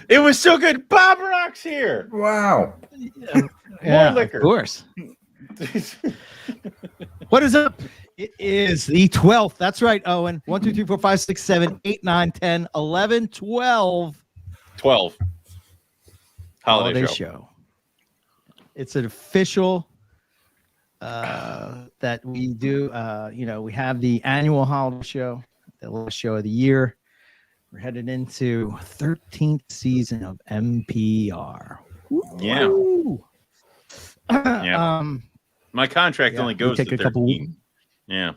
It was so good. Bob Rock's here. Wow. Yeah, liquor. of course. What is up? It is the 12th. That's right, Owen. 1, 2, 3, 4, 5, 6, 7, 8, 9, 10, 11, 12. 12. Holiday Show. It's an official that we do. We have the annual holiday show, the last show of the year. We're headed into 13th season of MPR. Yeah. Woo! Yeah. My contract only goes to 13. Yeah.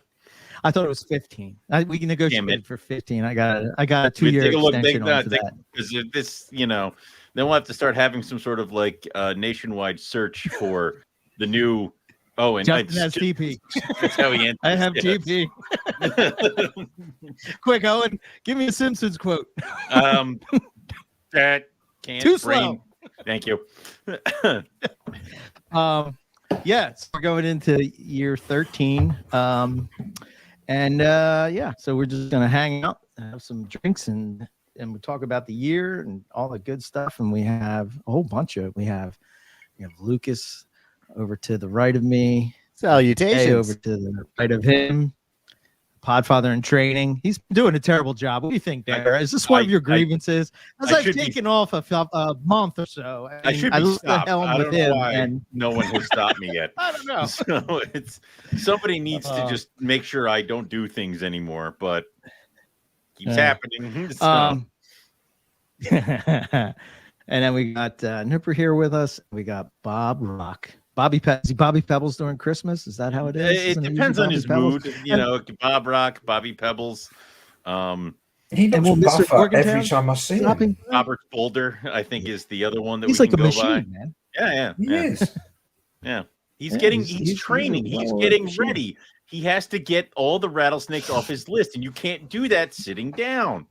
I thought it was 15. We can negotiate for 15. I got a 2-year extension on that. Because if this, then we'll have to start having some sort of like nationwide search for the new. Oh, and Justin has TP. That's how he enters. I have TP. Quick, Owen, give me a Simpsons quote. That can't. Too slow. Thank you. So we're going into year 13. So we're just gonna hang out, have some drinks, and we talk about the year and all the good stuff. And we have a whole bunch of we have Lucas over to the right of me. Salutations. Over to the right of him. Podfather in training. He's doing a terrible job. What do you think, Dara? Is this one of your grievances? I've taken off a month or so. I should be stopped. I don't know why and no one has stopped me yet. I don't know. So somebody needs to just make sure I don't do things anymore, but keeps happening. So. And then we got Nipper here with us. We got Bob Rock. Bobby Pebbles during Christmas? Is that how it is? It depends on his mood. Bob Rock, Bobby Pebbles. He looks buffer every time I see him. Robert Boulder, I think, is the other one that he's we like can a go machine, by. Man. Yeah. He is. Yeah. He's training. He's getting ready. He has to get all the rattlesnakes off his list, and you can't do that sitting down.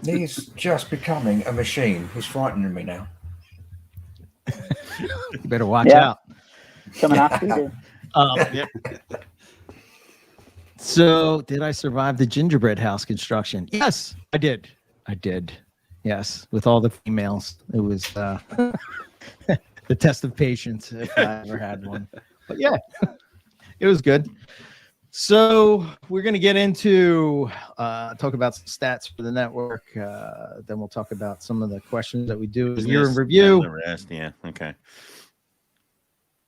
He's just becoming a machine. He's frightening me now. You better watch out. Coming after you. So, did I survive the gingerbread house construction? Yes, I did. Yes, with all the females. It was the test of patience if I ever had one. But yeah, it was good. So we're going to get into talk about some stats for the network. Then we'll talk about some of the questions that we do as year in review. The rest, yeah, okay.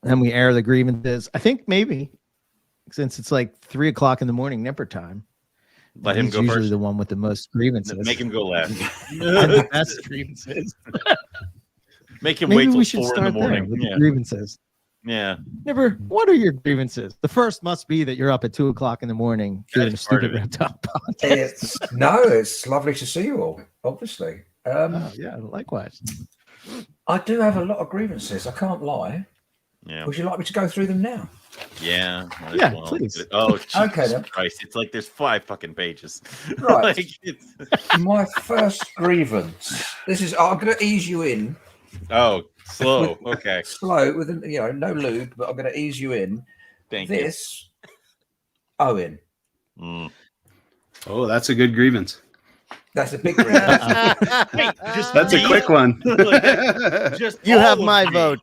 Then we air the grievances. I think maybe since it's like 3:00 in the morning Nipper time. Let him go usually first. The one with the most grievances. Make him go last. The best grievances. Make him maybe wait till we should 4 in start the morning. with the grievances. Yeah. Nipper, what are your grievances? The first must be that you're up at 2:00 in the morning doing a stupid Reptile podcast. It's lovely to see you all, obviously. Yeah, likewise. I do have a lot of grievances. I can't lie. Yeah. Would you like me to go through them now? Yeah, please. Oh, Jesus okay, then. Christ. It's like there's 5 fucking pages. Right. Like My first grievance. I'm going to ease you in. Oh, slow. Okay. Slow, with no lube, but I'm going to ease you in. Thank you. This, Owen. Oh, that's a good grievance. That's a big grievance. That's a quick one. You have my vote.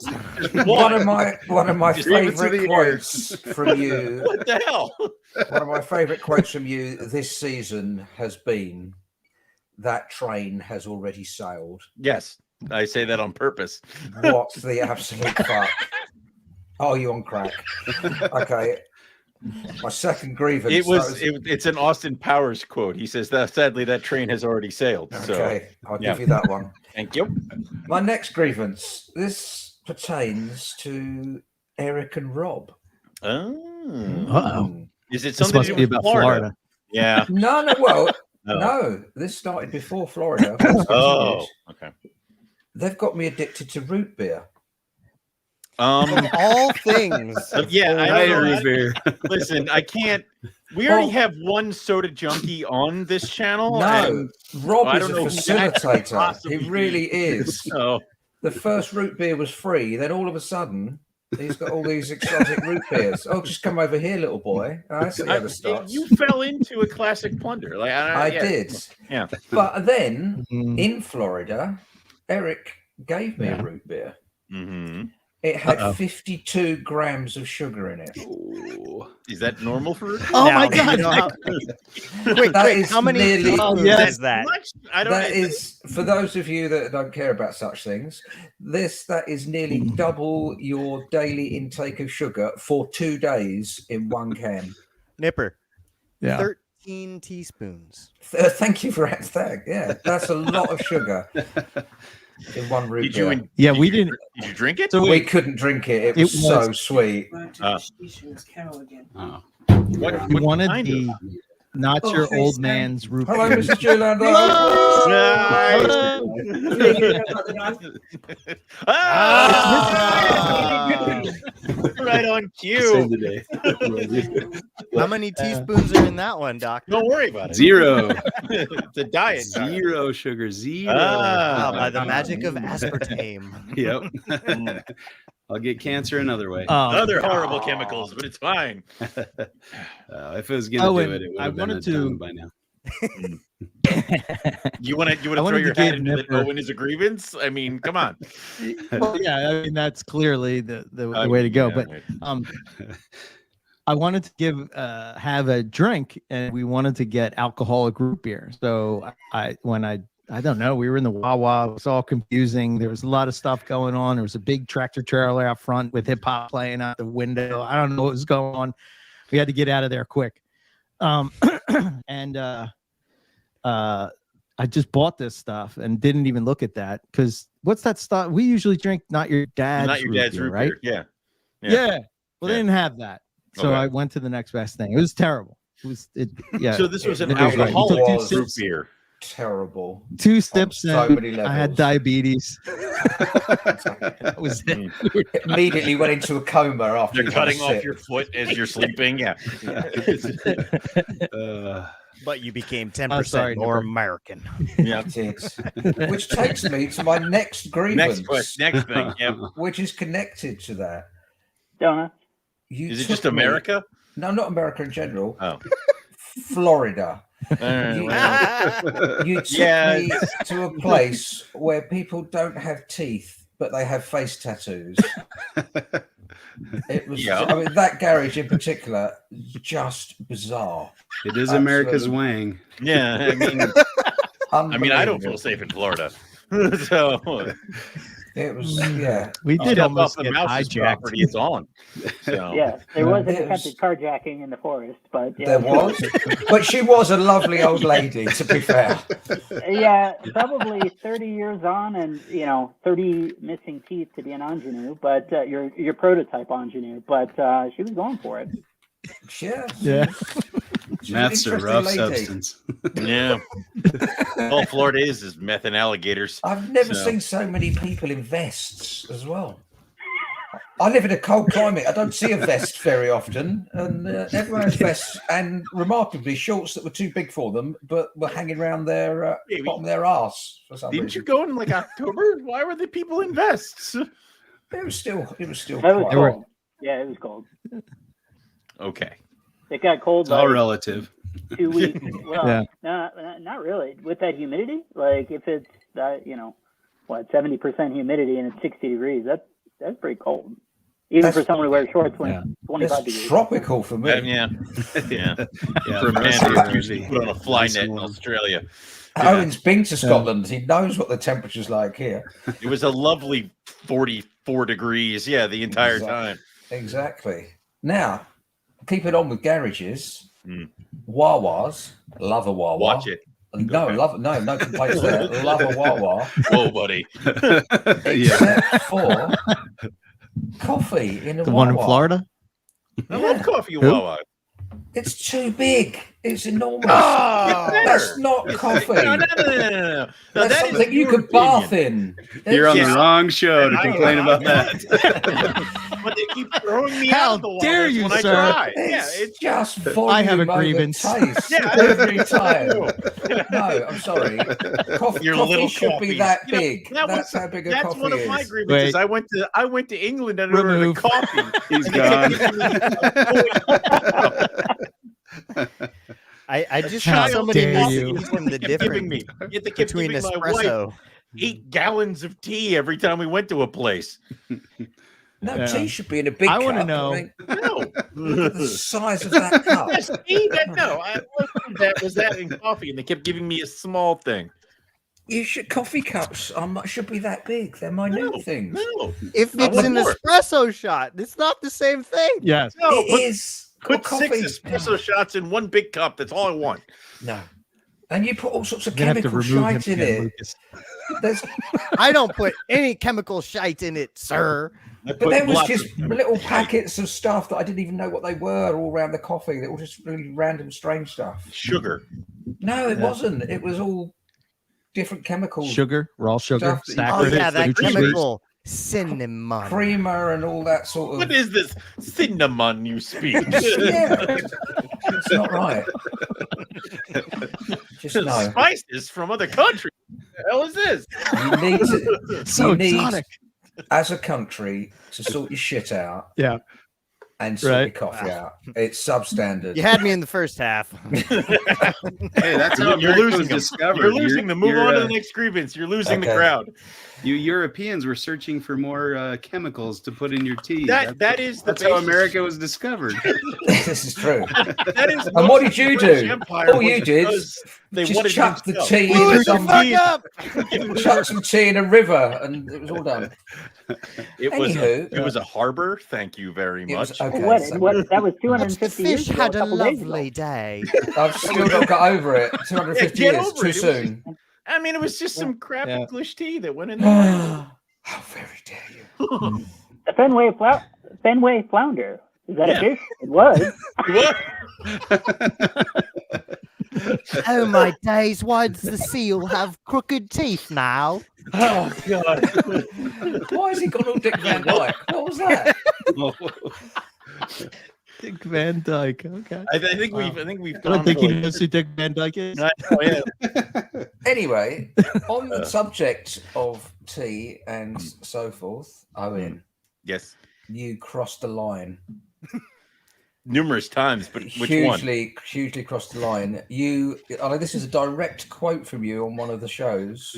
One of my favorite quotes from you. What the hell? One of my favorite quotes from you this season has been, "That train has already sailed." Yes, I say that on purpose. What the absolute fuck? Oh, you on crack? Okay. My second grievance. It's an Austin Powers quote. He says that sadly that train has already sailed. Okay, I'll give you that one. Thank you. My next grievance. This pertains to Eric and Rob. Uh-oh. Is it This something must to be do with about Florida? Yeah. No. Well, no. This started before Florida. Oh, okay. They've got me addicted to root beer. Of all things. Yeah, I know. root beer. Listen, I can't. We already have one soda junkie on this channel. No, Rob is a who that could facilitator. He really is. Oh, The first root beer was free. Then all of a sudden, He's got all these exotic root beers. Oh, just come over here, little boy. Oh, that's the other starts. You fell into a classic plunder. Like I did. Yeah. But then in Florida, Eric gave me a root beer. Mm-hmm. It had 52 grams of sugar in it. Ooh. Is that normal for? Oh my God! Wait, how many teaspoons is that? That is, for those of you that don't care about such things, that is nearly double your daily intake of sugar for 2 days in one can. Nipper. Yeah. 13 teaspoons. Thank you for that. Yeah, that's a lot of sugar. In one root beer. We didn't. Did you drink it? So we couldn't drink it. It was so sweet. What We wanted kind the of? not your old man's root beer. Hello, Mrs. Julando. Right on cue. How many teaspoons are in that one, Doc? Don't worry about it. 0. It's a diet. 0 sugar. 0. By the magic of aspartame. Yep. I'll get cancer another way. Other horrible chemicals, but it's fine. If it was going to do it, it would have been done by now. You want to throw your hat into that Owen is a grievance? I mean, come on. Well, yeah, I mean that's clearly the way to go. Yeah, but right. I wanted to have a drink, and we wanted to get alcoholic root beer. So I don't know, we were in the Wawa. It was all confusing. There was a lot of stuff going on. There was a big tractor trailer out front with hip hop playing out the window. I don't know what was going on. We had to get out of there quick. And I just bought this stuff and didn't even look at that because what's that stuff? We usually drink not your dad's root beer, right? Yeah. Well, they didn't have that, so I went to the next best thing. It was terrible. Yeah. So this was an It was right. alcoholic root beer. Terrible. 2 sips so in, many I had levels. diabetes. That was it. Immediately went into a coma after You're you had a cutting off sip. your foot as you're sleeping. Yeah. But you became 10% sorry, more Nipper. American. Yeah. Which takes me to my next grievance. Next thing. Yeah. Which is connected to that. Donuts. Is it just America? No, not America in general. Oh. Florida. Well, You took me to a place where people don't have teeth, but they have face tattoos. It was, I mean, that garage in particular, just bizarre. It is America's Wang. yeah. I mean, I don't feel safe in Florida. So It was, We did step almost off the get mouse's hijacked. property. It's on. So. Yes, there was an It was- attempted carjacking in the forest, but there was, but she was a lovely old lady, to be fair. Yeah, probably 30 years on, and 30 missing teeth to be an ingenue, but your prototype ingenue. But she was going for it. Yeah. Meth's a rough substance. Yeah. All Florida is meth and alligators. I've never seen so many people in vests as well. I live in a cold climate. I don't see a vest very often, and everyone has vests, and remarkably shorts that were too big for them, but were hanging around their bottom of their arse for some Didn't reason. you go in like October? Why were the people in vests? It was still That was quite- cold. Yeah, it was cold. Okay. It got cold. It's all like relative. 2 weeks. Well, Yeah. no, not really. With that humidity, like if it's 70% humidity and it's 60 degrees, that's pretty cold. Even for someone who wears shorts when it's 25 It's degrees. tropical for me. Yeah. Yeah, For a man that's who's crazy. usually put on a fly Nice net and in warm. Australia. Owen's been to Scotland. He knows what the temperature's like here. It was a lovely 44 degrees. Yeah, the entire time. Exactly. Now, keep it on with garages. Mm. Wawas. Love a Wawa. Watch it. No, no complaints there. Love a Wawa. Whoa, buddy. Except for coffee in a The Wawa. one in Florida? I love coffee Who? Wawa. It's too big. It's enormous. Oh, That's not coffee. No. That's something you could bath in. You're on the wrong show to complain about that. But they keep throwing me How out of the water dare you, when I sir. try. It's just volume I have a over grievance. taste Yeah, every time. No, I'm sorry. Coffee Your little should be coffees. that You know, big. That's how big a That's coffee one of my is. grievances. I went to England and ordered a Remove. coffee. He's gone. I just How want somebody dare to you. explain the Kept giving difference me. They kept between giving my wife espresso. 8 gallons of tea every time we went to a place. No, Yeah. tea should be in a big I cup. wanna know. No. Look at the size of that cup. Yes, tea, no. That was that in coffee, and they kept giving me a small thing. You should coffee cups should be that big. They're minute things. No. If I it's want an more. espresso shot, it's not the same thing. Yes. No, It is. put Coffee. 6 espresso shots in one big cup. That's all I want. No. And you put all sorts of You're gonna have to chemical remove him shite in again, it. Lucas. There's, I don't put any chemical shite in it, sir. I but put there was lots just of- little packets of stuff that I didn't even know what they were all around the coffee. They were just really random, strange stuff. sugar. No, it Yeah. wasn't. It was all different chemicals. Sugar, raw sugar, Stuff that you- Oh saccharin, yeah, that nutrient. chemical cinnamon. Creamer and all that sort of. What is this cinnamon you speak? Yeah, it's not right. Just no. Spices from other countries. What the hell is this? You need to. So you need, exotic. as a country, to sort your shit out. Yeah. And sort Right. your coffee out. It's substandard. You had me in the first half. Hey, that's how You're America losing was them. discovered. You're losing them. Move You're, on to the next grievance. You're losing the Okay. crowd. You Europeans were searching for more chemicals to put in your tea. That's how America was discovered. This is true. That is. And what did you do? All you did They just wanted chuck the themselves. tea Blow into the some fuck up! chuck some tea in a river, and it was all done. It was. Anywho, It was a harbor. Thank you very It was- much. okay, What? so What? That was The 250 years fish ago. had a couple days ago. lovely day. I've still not got over it. 250 Yeah, get years, over too it. It was soon. I mean, it was just some crap Yeah. English tea that went in there. How very dare you! The Fenway flounder. Is that a fish? It was. Oh my days, why does the seal have crooked teeth now? Oh God! Why has he got all Dick Van Dyke? What was that? Dick Van Dyke. Okay. I think we've. I think we've. I don't think he knows who Dick Van Dyke is. Anyway, on the subject of tea and so forth, Owen, Yes, you crossed the line. numerous times, but which one? Hugely crossed the line. This is a direct quote from you on one of the shows.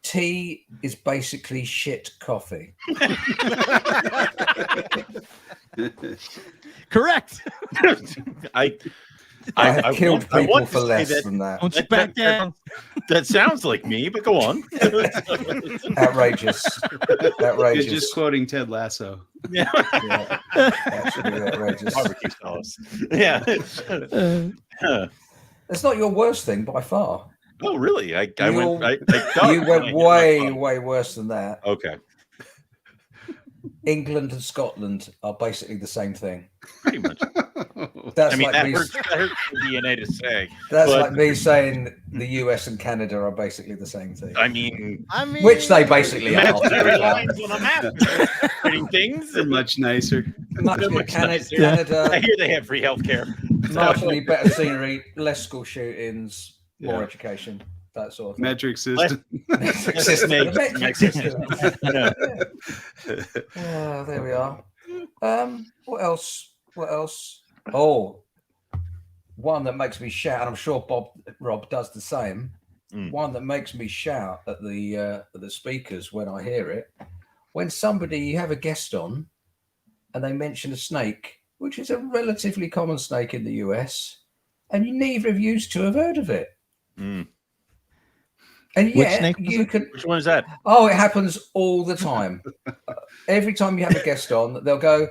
Tea is basically shit coffee. Correct. I have killed I people want for to say less that- than that. Don't you back down. That sounds like me, but go on. Outrageous. You're Outrageous. just quoting Ted Lasso. Yeah. Yeah, absolutely outrageous. Barbecue sauce. Yeah. It's not your worst thing by far. Oh, really? I You went. You went way worse than that. Okay. England and Scotland are basically the same thing. Pretty much. That's I mean, like that me. hurts the DNA to say. That's but- like me saying the US and Canada are basically the same thing. I mean, Which they basically are. imaginary lines when I'm after creating things. They're much nicer. Much They're more much nicer. I Canada, hear they have free healthcare. marginally better scenery, less school shootings, more Yeah. education, that sort of thing. Metric system. Metric system. Snake. The metric system. Yeah. There we are. What else? Oh, one that makes me shout, and I'm sure Rob does the same. Mm. One that makes me shout at the speakers when I hear it. When you have a guest on, and they mention a snake, which is a relatively common snake in the US, and neither of you two have heard of it. Mm. And Which yet snake was you it? can. Which one is that? Oh, it happens all the time. Every time you have a guest on, they'll go,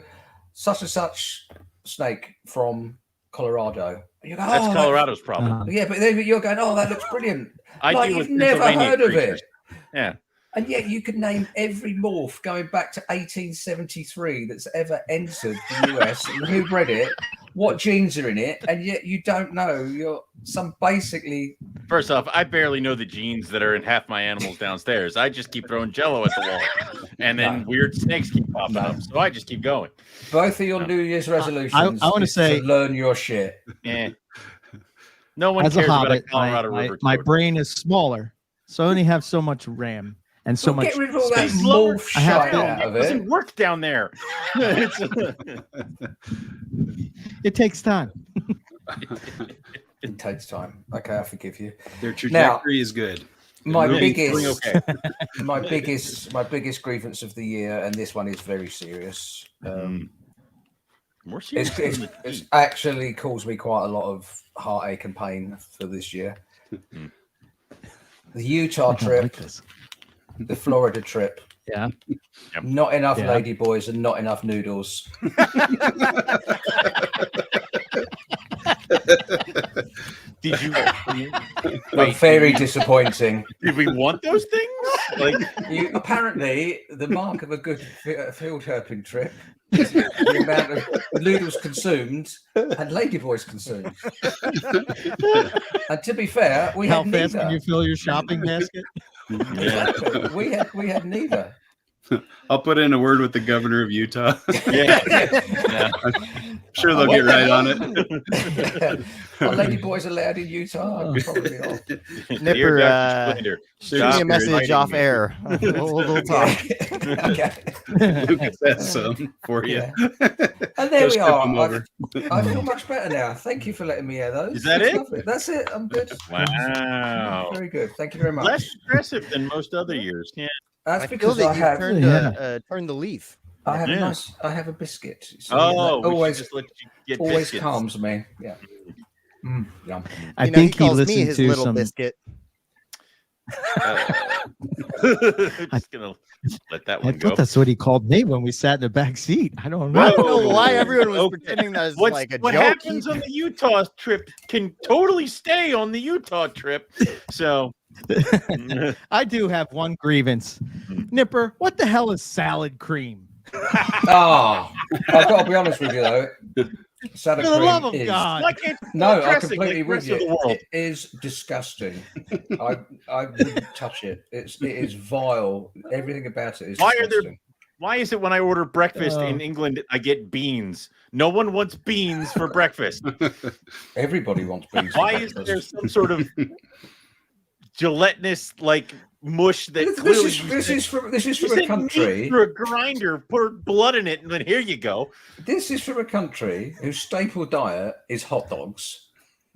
such and such snake from Colorado. And you go, That's "Oh, Colorado's problem. yeah, but then you're going, oh, that looks brilliant. I Like deal with you've never Pennsylvania heard of creatures. it. Yeah. And yet you could name every morph going back to 1873 that's ever entered the US and who bred it, what genes are in it, and yet you don't know. You're some basically. First off, I barely know the genes that are in half my animals downstairs. I just keep throwing Jello at the wall, and then weird snakes keep popping up. So I just keep going. Both of your New Year's resolutions. I want to say, learn your shit. Yeah. No one as cares a hobbit, about a Colorado River. my brain is smaller, so I only have so much RAM and so much. Get rid of all that space. morph I have shite to- out of It doesn't it. work down there. It takes time. It takes time. Okay, I forgive you. Their trajectory is good. My Really biggest, doing okay. my biggest grievance of the year, and this one is very serious. More serious. It's actually caused me quite a lot of heartache and pain for this year. The Utah I don't trip, like this. the Florida trip. Yeah. Not enough Yeah. lady boys and not enough noodles. Did you? Very disappointing. Did we want those things? Like, Apparently, the mark of a good field herping trip is the amount of noodles consumed and ladyboys consumed. And to be fair, we How had fast neither. can you fill your shopping basket? Exactly. We had neither. I'll put in a word with the governor of Utah. yeah. I'm sure they'll get right on it. Are ladyboys allowed in Utah? Probably not. Dear Nipper, Dr. Splinder, shoot me a stop message inviting off me. air. We'll talk. Okay. Lucas has some for you. Yeah. And there Just we flip are. them over. I feel much better now. Thank you for letting me hear those. Is that That's it? lovely. That's it. I'm good. Wow. Very good. Thank you very much. Less aggressive than most other years. Yeah. That's I feel because that I you have. turned the leaf. I have Yeah. I have a biscuit. So Oh, that we always should just let you get always biscuits. calms me. Yeah. Yum. I You know, think he calls me listened his to little some. biscuit. Just gonna let that I one go. thought that's what he called me when we sat in the back seat. I don't I know. don't know why everyone was Okay. pretending that was What's, like a what joke. happens on the Utah trip can totally stay on the Utah trip. So I do have one grievance. Nipper, what the hell is salad cream? Oh, I've got to be honest with you though. Salad For the cream love of is, God. why can't you No, put I'm dressing completely like the with rest you. of the world? It is disgusting. I wouldn't touch it. It is vile. Everything about it is Why are there- disgusting. Why is it when I order breakfast in Oh. England, I get beans? No one wants beans for breakfast. Everybody wants beans. for Why is breakfast. there some sort of gelatinous like mush that This clearly is from you a said meat country. through a grinder, pour blood in it, and then here you go. This is from a country whose staple diet is hot dogs.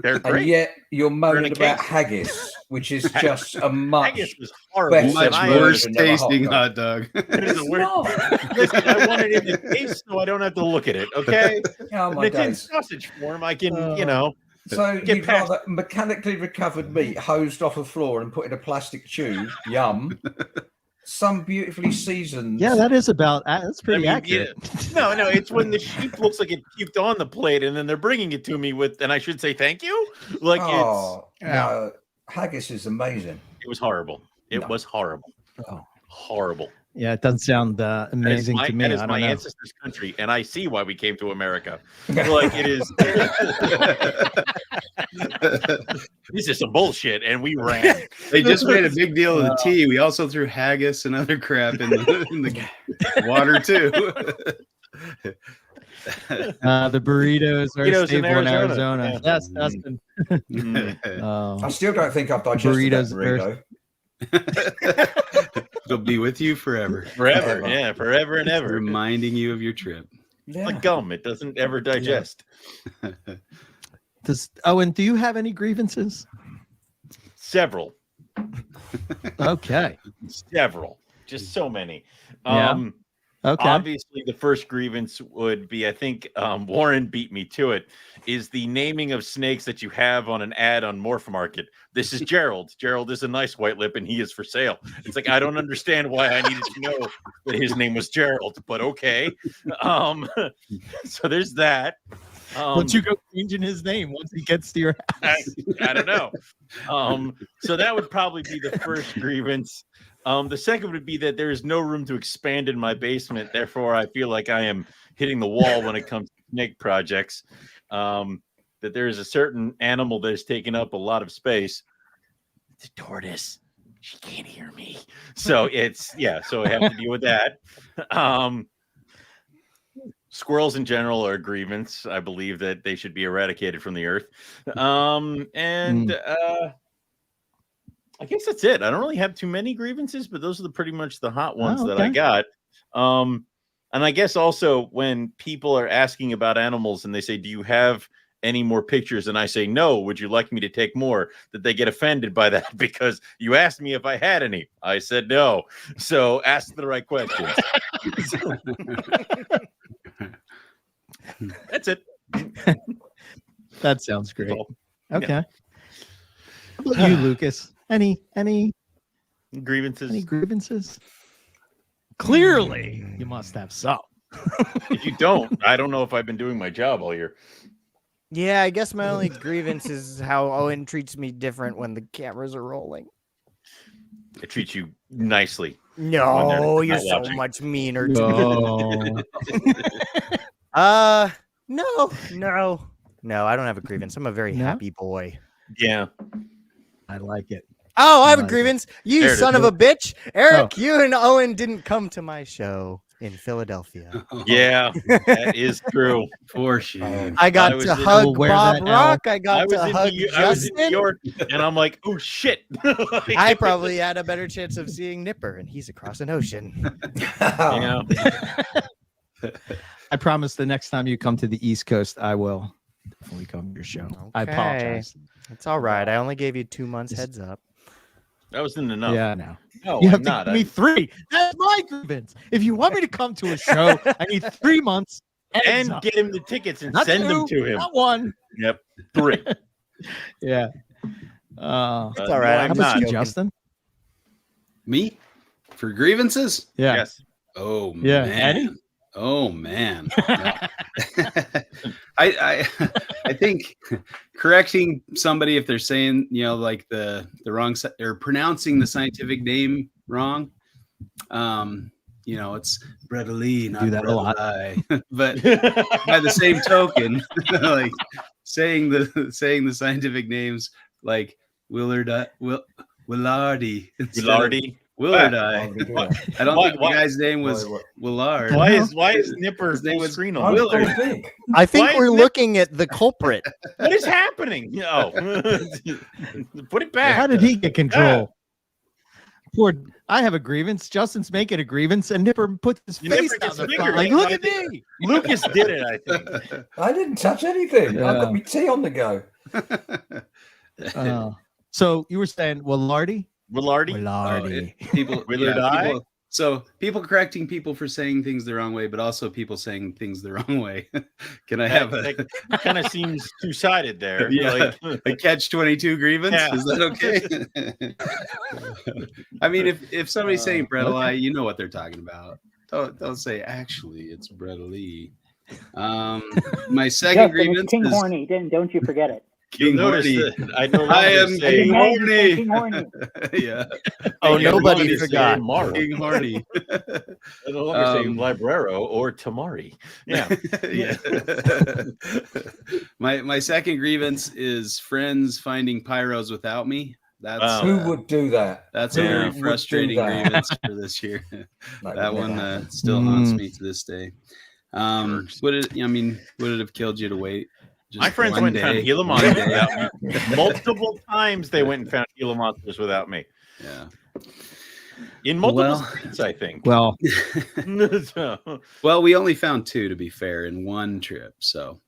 They're And great. yet you're moaning a about case. haggis, which is just a much. Haggis was horrible. better and Much I- word. worse I've never tasting hot hot dog. It is It's the worst. not. Listen, I want it in the taste, so I don't have to look at it. Okay, Oh and my it's in days. sausage form. I can, you know. So Get you'd past- rather mechanically recovered meat hosed off a floor and put in a plastic tube? Yum. Some beautifully seasoned. Yeah, that is about. That's pretty I mean, accurate. No, it's when the sheep looks like it puked on the plate, and then they're bringing it to me with, and I should say thank you. Like Oh no, haggis is amazing. it was horrible. It No. was horrible. Oh. Horrible. Yeah, it doesn't sound amazing to me. That is I my don't know. ancestors' country, and I see why we came to America. Like it is. This is some bullshit, and we ran. They just made a big deal of the tea. We also threw haggis and other crap in the water too. The burritos are Burritos in staple in Arizona. Arizona. Yeah. Yes, Dustin. I still don't think I've digested Burritos that burrito. They'll be with you forever, Forever, yeah, forever and ever. reminding you of your trip. Yeah. Like gum, it doesn't ever digest. And do you have any grievances? Several, Okay. just so many. Yeah. Okay. Obviously, the first grievance would be, I think Warren beat me to it, is the naming of snakes that you have on an ad on Morph Market. This is Gerald. Gerald is a nice white lip, and he is for sale. It's like, I don't understand why I needed to know that his name was Gerald, but okay. So there's that. Once you go changing his name, once he gets to your house. I don't know. So that would probably be the first grievance. The second would be that there is no room to expand in my basement. Therefore, I feel like I am hitting the wall when it comes to snake projects. That there is a certain animal that has taken up a lot of space. It's a tortoise. She can't hear me. So so I have to deal with that. Squirrels in general are a grievance. I believe that they should be eradicated from the earth. I guess that's it. I don't really have too many grievances, but those are pretty much the hot ones that I got. And I guess also when people are asking about animals and they say, do you have any more pictures? And I say, no, would you like me to take more? That they get offended by that because you asked me if I had any. I said no. So ask the right questions. That's it. That sounds great. Okay. Yeah. How about you, Lucas? Any Grievances? Any grievances? Clearly, you must have some. If you don't, I don't know if I've been doing my job all year. Yeah, I guess my only grievance is how Owen treats me different when the cameras are rolling. It treats you nicely. No, you're so watching. much meaner to me. No. No, I don't have a grievance. I'm a very happy boy. Yeah. I like it. Oh, I have a Like it. grievance. You There it son is. of a bitch. Eric, you and Owen didn't come to my show in Philadelphia. Yeah, that is true. For sure. I got was to in- hug We'll wear Bob that L. Rock. I I got was, to in hug New, I was in New Justin. York, and I'm like, oh, shit. I probably had a better chance of seeing Nipper, and he's across an ocean. Yeah. I promise the next time you come to the East Coast, I will definitely come to your show. I Okay. apologize. It's all right. I only gave you 2 months heads up. That wasn't enough. Yeah, no. No, You I'm have to not. give me 3. That's my grievance. If you want me to come to a show, I need 3 months. heads And up. get him the tickets and Not send 2, them to him. Not 1. Yep. 3. Yeah. It's all right. No, I'm How I'm about not. you, joking. Justin? Me? For grievances? Yeah. Yes. Oh Yeah, man. Eddie? Oh man. No. I think correcting somebody if they're saying, like the wrong or pronouncing the scientific name wrong. It's Bredali, not Do that a lot. Bredali. But by the same token, like saying the scientific names like Willardy. Willardy. Willard. Why- I don't Why- think the why- guy's name was why- Willard. Why is Nipper His name full was screen I on? was Willard. trying to think. I think Why we're isn't it- looking at the culprit. What is happening? No. Put it back. How did he get control? Poor. I have a grievance. Justin's making a grievance, and Nipper puts his Nipper face down gets the bigger. front. Like, look at me. Lucas did it, I think. I didn't touch anything. I've Yeah. got my tea on the go. So you were saying, well, Lardy? Willardy. People, Willard people correcting people for saying things the wrong way, but also people saying things the wrong way. Can I have That kind of seems two-sided there. Yeah. Like, a catch-22 grievance? Yeah. Is that okay? I mean, if somebody's saying Bredali, you know what they're talking about. Don't say actually it's Bredali. My second Justin, grievance it's King is Horny. Don't you forget it. King notice Horny. that I no I longer am say King Imagine Horny. King Horny. Yeah, Oh, I no nobody longer say forgot. Tomorrow. King Horny. I no longer say Um, Librero or Tamari. Yeah. Yeah. My second grievance is friends finding pyros without me. That's Who would do that? that's a Who very would do frustrating that? grievance for this year. That That would one never happen. still haunts me to this day. Would it have killed you to wait? Just My friends one went and found day? Gila One monsters day? without me. Multiple times they went and found Gila monsters without me. Yeah. In multiple Well- states, I think. Well, So, Well, we only found 2 to be fair in one trip, so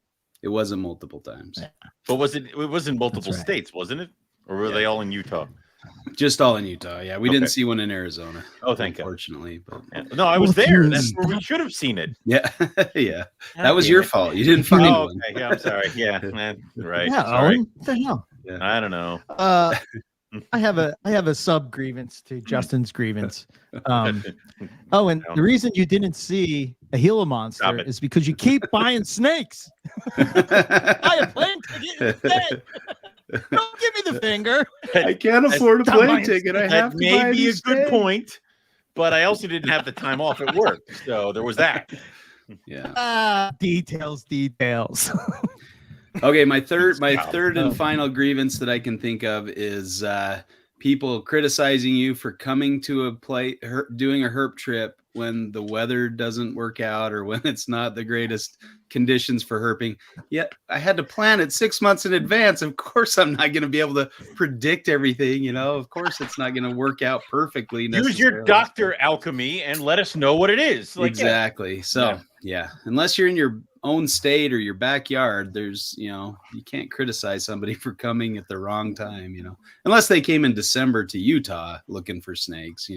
it wasn't multiple times. but it was in multiple That's right. states, wasn't it? Or were they all in Utah? Just all in Utah. Yeah, we didn't Okay. see one in Arizona. Oh, thank God. Unfortunately, but Yeah. No, I was Well, there. you- That's where we should have seen it. yeah, yeah, that was your fault. You didn't find Oh, one. okay. Yeah, I'm sorry. Yeah, man. Right. yeah, Sorry. Owen. What the hell? I don't know. I have a sub grievance to Justin's grievance. And the reason you didn't see a Gila Stop monster it. is because you keep buying snakes. Buy a plane ticket instead. Don't give me the finger. I can't afford a plane ticket. I have That to buy may be a this good thing. point, but I also didn't have the time off at work, so there was that. Yeah. Details. Okay, my third and final grievance that I can think of is people criticizing you for coming to doing a herp trip when the weather doesn't work out or when it's not the greatest conditions for herping. Yet I had to plan it 6 months in advance. Of course, I'm not going to be able to predict everything. Of course, it's not going to work out perfectly. Use your doctor alchemy and let us know what it is. Exactly. So yeah, unless you're in your own state or your backyard, there's you can't criticize somebody for coming at the wrong time, unless they came in December to Utah looking for snakes,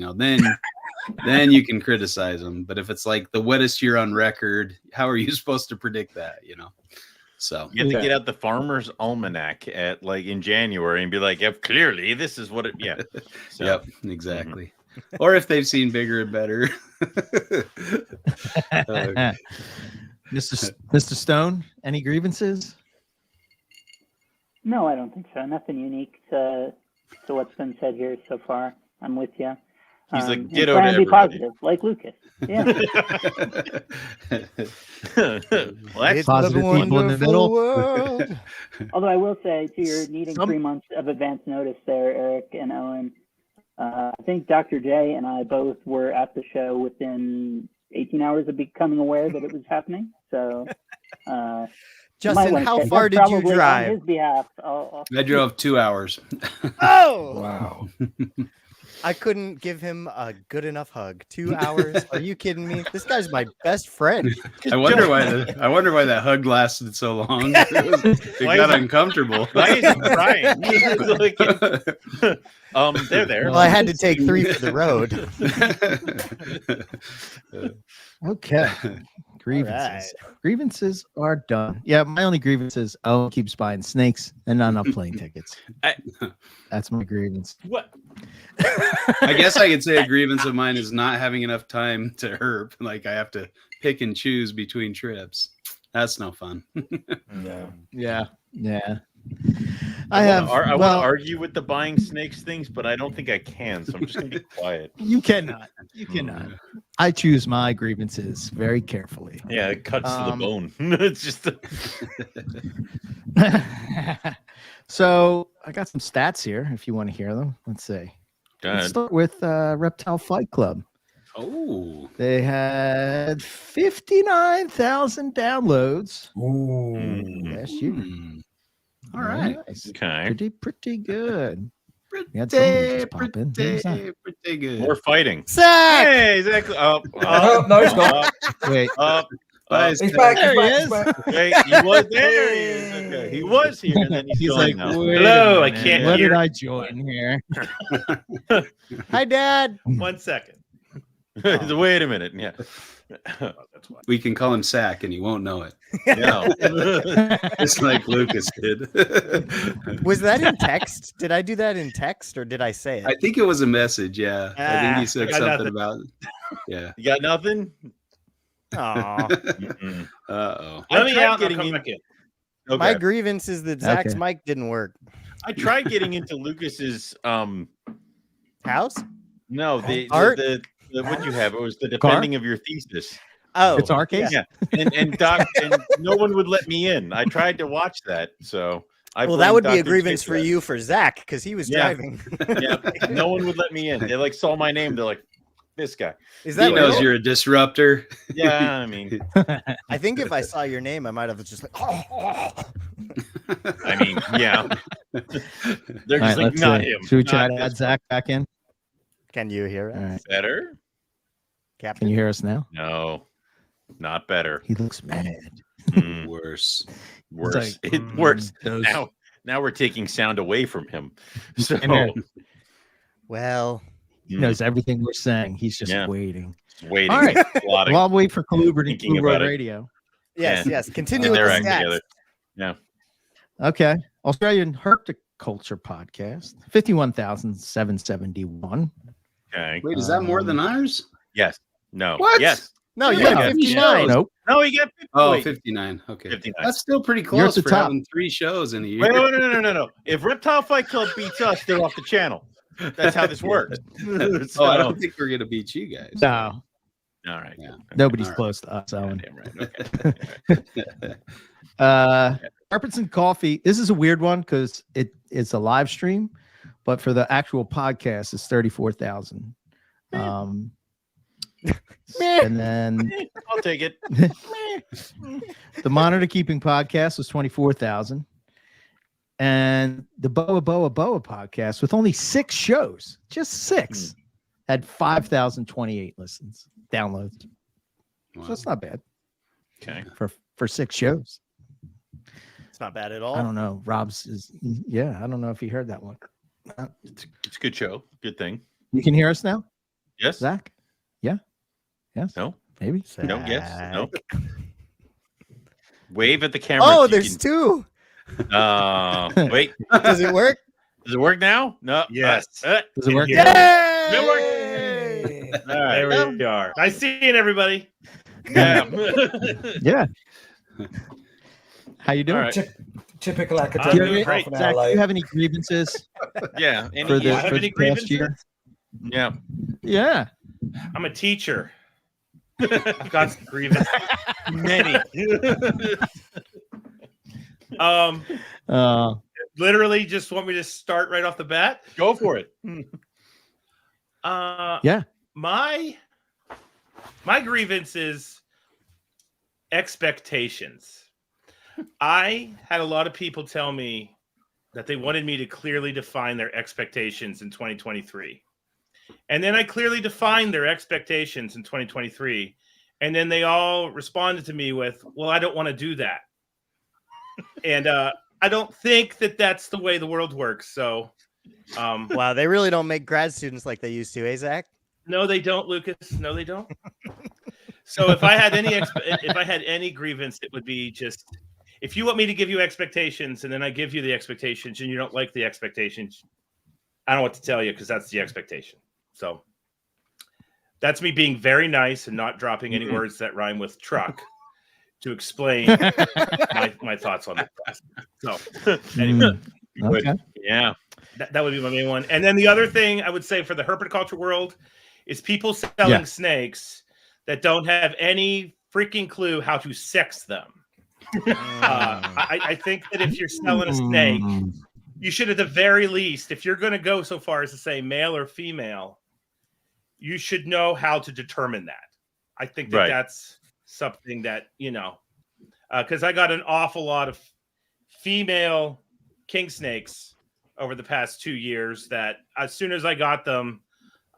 then you can criticize them. But if it's like the wettest year on record, how are you supposed to predict that? So you have to get out the Farmer's Almanac in January and be like, yep, clearly this is what it. Yeah. So, yep, exactly. Or if they've seen bigger and better. Mr. Stone, any grievances? No, I don't think so. Nothing unique to what's been said here so far. I'm with you. He's like, and ditto try to and be everybody. positive, like Lucas. Yeah. Well, that's It's positive a people in the middle. wonderful world. Although I will say, to your needing 3 months of advance notice there, Eric and Owen, I think Dr. J and I both were at the show within 18 hours of becoming aware that it was happening. So, Justin, how far did you On drive? his behalf, I drove 2 hours. Oh, Wow. I couldn't give him a good enough hug. 2 hours? Are you kidding me? This guy's my best friend. I wonder why that hug lasted so long. It got uncomfortable. Why is he crying? They're there. Well, I had to take 3 for the road. Okay. Grievances. Grievances are done. Yeah, my only grievance is Owen keeps buying snakes and not enough plane tickets. That's my grievance. What? I guess I could say a grievance of mine is not having enough time to herp. Like I have to pick and choose between trips. That's no fun. No. Yeah. I want to argue with the buying snakes things, but I don't think I can. So I'm just going to be quiet. You cannot. I choose my grievances very carefully. Yeah, it cuts to the bone. It's just. So I got some stats here if you want to hear them. Let's see. Let's start with Reptile Fight Club. Oh, They had 59,000 downloads Ooh. last year. All right. Nice. Okay. Pretty good. We had some just pop in. Who's that? Pretty good. More fighting. Zach! Hey, exactly. Oh, no, he's not. Wait. Nice. He's back. There he He's is. back. Hey, he was there. He is. Okay. He was here, and then he's like, gone now. wait Hello, a I minute. can't What hear. did I join here? Hi, Dad. 1 second. So wait a minute. Yeah. We can call him Sack, and he won't know it. No. Just like Lucas did. Was that in text? Did I do that in text or did I say it? I think it was a message. Yeah, I think he said got something nothing. about. Yeah. You got nothing? Aw. Mm-mm. Uh-oh. I Let me tried out. getting I'll in. come back in. Okay. My grievance is that Zach's Okay. mic didn't work. I tried getting into Lucas's House? no, the Art? the what you have. It was the defending of your thesis. Oh, It's our case. Yeah. And Doc and no one would let me in. I tried to watch that. So I well, that blamed would be a Dr. grievance J for you for Zach because he was Yeah. driving. Yeah. No one would let me in. They saw my name. They're like, this guy. Is He that knows real? you're a disruptor. Yeah, I mean, I think if I saw your name, I might have just like, yeah. They're All just right, like, let's not see. him. Should we try not to add this Zach back in? Can you hear All us, right. better. Captain? Can you hear us now? No, not better. He looks mad. Mm, Worse. worse. It's like, It works. those- Now we're taking sound away from him. So I know. Well, He knows everything we're saying. He's just Yeah. waiting. waiting, All right. plotting. Well, I'll wait for Kluber to Thinking Kluber about it. Radio. yes, Yeah. yes. Continue Get with their the act stats. together. Yeah. Okay. Australian Herpetoculture Podcast, 51,771. Okay. Wait, is that more than ours? Yes. No. What? Yes. No, you Yeah, got 59. Nope. No, he got 50. Oh, Wait, 59. Okay. 59. That's still pretty You're close at the for top. having 3 shows in a year. Wait, no. If Reptile Fight Club beats us, they're off the channel. That's how this works. Oh, I don't think we're going to beat you guys. No, All right. Yeah. nobody's All right. close to us, Owen. Damn right. Okay. Carpets and Coffee. This is a weird one because it's a live stream, but for the actual podcast, it's 34,000. And then I'll take it. the Monitor Keeping podcast was 24,000, and the Boa podcast with only 6 shows, just 6, had 5,028 listens, downloads. Wow. So it's not bad Okay. for 6 shows. It's not bad at I all. don't know. Rob's is I don't know if he heard that one. It's a good show. Good thing. You can hear us now, Yes. Zach? Yeah. Yes. No. Maybe. No. Yes. No. Zach. Wave at the camera. Oh, if you there's 2. can- Wait. Does it work? Does it work now? No. Yes. Does it work? Yeah. Yay! All right. There we are. Nice seeing everybody. Yeah. Yeah. How you doing? All right. Typical Do academic. you have any- half an hour Zach, do you late. have any grievances Yeah. for the, have for any the past year? Yeah. Yeah. I'm a teacher. I've got some grievances. Many. Uh, Literally, just want me to start right off the bat. Go for it. Yeah. My grievance is expectations. I had a lot of people tell me that they wanted me to clearly define their expectations in 2023. And then I clearly defined their expectations in 2023. And then they all responded to me with, well, I don't want to do that. And I don't think that that's the way the world works. So, Wow, they really don't make grad students like they used to, eh, Zach? no, they don't, Lucas. No, they don't. So if I had any grievance, it would be just, if you want me to give you expectations and then I give you the expectations and you don't like the expectations, I don't know what to tell you because that's the expectation. So that's me being very nice and not dropping any words that rhyme with truck to explain my thoughts on that. So anyway, okay. Yeah. that would be my main one. And then the other thing I would say for the herpetoculture world is people selling snakes that don't have any freaking clue how to sex them. I think that if you're selling a snake, you should at the very least, if you're going to go so far as to say male or female, you should know how to determine that. I think that that's something that, because I got an awful lot of female king snakes over the past 2 years that as soon as I got them,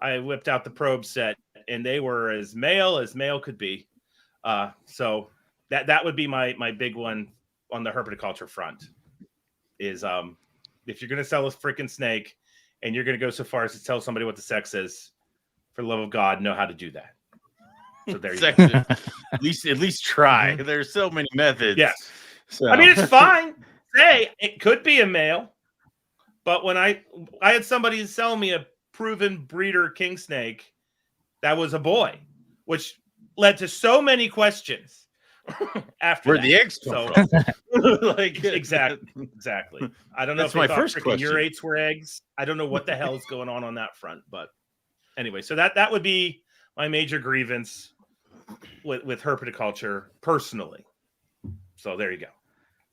I whipped out the probe set and they were as male could be. So that would be my big one on the herpetoculture front is if you're going to sell a freaking snake and you're going to go so far as to tell somebody what the sex is, for the love of God, know how to do that. So there you go. At least try. There's so many methods. Yes. So. I mean, it's fine. Say it could be a male, but when I had somebody sell me a proven breeder king snake that was a boy, which led to so many questions after Where'd that. the eggs come from? Like exactly. I don't know That's if they my thought first freaking question. urates were eggs. I don't know what the hell is going on that front, but anyway, so that would be my major grievance with herpetoculture personally. So there you go.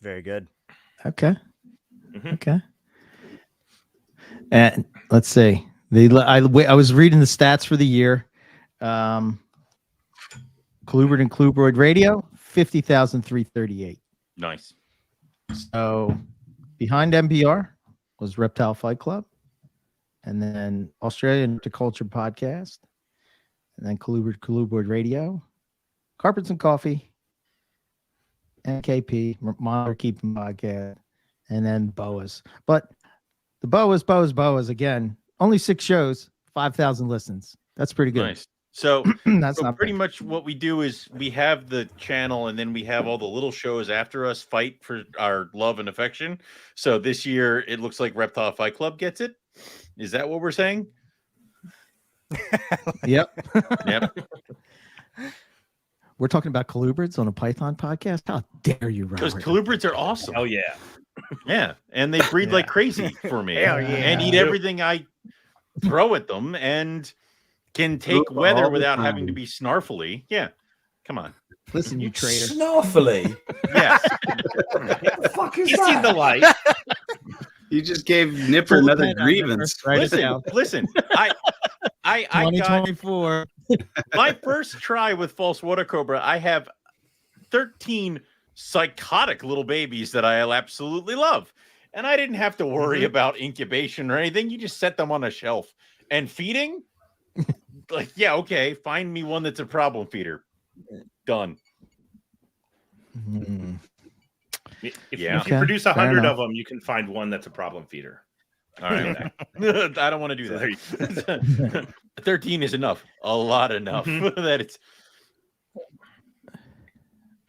Very good. Okay. Mhm. Okay. And let's see. I was reading the stats for the year. Klubert and Klubroid Radio, 50,338. Nice. So behind MPR was Reptile Fight Club, and then Australian Horticulture Podcast, and then Klubroid Radio, Carpets and Coffee, NKP, Monitor Keeping Podcast, and then Boas. But the Boas again, only 6 shows, 5,000 listens. That's pretty good. Nice. So That's so not pretty bad. much what we do is we have the channel and then we have all the little shows after us fight for our love and affection. So this year it looks like Reptile Fight Club gets it. Is that what we're saying? Yep. Yep. We're talking about colubrids on a Python podcast. How dare you, Robert? Because colubrids are awesome. Oh yeah. Yeah, and they breed like crazy for me. Hell yeah. And eat everything I throw at them, and can take All weather the without time. having to be snarfly. Yeah, come on. Listen, you traitor. Snarfily. Yes. What the fuck is You see the that? light. You just gave Nipper Pull the another pen out, grievance. Nipper. Write it listen, down. listen. I got 2024. my first try with false water cobra. I have 13 psychotic little babies that I absolutely love, and I didn't have to worry about incubation or anything. You just set them on a shelf and feeding. Like, yeah, okay, find me one that's a problem feeder. Done. Hmm. If Yeah. you Okay, produce fair 100 enough. of them, you can find one that's a problem feeder. All right. I don't want to do So there that. 13 is enough. A lot enough that it's.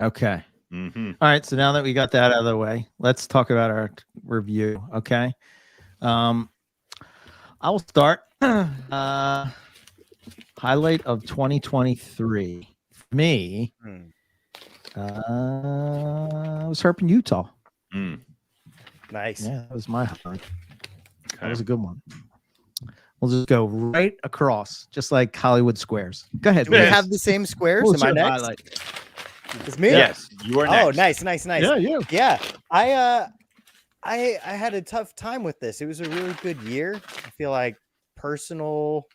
Okay. Mm-hmm. All right. So now that we got that out of the way, let's talk about our review. Okay. I will start. Highlight of 2023 for me. Was Herp in Utah. Mm. Nice. Yeah, that was my highlight. That Okay. was a good one. We'll just go right across, just like Hollywood Squares. Go ahead. Do we Yes. have the same squares? What's Am I your next? highlight? It's me. Yes, you are next. Oh, nice. Yeah, you. Yeah, I had a tough time with this. It was a really good year. I feel like personal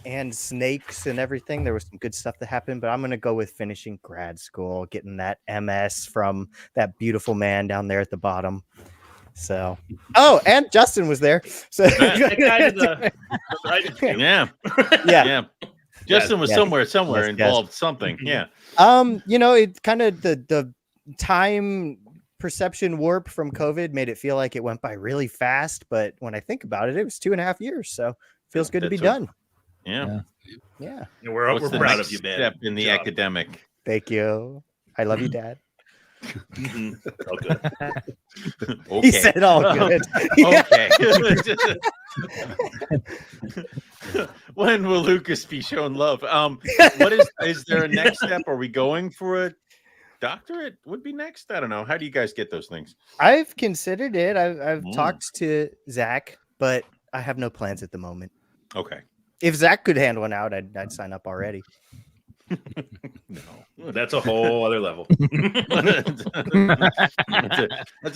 and snakes and everything. There was some good stuff that happened, but I'm gonna go with finishing grad school, getting that MS from that beautiful man down there at the bottom. So, oh, and Justin was there. So That guy did the right. Yeah. yeah. Yeah. Justin was yes, somewhere yes, involved something. Yeah. It kind of the time perception warp from COVID made it feel like it went by really fast, but when I think about it, it was 2.5 years. So feels good to be That's done. Yeah. Yeah. We're What's the proud next of you, man. step in the Good job. academic? Thank you. I love you, Dad. Mhm. Oh, good. Okay. He said all good. Okay. When will Lucas be shown love? What is there a next step? Are we going for a doctorate? Would be next. I don't know. How do you guys get those things? I've considered it. I've Mm. talked to Zach, but I have no plans at the moment. Okay. If Zach could hand one out, I'd sign up already. No. That's a whole other level. That's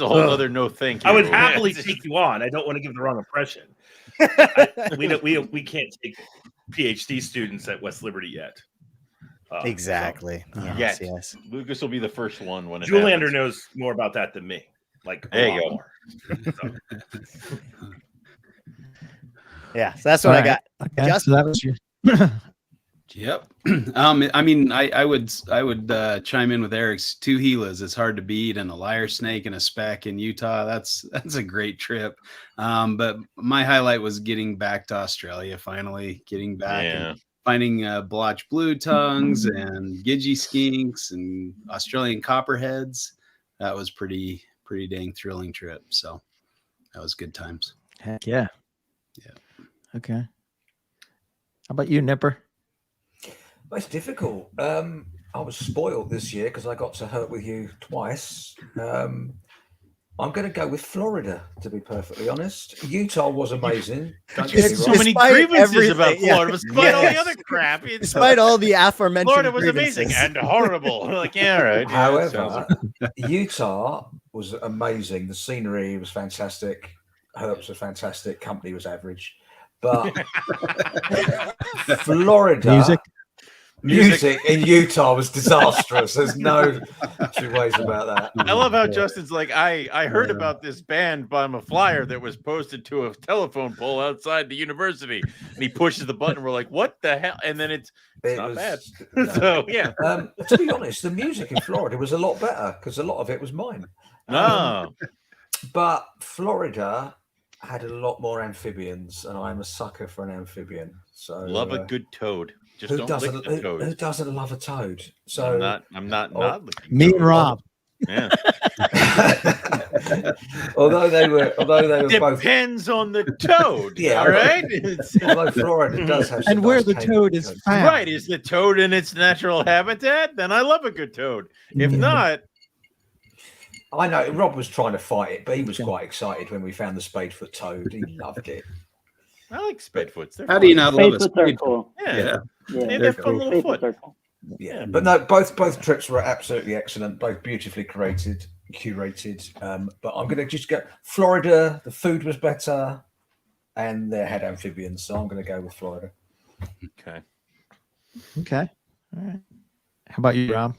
a whole other no thank you. I would happily take you on. I don't want to give the wrong impression. We can't take PhD students at West Liberty yet. Exactly. Yes. Yes. Lucas will be the first one when it Zoolander happens. knows more about that than me. Like a There you lot go. more. So, Yeah. So that's what I All got. Okay, Just- so that was your. Yep. I mean, I would chime in with Eric's 2 Gilas. It's hard to beat, and a lyre snake and a speck in Utah. That's a great trip. But my highlight was getting back to Australia. Finally getting back Yeah. and finding blotch blue tongues and gidgee skinks and Australian copperheads. That was pretty dang thrilling trip. So that was good times. Heck yeah. Yeah. Okay. How about you, Nipper? Well, it's difficult. I was spoiled this year because I got to hurt with you twice. I'm going to go with Florida, to be perfectly honest. Utah was amazing. Don't You get had me so wrong. many Despite grievances about everything, yeah. Florida, despite all the Yes. other crap. Despite all the aforementioned Florida was amazing grievances. and horrible. Like, yeah, all right. Yeah, that sounds However, Utah was amazing. The scenery was fantastic. Herbs were fantastic. Company was average. But Florida music in Utah was disastrous. There's no two ways about that. I love how Justin's like, I heard about this band by a flyer that was posted to a telephone pole outside the university, and he pushes the button. We're like, what the hell? And then it's not bad. No. So yeah, To be honest, the music in Florida was a lot better because a lot of it was mine. no, But Florida had a lot more amphibians, and I'm a sucker for an amphibian. So love a good toad. Just who don't doesn't lick the toad. who doesn't love a toad? So I'm not Oh. not licking Me toads. and Rob. Yeah. although they were both. Depends on the toad. Yeah, all right. Although Florida does have some And where nice the kangaroo toad is toads. found. Right. Is the toad in its natural habitat? Then I love a good toad. If not, I know Rob was trying to fight it, but he was quite excited when we found the spadefoot toad. He loved it. I like spadefoots. They're How do you fun. not love a Spacefoots are spade? cool. Yeah. Yeah, They they're have fun cool. little Spacefoots foot. are cool. Yeah, but no, both trips were absolutely excellent, both beautifully curated. But I'm going to just go Florida. The food was better, and they had amphibians, so I'm going to go with Florida. Okay. Okay. All right. How about you, Rob?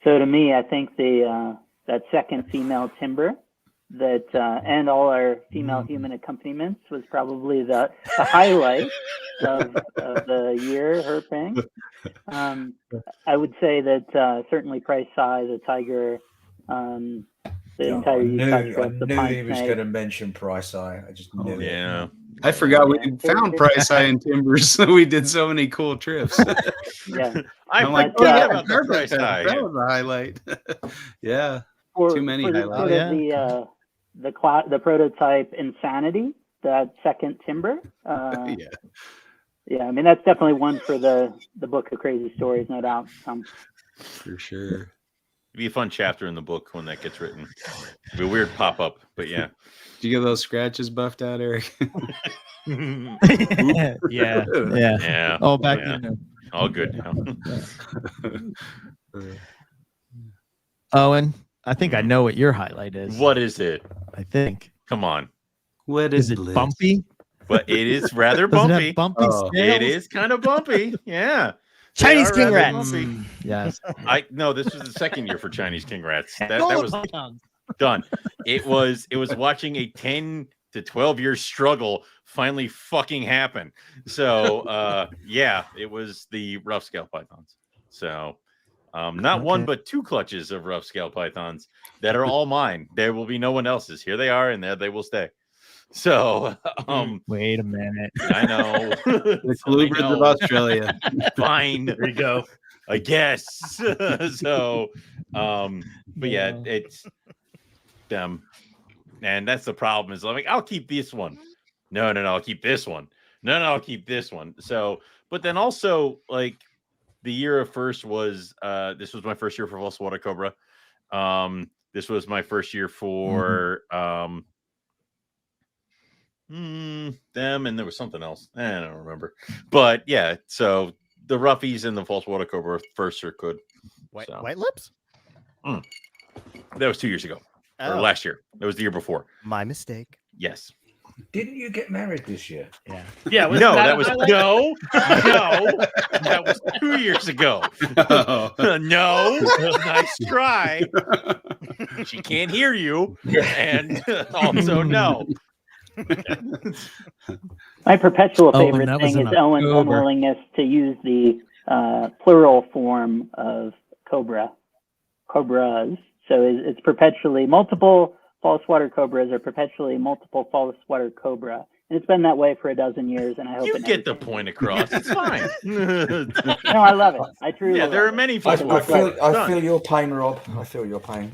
So to me, I think that second female timber that and all our female human accompaniments was probably the highlight of the year herping. I would say that certainly Price High, the tiger, the entire I Utah knew trip, the he pine was snake. going to mention Price Eye. I just knew it. Yeah. I forgot we found Price High and Timbers. We did so many cool trips. Yeah. I I'm like, forget yeah, about the price high. That was a highlight. Yeah. For, Too many for the, highlights. sort of the prototype Insanity, that second timber. Yeah. Yeah, I mean that's definitely one for the book of crazy stories, no doubt. For sure. It'd be a fun chapter in the book when that gets written. It'd be a weird pop up, but yeah. Did you get those scratches buffed out, Eric? Yeah. Yeah. Yeah. Oh, back Yeah. in. All good now. Owen, I think I know what your highlight is. What is it? I think. Come on. What Is it bumpy? But it is rather Does it bumpy. have bumpy Oh. scales? It is kind of bumpy. Yeah. Chinese They are king rather rats. bumpy. Yes. No, this was the second year for Chinese king rats. That Gold was pythons. done. It was watching a 10 to 12 year struggle finally fucking happen. So yeah, it was the rough scale pythons. So not one but two clutches of rough scale pythons that are all mine. There will be no one else's. Here they are, and there they will stay. So Wait a minute. I know. The Colubrids of Australia. Fine. There you go. I guess. So but yeah, it's them. And that's the problem is I'm like, I'll keep this one. No, I'll keep this one. No, I'll keep this one. So, but then also like the year of first was this was my first year for false water cobra. This was my first year for them, and there was something else. I don't remember. But yeah, so the roughies and the false water cobra first are good. White lips? That was 2 years ago. Or Oh, last year. That was the year before. my mistake. Yes. Didn't you get married this year? Yeah. Yeah. No, that was no. That was 2 years ago. Oh. No, nice try. She can't hear you, and also no. My perpetual Oh, and favorite that was thing in is Owen's October. unwillingness to use the plural form of cobras. So it's perpetually multiple false water cobras or perpetually multiple false water cobra. And it's been that way for a dozen years, and I hope You it get the never point across. It's fine. changes. No, I love it. I truly Yeah, love there are it. many I false water feel cobras. your pain, Rob. I feel your pain.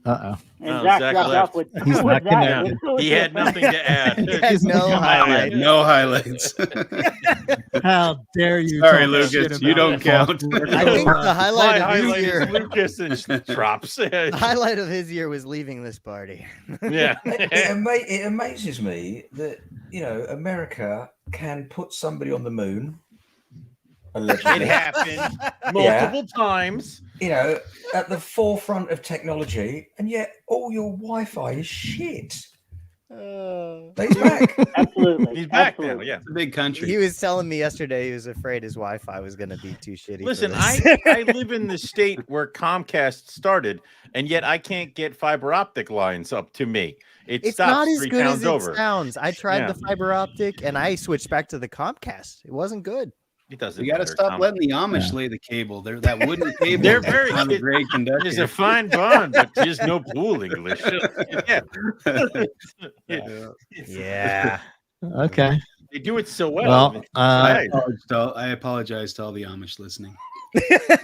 Uh-oh. And Oh, Zach Zach dropped left. off with He's with not that. connected. He had nothing to add. He had no Come on. highlight. No highlights. How dare you? Sorry, talk shit Lucas. You about don't count. I think the My highlight of his highlight year, is Lucas and Drops. the highlight of his year was leaving this party. Yeah. It amazes me that America can put somebody on the moon. It Allegedly, happened multiple times. at the forefront of technology, and yet all your Wi-Fi is shit. But he's back. Absolutely. He's back now. Absolutely. Yeah. It's a big country. He was telling me yesterday he was afraid his Wi-Fi was going to be too shitty. Listen, for this. I live in the state where Comcast started, and yet I can't get fiber optic lines up to me. It It's stops not as 3 good towns as it over. sounds. I tried Yeah. the fiber optic and I switched back to the Comcast. It wasn't good. It doesn't. You got to matter, stop Tom. letting the Amish lay the cable. They're that wooden cable. They're very on a good. great conductor. There's a fine bond, but there's no pool English. Yeah. Yeah. Okay. They do it so well. Well, Right. I apologize to all the Amish listening.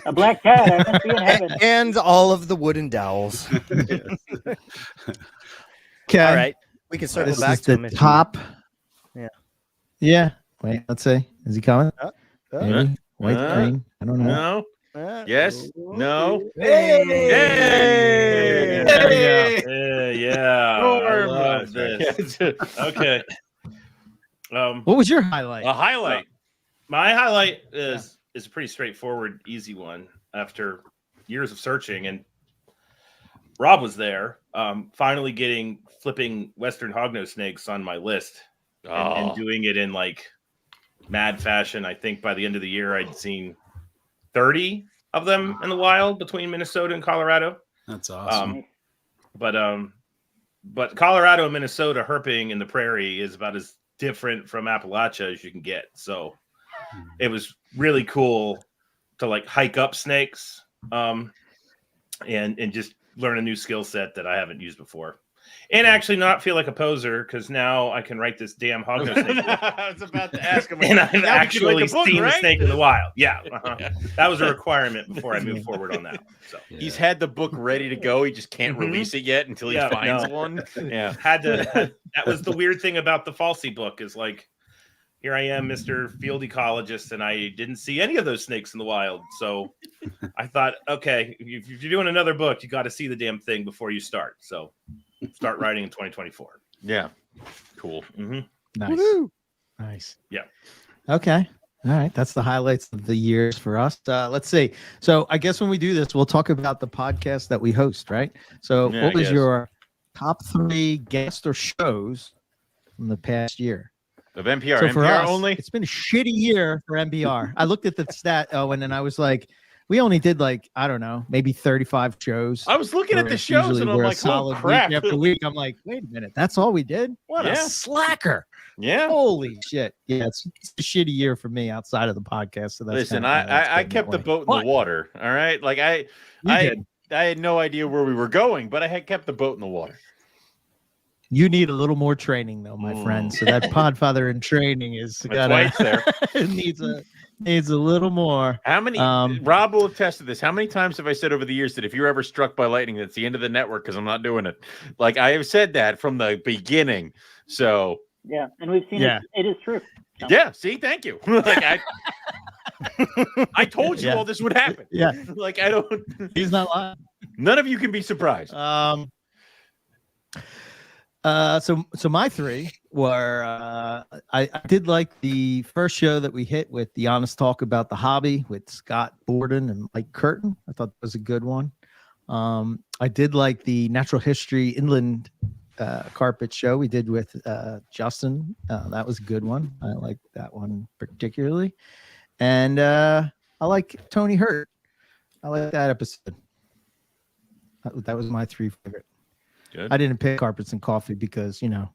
A black cat. I must be in heaven. And all of the wooden dowels. Okay. All right. We can circle This back is to the him if you- top. Yeah. Yeah. Wait, let's see. Is he coming? Maybe. White, green. I don't know. No. Yes. No. Hey! Yay! There we go. Yeah. I Norm. love this. Okay. What was your highlight? A highlight. My highlight is a pretty straightforward, easy one. After years of searching, and Rob was there, finally flipping Western hognose snakes on my list, and doing it in like mad fashion. I think by the end of the year, I'd seen 30 of them in the wild between Minnesota and Colorado. That's awesome. But Colorado and Minnesota herping in the prairie is about as different from Appalachia as you can get. So it was really cool to like hike up snakes, and just learn a new skill set that I haven't used before. And actually not feel like a poser, because now I can write this damn hognose snake book. I was about to ask him. And I've Now you actually like the book, seen right? the snake in the wild. Yeah. That was a requirement before I moved forward on that. So He's had the book ready to go. He just can't release it yet until he Yeah, finds no. one. Yeah. That was the weird thing about the Falsey book, is like, here I am, Mr. Field Ecologist, and I didn't see any of those snakes in the wild. So I thought, okay, if you're doing another book, you got to see the damn thing before you start. So start writing in 2024. Yeah. Cool. Mm-hmm. Nice. Woo-hoo. Nice. Yeah. Okay. All right. That's the highlights of the years for us. Let's see. So I guess when we do this, we'll talk about the podcast that we host, right? So Yeah, what was I guess. your top 3 guests or shows from the past year? Of NPR. So for NPR us, only? it's been a shitty year for NPR. I looked at the stat, and then I was like, we only did like, I don't know, maybe 35 shows. I was looking at the Whereas shows usually and I'm we're a like, oh, solid crap. week after week. I'm like, wait a minute, that's all we did? What Yeah. a slacker. Yeah. Holy shit. Yeah, it's a shitty year for me outside of the podcast. So that's Listen, kinda why that's I going kept the that way. boat in But the water. All right. Like you I did. had no idea where we were going, but I had kept the boat in the water. You need a little more training, though, my friend. So that podfather in training is That's why it's there. needs a little more. How many? Rob will attest to this. How many times have I said over the years that if you're ever struck by lightning, that's the end of the network because I'm not doing it? Like I have said that from the beginning. So Yeah, and we've seen Yeah. it. It is true. yeah. See, thank you. Like I told you Yeah. all this would happen. Yeah, Like I don't. he's not lying. None of you can be surprised. So my 3 were I did like the first show that we hit with the honest talk about the hobby with Scott Borden and Mike Curtin. I thought that was a good one. I did like the natural history inland carpet show we did with Justin. That was a good one. I like that one particularly. And I like Tony Hurt. I like that episode. That was my 3 favorite. Good. I didn't pick carpets and coffee because, Yeah,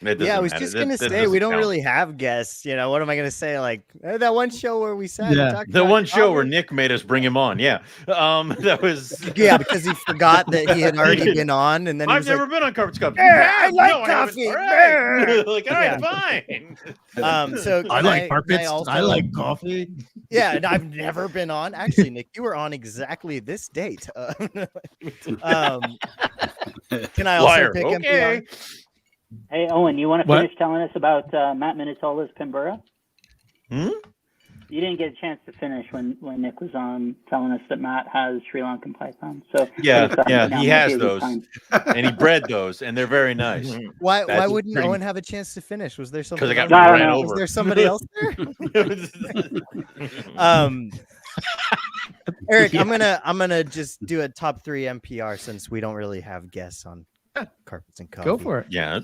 I doesn't was matter. just That- gonna that say we doesn't don't count. really have guests. What am I gonna say? Like that one show where we sat. Yeah. And talked The about one show where coffee? Nick made us bring him on. Yeah. That was. Yeah, because he forgot that he had already been on, and then he I've was never like, been on Carpets Cup. "Yeah, I like No, haven't. coffee." All right. Yeah. Like, all right, fine. So I like carpets. also- I like coffee. Yeah, and I've never been on. Actually, Nick, you were on exactly this date. Can I also Liar. pick Okay. NPR? Hey, Owen, you want to What? finish telling us about Matt Minutola's Pimbura? Hmm? You didn't get a chance to finish when Nick was on telling us that Matt has Sri Lankan python. So Yeah, I thought yeah, now he might has be a good those. time. And he bred those, and they're very nice. Why That's wouldn't pretty- Owen have a chance to finish? Was there something? Because I got else? I don't ran know. Was over. there somebody else there? Eric, I'm gonna just do a top 3 NPR since we don't really have guests on carpets and coffee. Go for it. Yeah.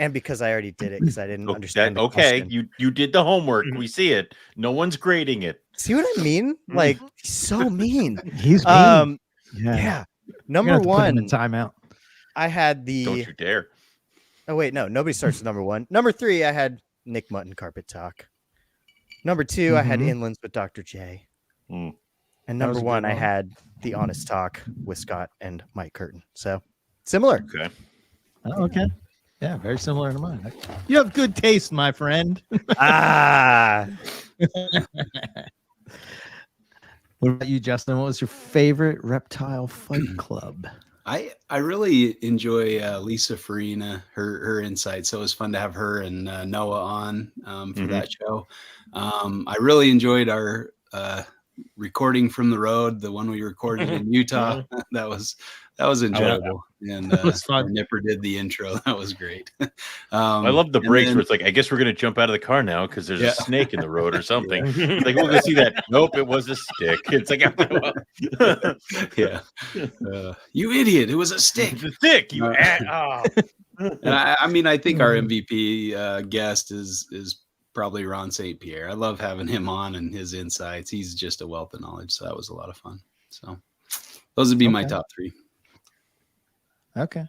And because I already did it because I didn't understand. The Okay, question. you did the homework. We see it. No one's grading it. See what I mean? Like he's so mean. He's mean. Yeah. You're gonna Number have to put him in 1, timeout. I had Don't the. you dare. Oh wait, no, nobody starts with number 1. Number 3, I had Nick Mutton Carpet Talk. Number 2, I had Mhm. Inlands with Dr. J. Mm. And That was number a good 1, I one. had the Honest Talk with Scott and Mike Curtin. So similar. Okay. Oh, okay. Yeah, very similar to mine. You have good taste, my friend. Ah. What about you, Justin? What was your favorite Reptile Fight Club? I really enjoy Lisa Farina, her insights. So it was fun to have her and Noah on for that show. I really enjoyed our recording from the road, the one we recorded in Utah. That was enjoyable. And It was fun. Nipper did the intro. That was great. I love the breaks then- where it's like, I guess we're gonna jump out of the car now because there's a snake in the road or something. Like, we'll go see that. Nope, it was a stick. It's like, yeah. You idiot! It was a stick. It's a stick. You And I mean, I think our MVP guest is probably Ron St. Pierre. I love having him on and his insights. He's just a wealth of knowledge. So that was a lot of fun. So those would be my top 3. Okay.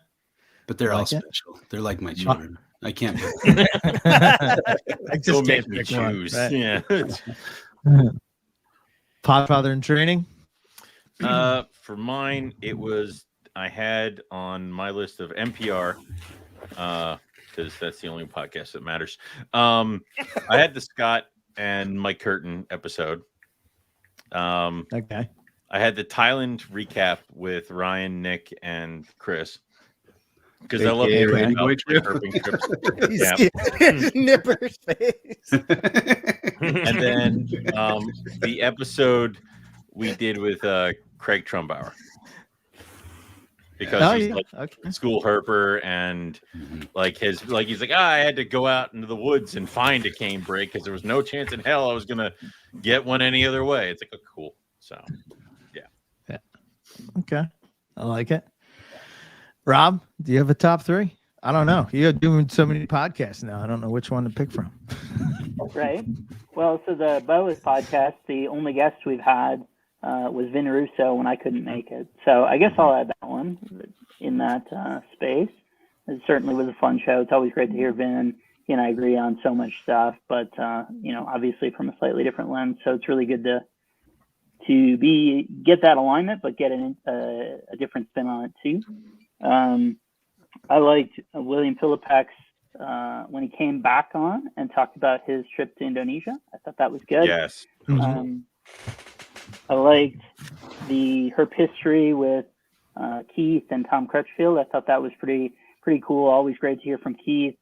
But they're all Like it? special. They're like my children. I can't pick I just Don't make can't me pick one, choose. right? Yeah. Podfather in training. For mine, it was I had on my list of MPR, because that's the only podcast that matters. I had the Scott and Mike Curtin episode. Okay. I had the Thailand recap with Ryan, Nick, and Chris. Because I love AKA hearing Randy about Boy the trip. herping trips. You Yeah. see Nipper's face. And then the episode we did with Craig Trumbauer. Because he's like okay. school herper and he's like, I had to go out into the woods and find a cane break because there was no chance in hell I was gonna get one any other way. It's like, oh, cool. So Yeah. Okay. I like it. Rob, do you have a top 3? I don't know. You're doing so many podcasts now. I don't know which one to pick from. Right. Well, so the Boas podcast, the only guest we've had was Vin Russo when I couldn't make it. So I guess I'll add that one in that space. It certainly was a fun show. It's always great to hear Vin. He and I agree on so much stuff, but obviously from a slightly different lens. So it's really good to get that alignment, but get a different spin on it too. I liked William Philippak's when he came back on and talked about his trip to Indonesia. I thought that was good. yes. I liked the herp history with Keith and Tom Crutchfield. I thought that was pretty cool. Always great to hear from Keith.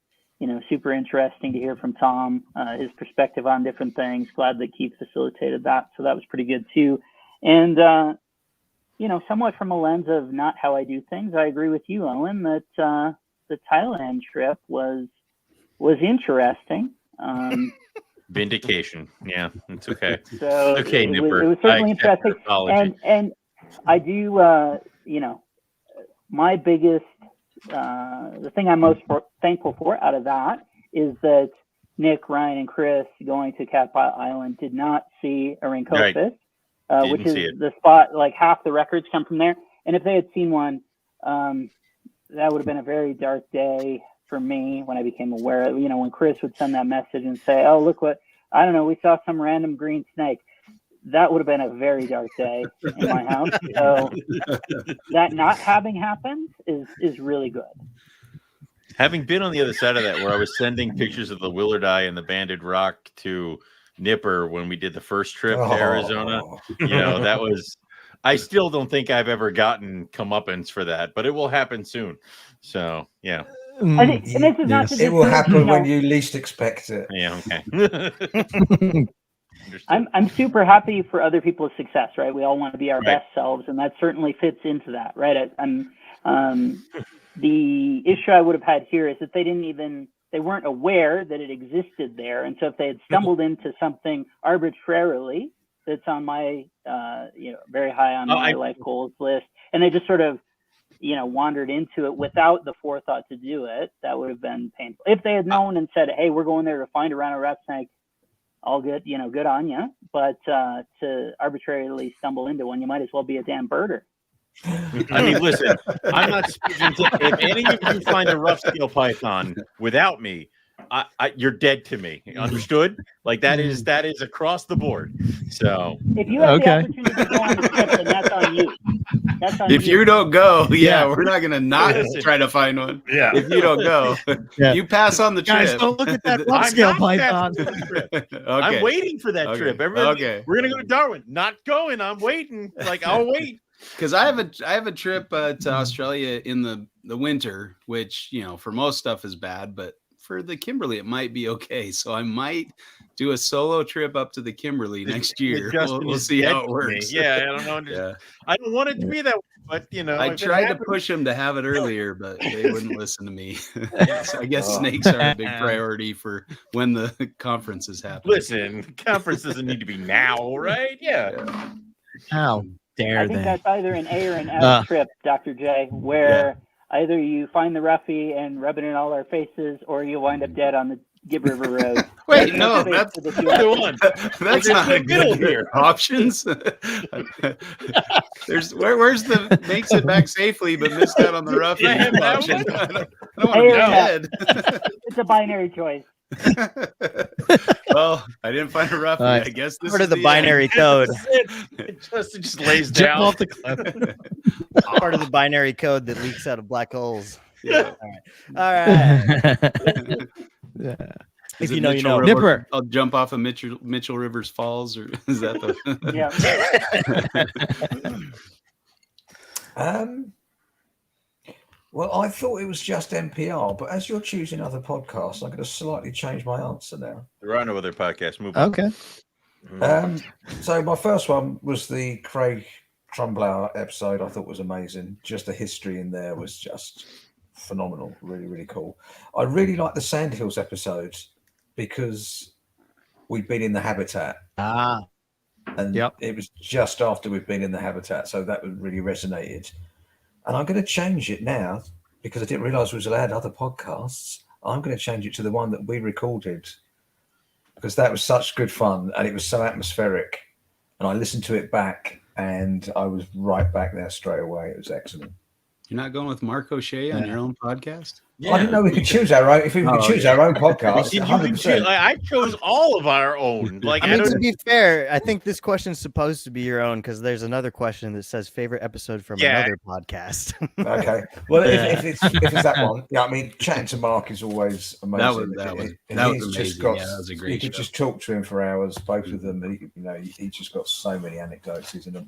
Super interesting to hear from Tom, his perspective on different things. Glad that Keith facilitated that. So that was pretty good too. And, somewhat from a lens of not how I do things, I agree with you, Owen, that the Thailand trip was interesting. Vindication. Yeah, it's okay. So Okay, it Nipper. was certainly I accept interesting. your apology. And I do, my biggest, the thing I'm most thankful for out of that is that Nick, Ryan, and Chris going to Cat Island did not see a Rinkophis, which is the spot, like half the records come from there. And if they had seen one, that would have been a very dark day for me when I became aware of, when Chris would send that message and say, oh, look what, I don't know, we saw some random green snake. That would have been a very dark day in my house. So that not having happened is really good. Having been on the other side of that, where I was sending pictures of the Willard Eye and the Banded Rock to Nipper when we did the first trip to Arizona, that was, I still don't think I've ever gotten comeuppance for that, but it will happen soon. So, yeah. I think, and this is not to It will happen when you least expect it. Yeah, okay. I'm super happy for other people's success, right? We all want to be our best selves, and that certainly fits into that, right? The issue I would have had here is that they weren't aware that it existed there, and so if they had stumbled into something arbitrarily that's on my, very high on my life goals list, and they just sort of, wandered into it without the forethought to do it, that would have been painful. If they had known and said, "Hey, we're going there to find a rhino rat snake," all good, good on you. But to arbitrarily stumble into one, you might as well be a damn birder. I mean, listen, I'm not speaking to, if any of you find a rough steel python without me, you're dead to me. Understood? Like that is across the board. So if you have the opportunity to go on the trip, then that's on you. That's on If you don't go, Yeah. we're not gonna not Listen. try to find one. Yeah. If you don't go, Yeah. you pass on the trip. Guys, don't look at that I'm upscale not python. passing the trip. Okay. I'm waiting for that Okay. trip. Everybody, Okay. we're gonna go to Darwin. Not going. I'm waiting. Like I'll wait. Because I have a trip to Australia in the winter, which for most stuff is bad, but for the Kimberley it might be okay. So I might do a solo trip up to the Kimberley next year. Justin We'll is see how dead it to me. works. Yeah, I don't know. Yeah. I don't want it to be that way, but I if it tried to happens- push them to have it earlier, but they wouldn't listen to me. So I guess snakes are a big priority for when the conferences happen. Listen, conference doesn't need to be now, right? Yeah. How dare I think they? that's either an A or an F trip, Dr. J, where either you find the roughie and rub it in all our faces, or you wind up dead on the Gib River Road. Wait, no, Face that's for the two Either options. one. that's There's not no a middle good here. options. Where's the makes it back safely but missed out on the rough Yeah, that option? one. I don't want to be dead. It's a binary choice. Well, I didn't find a rough. Right. I guess this Part is of the binary code. Justin just lays Jump down. off the cliff. Part of the binary code that leaks out of black holes. Yeah. All right. Yeah. If Is you it know, you Mitchell know. River- Nipper. I'll jump off of Mitchell Rivers Falls, or is that the? Yeah. Well, I thought it was just NPR, but as you're choosing other podcasts, I'm going to slightly change my answer now. There are no other podcasts. Move on. Okay. So my first one was the Craig Trumblower episode. I thought was amazing. Just the history in there was just phenomenal. Really, really cool. I really like the Sandhills episodes because we'd been in the habitat. And Yep. it was just after we'd been in the habitat, so that really resonated. And I'm going to change it now because I didn't realize we was allowed other podcasts. I'm going to change it to the one that we recorded because that was such good fun and it was so atmospheric. And I listened to it back and I was right back there straight away. It was excellent. You're not going with Mark O'Shea on your own podcast? I didn't know we could choose our own. If we could choose our own podcast, Did you 100%. I chose all of our own. Like I I, mean, don't. to be fair, I think this question's supposed to be your own because there's another question that says favorite episode from Yeah. another podcast. Okay. Well, if it's that one, yeah. I mean, chatting to Mark is always amazing. That was And amazing. he's got. Yeah, that was a You great could show. just talk to him for hours, both of them. And he's just got so many anecdotes. And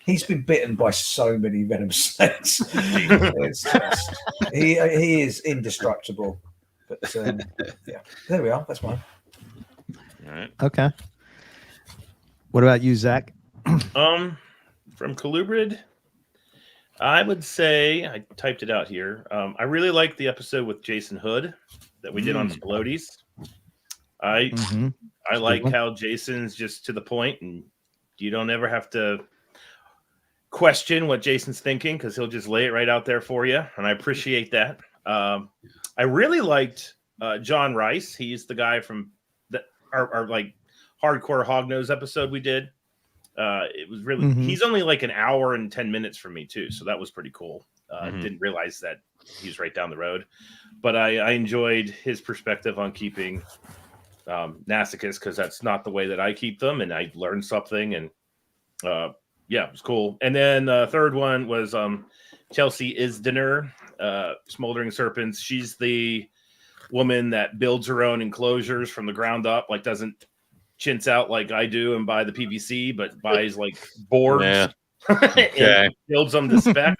he's been bitten by so many venomous snakes. It's just, he is indestructible. But yeah, there we are. That's mine. All right. Okay. What about you, Zach? From Colubrid, I would say I typed it out here. I really liked the episode with Jason Hood that we did on Splodies. I like one. how Jason's just to the point, and you don't ever have to question what Jason's thinking because he'll just lay it right out there for you, and I appreciate that. I really liked John Rice. He's the guy from our like hardcore hognose episode we did. It was really he's only like an hour and 10 minutes from me too, so that was pretty cool. Didn't realize that he was right down the road, but I enjoyed his perspective on keeping Nassicus because that's not the way that I keep them, and I learned something, and yeah, it was cool. And then third one was Chelsea Isdiner, Smoldering Serpents. She's the woman that builds her own enclosures from the ground up, like doesn't chintz out like I do and buy the PVC, but buys like boards and builds them to spec.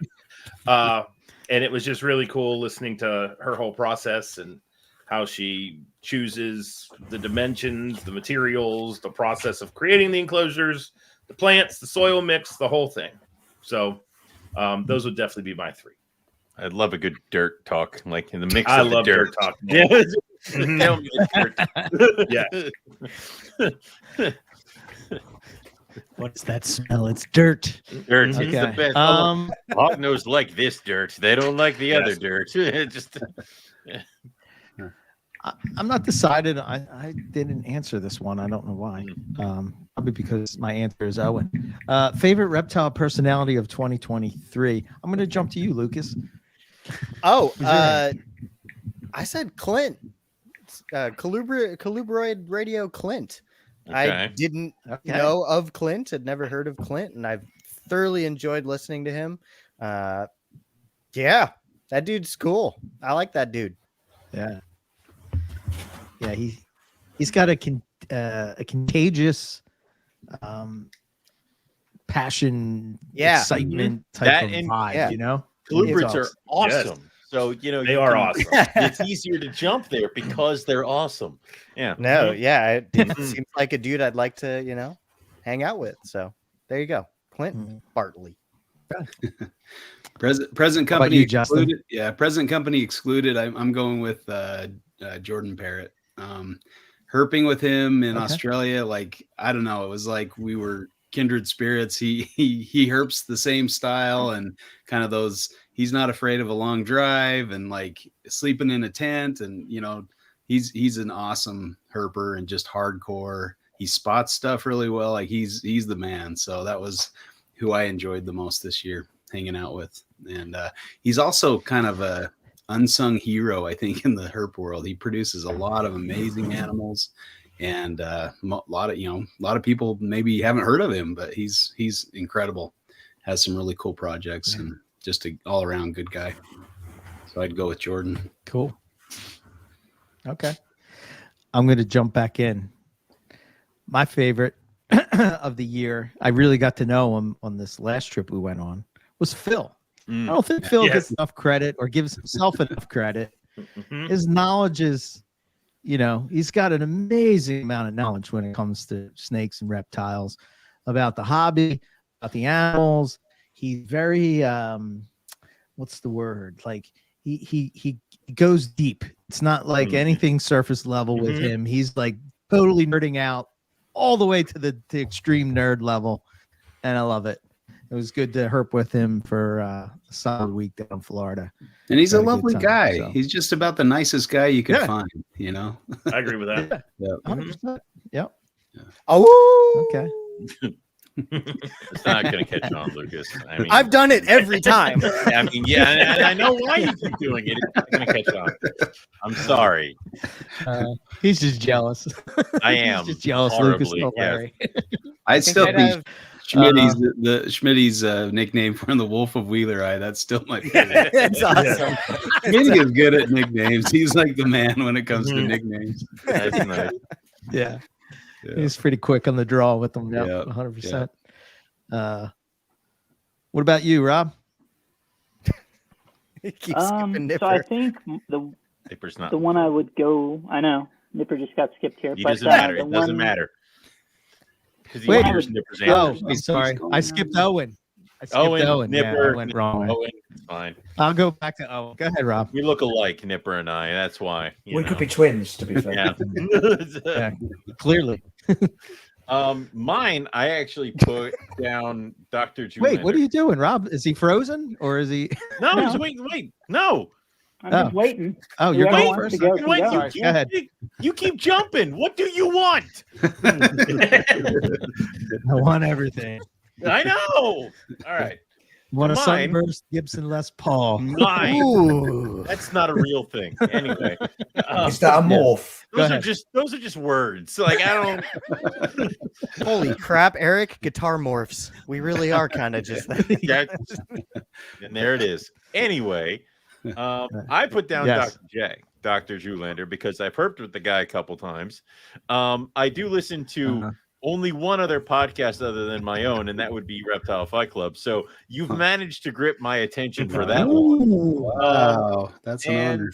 And it was just really cool listening to her whole process and how she chooses the dimensions, the materials, the process of creating the enclosures, the plants, the soil mix, the whole thing. So those would definitely be my three. I'd love a good dirt talk, like in the mix I of the love dirt. dirt talk. Yeah. Mhm. Tell me the dirt. Yeah. What's that smell? It's dirt. Dirt is Okay. the best. Hognose like this dirt. They don't like the other dirt. Just I'm not decided. I didn't answer this one. I don't know why. Probably because my answer is Owen. Favorite reptile personality of 2023. I'm going to jump to you, Lucas. Oh, I said Clint. Colubroid Radio Clint. I Okay. didn't Okay. know of Clint. Had never heard of Clint, and I've thoroughly enjoyed listening to him. Yeah, that dude's cool. I like that dude. Yeah. He's got a contagious passion, excitement type of vibe, you know? Bluebirds are awesome. Yes. So, they are awesome. It's easier to jump there because they're awesome. Yeah. No, it seems like a dude I'd like to, hang out with. So there you go. Clinton Bartley. Present company you, Justin? excluded. Yeah, present company excluded. I'm going with Jordan Parrott. Herping with him in Australia, like, I don't know, it was like we were kindred spirits. He herps the same style and kind of those. He's not afraid of a long drive and like sleeping in a tent, and he's an awesome herper and just hardcore. He spots stuff really well. Like he's the man. So that was who I enjoyed the most this year hanging out with. And he's also kind of a unsung hero, I think, in the herp world. He produces a lot of amazing animals, and a lot of people maybe haven't heard of him, but he's incredible. Has some really cool projects and just an all around good guy. So I'd go with Jordan. Cool. Okay. I'm going to jump back in. My favorite of the year, I really got to know him on this last trip we went on, was Phil. I don't think Phil gets enough credit or gives himself enough credit. His knowledge is, he's got an amazing amount of knowledge when it comes to snakes and reptiles, about the hobby, about the animals. He's very, what's the word? Like he goes deep. It's not like anything surface level with him. He's like totally nerding out all the way to the extreme nerd level. And I love it. It was good to herp with him for a solid week down in Florida. And he's a lovely guy. So. He's just about the nicest guy you could find, I agree with that. Yeah. 100%. Yep. Yeah. Oh, okay. It's not going to catch on, Lucas. I mean, I've done it every time. And I know why you keep doing it. It's not going to catch on. I'm sorry. He's just jealous. I am. He's just jealous, horribly, Lucas. yes. I'd still be Schmitty's nickname from the Wolf of Wheeler Eye. That's still my favorite. That's awesome. Schmitty is good at nicknames. He's like the man when it comes to nicknames. That's nice. Yeah. He's pretty quick on the draw with them. Yeah, 100%. What about you, Rob? He keeps skipping Nipper. So I think Nipper's not. the one I would go. I know Nipper just got skipped here. It doesn't matter. It doesn't matter. Wait, Nipper's sorry. I skipped Owen. Owen. Nipper. I went wrong. Owen. It's fine. I'll go back to Owen. Go ahead, Rob. We look alike, Nipper and I. That's why. We could be twins, to be fair. Yeah, clearly. Mine, I actually put down Dr. Julian. Wait, what are you doing, Rob? Is he frozen or is he? No, he's wait. No. I'm just waiting. Oh, you're Whoever going wants first. to go, Wait, can go. Go ahead. You keep jumping. What do you want? I want everything. I know. All right. Want a Mine- sunburst Gibson Les Paul? Mine. Ooh. That's not a real thing. Anyway. Is that a morph? Go Those are just words. Like I don't Holy crap, Eric! Guitar morphs. We really are kind of just that. Yeah. And there it is. Anyway, I put down Yes. Dr. Julander, because I've herped with the guy a couple times. I do listen to only one other podcast other than my own, and that would be Reptile Fight Club. So you've managed to grip my attention for that one. Wow, that's an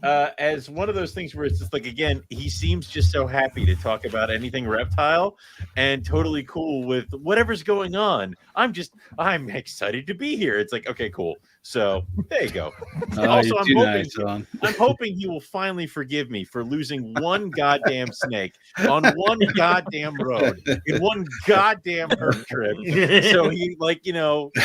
honor. As one of those things where it's just like, again, he seems just so happy to talk about anything reptile and totally cool with whatever's going on. I'm excited to be here. It's like, okay, cool. So there you go. Also, I'm hoping he will finally forgive me for losing one goddamn snake on one goddamn road in one goddamn herp trip. So he,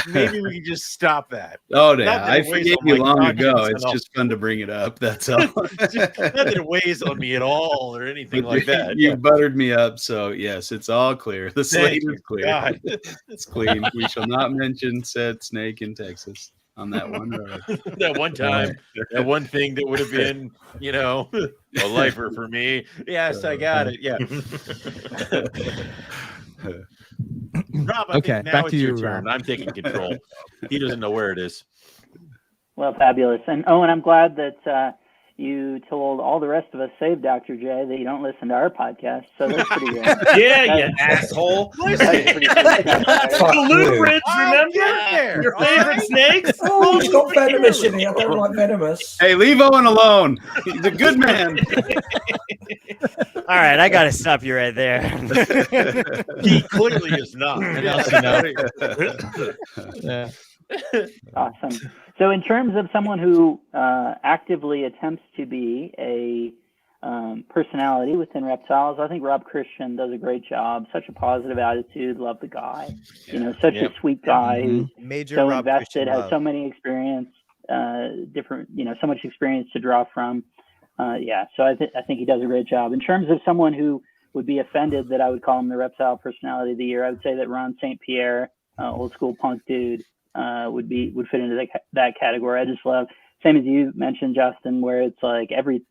maybe we can just stop that. Oh, yeah. I forgave you long ago. It's just fun to bring it up. That's all. Not that it weighs on me at all or anything like that. You buttered me up. So, yes, it's all clear. The slate is clear. God. It's clean. We shall not mention said snake in Texas. On that one road. That one time, that one thing that would have been, a lifer for me. Yes, I got it. Yeah. Rob, I Okay, think now back it's to your you, turn. Rob. I'm taking control. He doesn't know where it is. Well, fabulous. And Owen, I'm glad that you told all the rest of us, save Dr. J, that you don't listen to our podcast. So that's pretty good. Yeah, you asshole. That's pretty cool. Lubrids, I'll remember? get there. Your favorite snakes? Oh, he's got venomous in it. I don't like venomous. Hey, leave Owen alone. He's a good man. All right, I got to stop you right there. He clearly is not. Yeah. Awesome. So in terms of someone who actively attempts to be a personality within Reptiles, I think Rob Christian does a great job. Such a positive attitude. Love the guy. You know, such a sweet guy who's Major so Rob invested, Christian has love. so many experience, so much experience to draw from. So I think he does a great job. In terms of someone who would be offended that I would call him the Reptile Personality of the Year, I would say that Ron St. Pierre, old school punk dude, would fit into that category. I just love, same as you mentioned, Justin, where it's like every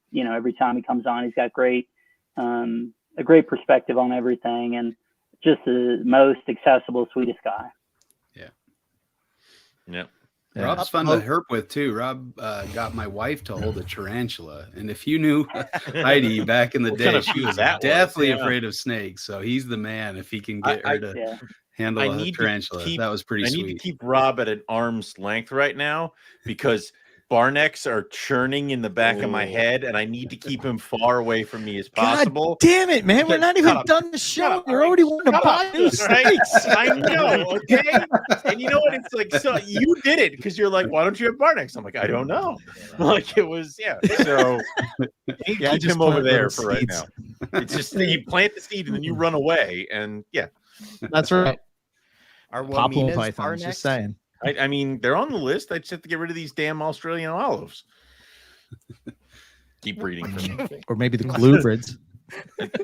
time he comes on, he's got a great perspective on everything, and just the most accessible, sweetest guy. Yeah. Rob's fun to herp with too. Rob got my wife to hold a tarantula, and if you knew Heidi back in the What day, kind of she food was that was? deathly Yeah. afraid of snakes. So he's the man if he can get her to handle I a need to tarantula. keep- That was pretty I sweet. need to keep Rob at an arm's length right now because Barnecks are churning in the back of my head, and I need to keep him far away from me as possible. God damn it, man. We're not even done the show. You're already wanting to buy new snakes. I know, okay? And you know what? It's like, so you did it because you're like, why don't you have Barnecks? I'm like, I don't know. Like, it was, So you need to keep him over there for right now. It's just that you plant the seed and then you run away. And That's right. Our Papa Wamina's Python, are just next. saying. I mean, they're on the list. I just have to get rid of these damn Australian olives. Keep reading for me. Or maybe the colubrids.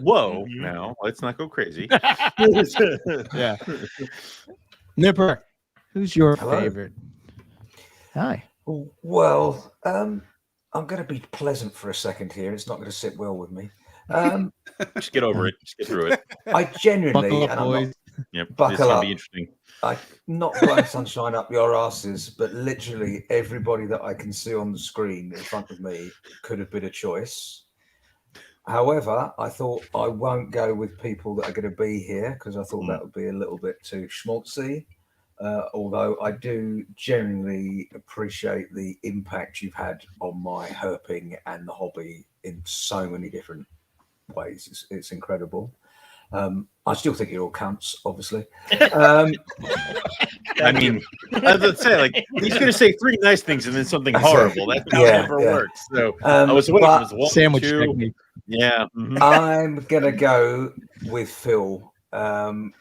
Whoa, now let's not go crazy. Yeah. Nipper, who's your Hello. favorite? Hi. Well, I'm going to be pleasant for a second here. It's not going to sit well with me. Just get over it. Just get through it. I genuinely, Buckle up, and I'm boys. not, Yep. This is Buckle gonna up. be interesting. not blowing sunshine up your asses, but literally everybody that I can see on the screen in front of me could have been a choice. However, I thought I won't go with people that are going to be here because I thought that would be a little bit too schmaltzy. Although I do genuinely appreciate the impact you've had on my herping and the hobby in so many different ways. It's incredible. I still think you're all cunts, obviously. I mean, I was say, like, he's going to say three nice things and then something horrible. That's how it never works. So I was waiting for this one, Sandwich two. technique. Yeah. I'm gonna go with Phil. And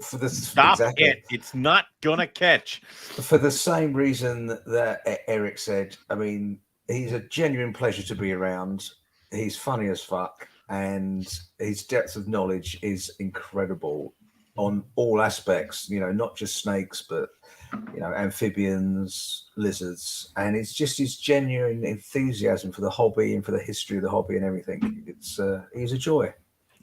for the Stop it. It's not going to catch. For the same reason that Eric said. I mean, he's a genuine pleasure to be around. He's funny as fuck, and his depth of knowledge is incredible on all aspects. You know, not just snakes, but amphibians, lizards, and it's just his genuine enthusiasm for the hobby and for the history of the hobby and everything. He's a joy.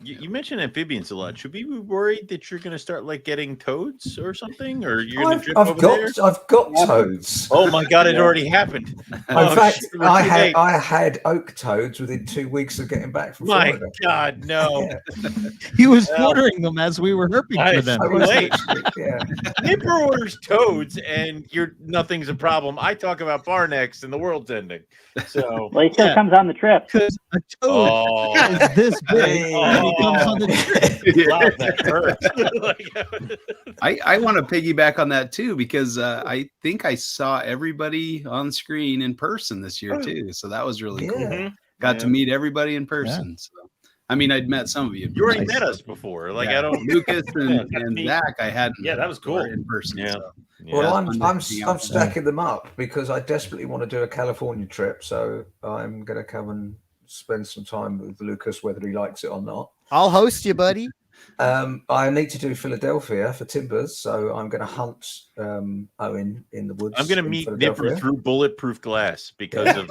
You mentioned amphibians a lot. Should we be worried that you're going to start like getting toads or something, or you're going to drip over there? I've got toads. Oh my god, it already happened. In fact, I had oak toads within 2 weeks of getting back from My Florida. god, no. Yeah. He was ordering them as we were herping for them. I was Wait. yeah. Nipper orders toads and nothing's a problem. I talk about barnecks and the world's ending. So Well, he still comes on the trip. Because a toad is this big and he comes on the trip. Wow, that hurts. I want to piggyback on that too, because I think I saw everybody on screen in person this year too. So that was really cool. Got to meet everybody in person. So I mean, I'd met some of you. You already met us before. Like I don't Lucas and Zach, I had that was cool in person. Yeah. So. Well, Yeah. I'm stacking them up because I desperately want to do a California trip. So I'm going to come and spend some time with Lucas, whether he likes it or not. I'll host you, buddy. I need to do Philadelphia for timbers, so I'm going to hunt Owen in the woods. I'm going to meet Nipper through bulletproof glass because of.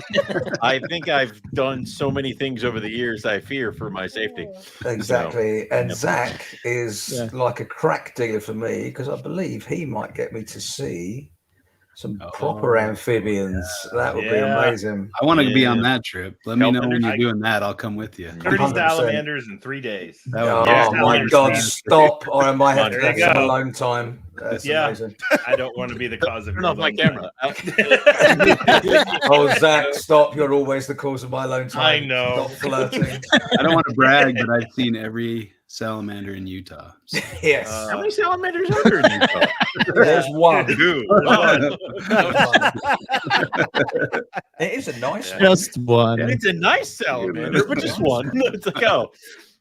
I think I've done so many things over the years. I fear for my safety. Exactly, and Zach is like a crack dealer for me because I believe he might get me to see some proper amphibians. That would be amazing. I want to be on that trip. Let me know when you're doing that. I'll come with you. 30 salamanders in 3 days. Oh my God! Stop! I might have to have some alone time. That's amazing. I don't want to be the cause of your off my camera. Oh, Zach, stop! You're always the cause of my alone time. I know. Stop flirting. I don't want to brag, but I've seen every salamander in Utah. So. Yes. How many salamanders are there in Utah? There's one. It is a nice one. Just one. It's a nice salamander, but just one. It's like, oh.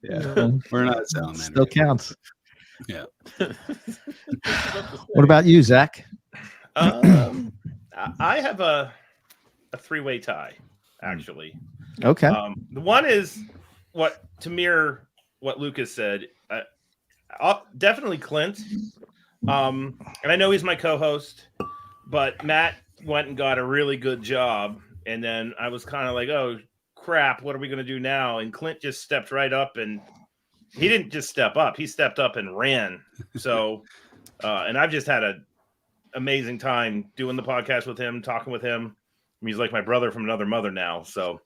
Yeah, we're not salamander. Still counts. Yeah. What about you, Zach? I have a 3-way tie, actually. Okay. The one is to mirror what Lucas said. Definitely Clint. And I know he's my co-host, but Matt went and got a really good job. And then I was kind of like, oh, crap, what are we going to do now? And Clint just stepped right up, and he didn't just step up. He stepped up and ran. So, and I've just had an amazing time doing the podcast with him, talking with him. He's like my brother from another mother now. So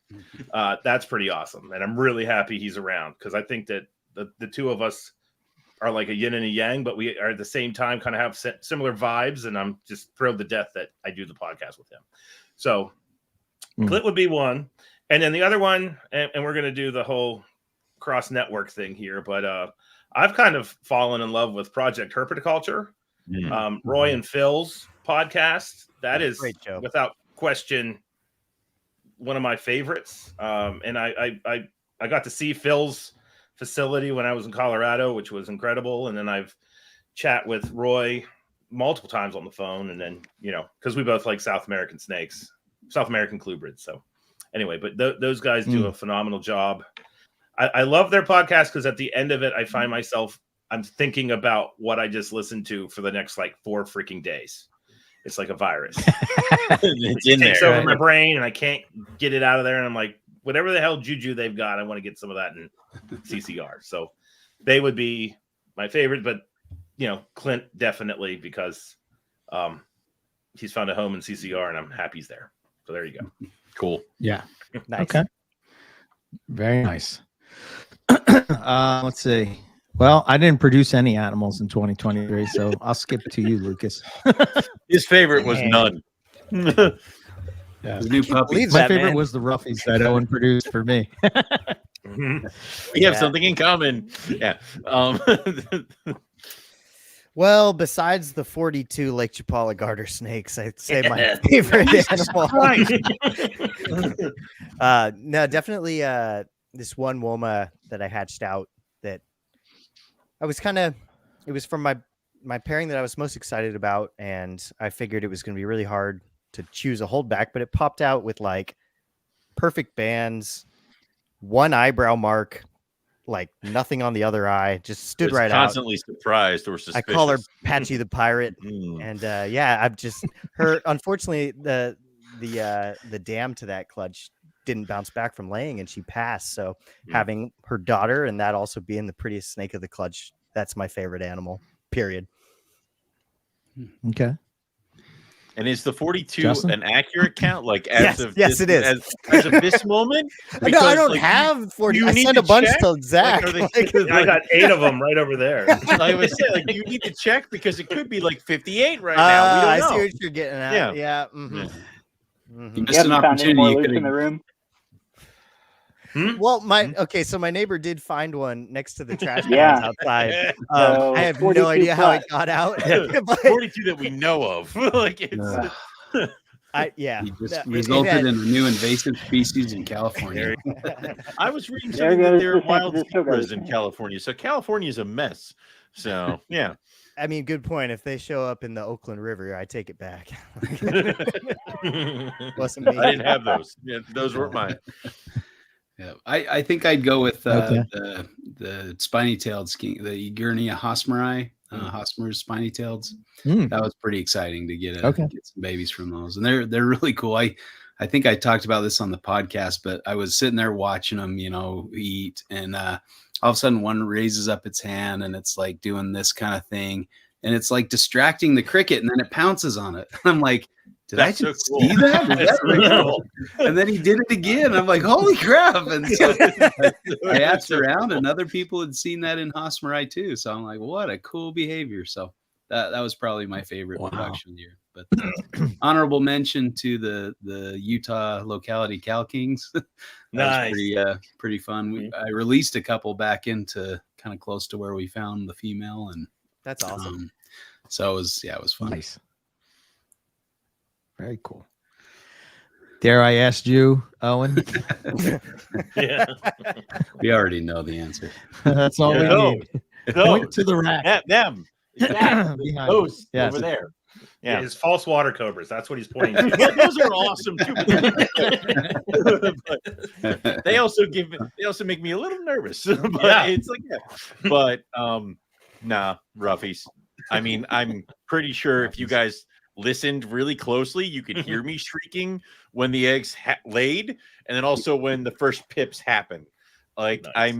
that's pretty awesome. And I'm really happy he's around because I think that the two of us are like a yin and a yang, but we are at the same time kind of have similar vibes. And I'm just thrilled to death that I do the podcast with him. So Clint would be one. And then the other one, and we're going to do the whole cross network thing here, but I've kind of fallen in love with Project Herpetoculture, Roy and Phil's podcast. That is without question one of my favorites. And I got to see Phil's facility when I was in Colorado, which was incredible. And then I've chat with Roy multiple times on the phone. And then, because we both like South American snakes, South American clubrids. So anyway, but those guys do a phenomenal job. I love their podcast because at the end of it, I find myself, I'm thinking about what I just listened to for the next 4 freaking days. It's like a virus. It takes over my brain and I can't get it out of there. And I'm like, whatever the hell juju they've got, I want to get some of that in CCR. So they would be my favorite, but Clint definitely because he's found a home in CCR and I'm happy he's there. So there you go. Cool. Yeah. Nice. Okay. Very nice. Let's see. Well, I didn't produce any animals in 2023, so I'll skip to you, Lucas. His favorite was none. The new puppy. My favorite was the roughies that Owen produced for me. We have something in common. Yeah. Well, besides the 42 Lake Chapala garter snakes, I'd say my favorite animal. No, definitely this one Woma that I hatched out that I was it was from my pairing that I was most excited about, and I figured it was going to be really hard to choose a holdback, but it popped out with perfect bands, one eyebrow mark, nothing on the other eye, just stood right out. Constantly surprised or suspicious. I call her Patchy the Pirate, and I've just her. Unfortunately, the dam to that clutch didn't bounce back from laying, and she passed. So having her daughter and that also being the prettiest snake of the clutch, that's my favorite animal. Period. Okay. And is the 42 Justin? an accurate count? Yes, it is. As of this moment? No, I don't have 40. I sent a bunch to Zach. I got 8 of them right over there. I would say, you need to check because it could be 58 right now. We don't know. I see what you're getting at. Yeah. You Missed haven't an found any more opportunity. loose in the room? Well, so my neighbor did find one next to the trash cans Yeah. outside. So I have 42 no idea how it plus. got out. 42 that we know of. He just resulted in a new invasive species in California. I was reading There something that goes there are the wild San Francisco zebras guys. in California. So California is a mess. So, yeah. I mean, good point. If they show up in the Oakland River, I take it back. Wasn't me. I didn't have those. Yeah, those weren't mine. Yeah, I think I'd go with the spiny-tailed skink, the Gurnia hosmeri, Hosmer's spiny-tailed. That was pretty exciting to get some babies from those, and they're really cool. I think I talked about this on the podcast, but I was sitting there watching them, eat, and all of a sudden one raises up its hand and it's like doing this kind of thing, and it's like distracting the cricket, and then it pounces on it. I'm like, did I just see that? That's cool. And then he did it again. I'm like, holy crap. And so I asked around, and other people had seen that in Hosmeri too. So I'm like, what a cool behavior. So that was probably my favorite production year. But honorable mention to the Utah locality Cal Kings. Nice. Pretty fun. I released a couple back into kind of close to where we found the female, and that's awesome. So it was fun. Nice. Very cool. Dare I ask you, Owen? Yeah. We already know the answer. That's all we need. Point to the rack. Them. Those over there. Yeah, his false water cobras. That's what he's pointing to. Those are awesome too. But they also make me a little nervous. But it's like, nah, roughies. I mean, I'm pretty sure if you guys listened really closely, you could hear me shrieking when the eggs laid, and then also when the first pips happen. Like nice.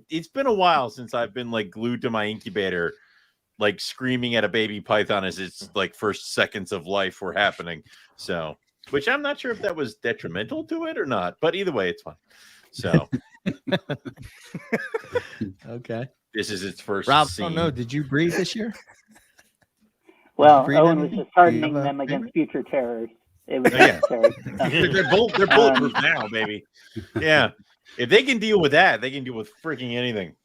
It's been a while since I've been like glued to my incubator, like screaming at a baby python as its like first seconds of life were happening. So, which I'm not sure if that was detrimental to it or not, but either way, it's fine. So, okay, this is its first. Rob, scene. I don't know. Did you breed this year? Well, Owen was just hardening them against future terrors. It was necessary. They're bulletproof now, baby. Yeah. If they can deal with that, they can deal with freaking anything.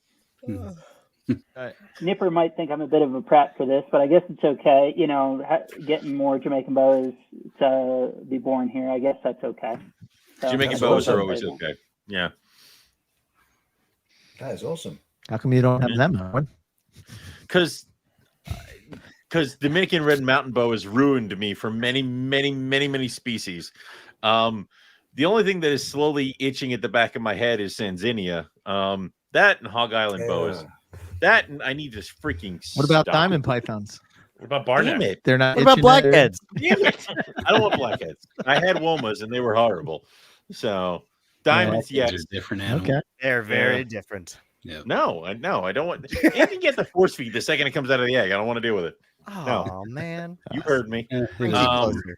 Nipper might think I'm a bit of a prat for this, but I guess it's okay. Getting more Jamaican boas to be born here, I guess that's okay. So Jamaican boas are always okay. Yeah. That is awesome. How come you don't have them, Owen? Because Dominican red mountain boa has ruined me for many, many, many, many species. The only thing that is slowly itching at the back of my head is Sanzinia. That and Hog Island boas. That and I need to freaking. What about diamond pythons? What about barnet? They're not. What about blackheads? Damn it! I don't want blackheads. I had womas and they were horrible. So diamonds, Just different animals. Okay, they're very different. Yep. No, I don't want. You can get the force feed the second it comes out of the egg. I don't want to deal with it. Oh man, You heard me. Brings you closer.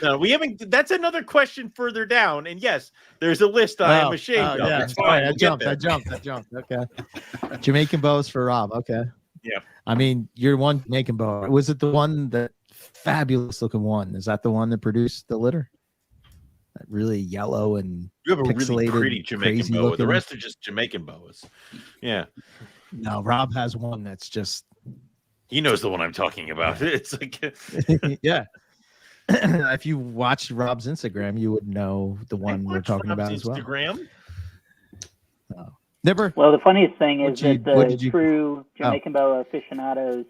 No, we haven't. That's another question further down. And yes, there's a list I am ashamed of. Yeah, It's fine. I jumped. Okay. Jamaican boas for Rob. Okay. Yeah. I mean, you're one Jamaican boa. Was it the one that fabulous looking one? Is that the one that produced the litter? That really yellow and You have a really pixelated, pretty Jamaican crazy boa. looking- The rest are just Jamaican boas. Yeah. No, Rob has one that's just He knows the one I'm talking about. It's like yeah. If you watched Rob's Instagram, you would know the one we're talking about as well. Instagram. Never. Well, the funniest thing is What that did the you- true Jamaican boa aficionados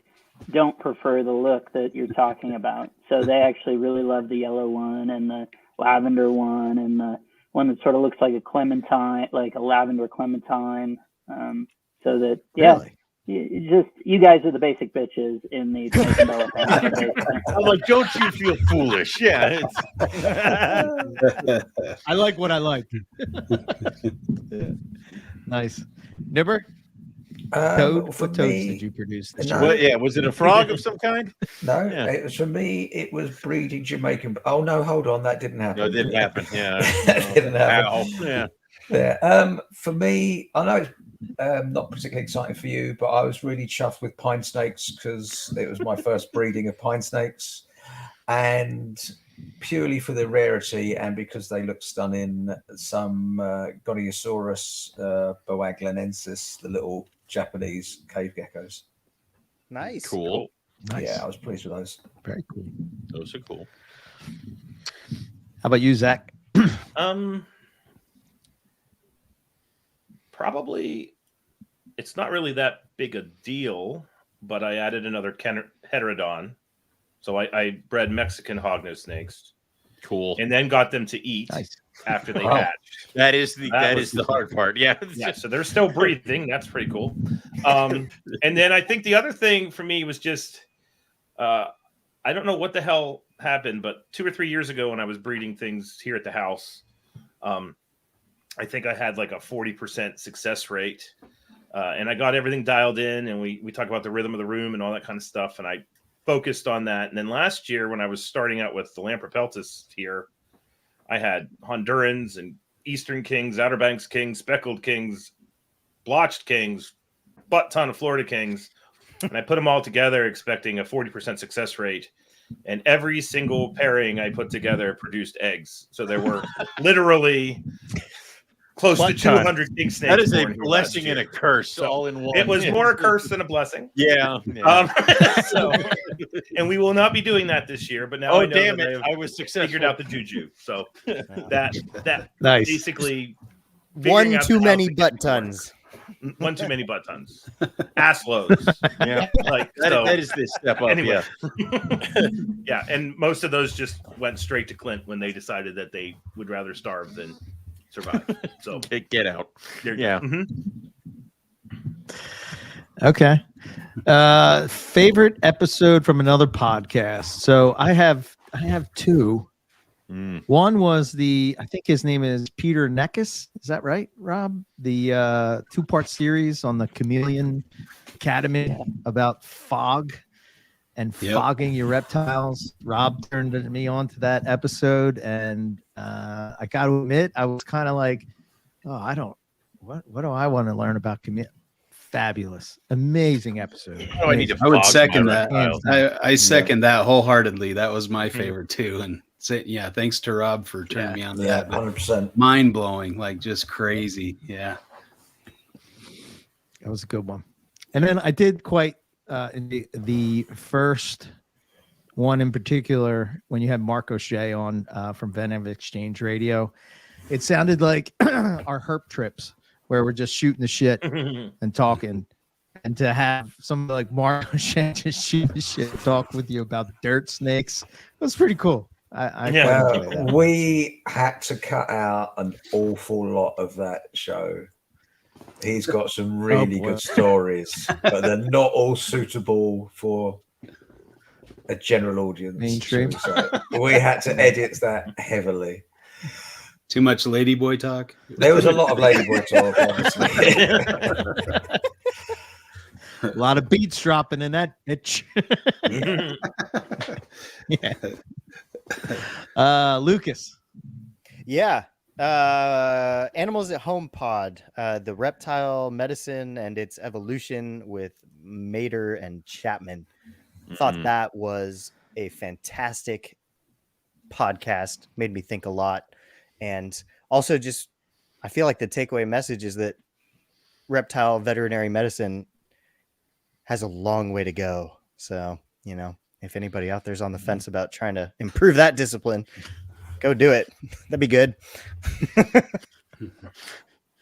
don't prefer the look that you're talking about. So they actually really love the yellow one and the lavender one and the one that sort of looks like a clementine, like a lavender clementine. So that, yeah. Really? You guys are the basic bitches in the Jamaican boa family. I'm like, don't you feel foolish? Yeah. I like what I like. Nice. Nibber? Toad? For What toads me, did you produce this no. year? Well, yeah. Was it a frog of some kind? No, Yeah. it was for me. It was breeding Jamaican. Oh no, hold on, that didn't happen. No, it didn't happen. Yeah. That didn't happen. Ow. Yeah. Yeah. For me, I know it's not particularly exciting for you, but I was really chuffed with pine snakes because it was my first breeding of pine snakes, and purely for the rarity and because they look stunning, some Goniosaurus boaglanensis, the little Japanese cave geckos. Nice. Cool. Nice. Yeah, I was pleased with those. Very cool. Those are cool. How about you, Zach? Probably it's not really that big a deal, but I added another heterodon. So I bred Mexican hognose snakes. Cool. And then got them to eat. Nice. after they Wow. hatch. That is the was the hard part. Yeah. Yeah, so they're still breathing. That's pretty cool. And then I think the other thing for me was just, I don't know what the hell happened, but 2 or 3 years ago when I was breeding things here at the house, I think I had like a 40% success rate. And I got everything dialed in, and we talked about the rhythm of the room and all that kind of stuff. And I focused on that. And then last year when I was starting out with the Lamprey peltis here, I had Hondurans and Eastern Kings, Outer Banks Kings, Speckled Kings, Blotched Kings, butt ton of Florida Kings. And I put them all together expecting a 40% success rate. And every single pairing I put together produced eggs. So there were literally close to 200 king snakes. That is a born here blessing last and a year. curse So all in one. It was more a curse than a blessing. Yeah. So, and we will not be doing that this year. But now I know damn that it! I've I was successful. figured out the juju. So that Nice. basically One figuring out too the many house to butt get more. tons. One too many butt tons. Ass loads. Yeah. Like That is the step up. Anyway. Yeah. Yeah, and most of those just went straight to Clint when they decided that they would rather starve than survive. So Get out. there you Yeah. go. Mhm. Okay. Favorite episode from another podcast. So I have two. Mm. One was I think his name is Peter Neckis. Is that right, Rob? The 2-part series on the Chameleon Academy about fog and Yep. fogging your reptiles. Rob turned me on to that episode, and I got to admit, I was kind of like, oh, what do I want to learn about chameleon? Fabulous, amazing episode. Oh, I need to I would fog second my that. reptile. I second that wholeheartedly. That was my favorite too. And yeah, thanks to Rob for turning me on to Yeah, that. But 100%. mind blowing, like just crazy. Yeah. That was a good one. And then I did quite in the first one in particular, when you had Mark O'Shea on from Venom Exchange Radio, it sounded like our herp trips where we're just shooting the shit and talking. And to have somebody like Mark O'Shea just shoot the shit and talk with you about dirt snakes, was pretty cool. I Yeah. quite enjoyed that. We had to cut out an awful lot of that show. He's got some really boy. good stories, but they're not all suitable for a general audience. Mainstream. So we had to edit that heavily. Too much ladyboy talk. There was a lot of ladyboy talk, honestly. A lot of beats dropping in that bitch. Yeah. Lucas. Yeah. Animals at Home Pod, the reptile medicine and its evolution with Mater and Chapman. Thought that was a fantastic podcast. Made me think a lot. And also just, I feel like the takeaway message is that reptile veterinary medicine has a long way to go. So, if anybody out there's on the fence about trying to improve that discipline, go do it. That'd be good.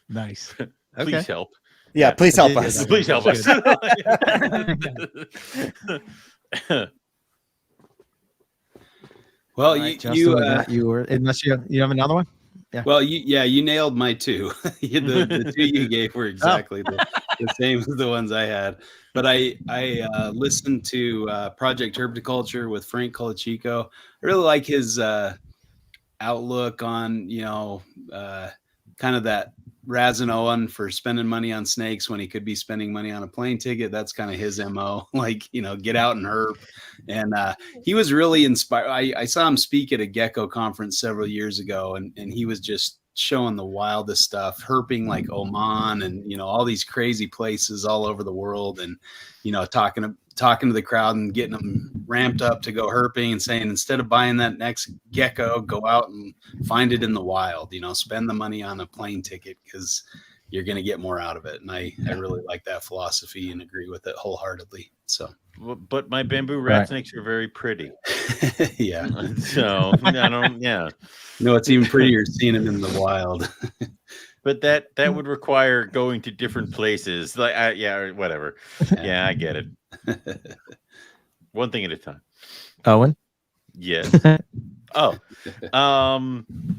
Nice. Please help. Yeah, please help Yeah, us. Please help us. Well, All right, Justin, you we got you were, unless you have another one. well, you nailed my two. the two you gave were exactly the same as the ones I had. But I listened to Project Herpetoculture with Frank Colachico. I really like his outlook on kind of that razzing for spending money on snakes when he could be spending money on a plane ticket. That's kind of his MO, get out and herp. And he was really inspired. I saw him speak at a gecko conference several years ago, and he was just showing the wildest stuff, herping like Oman and, all these crazy places all over the world. And, talking to the crowd and getting them ramped up to go herping and saying, instead of buying that next gecko, go out and find it in the wild, spend the money on a plane ticket because you're going to get more out of it. And I really like that philosophy and agree with it wholeheartedly. So, But my bamboo rat snakes are very pretty. yeah. So I don't. Yeah. It's even prettier seeing them in the wild. But that would require going to different places. Like, whatever. Yeah, I get it. One thing at a time. Owen. Yes.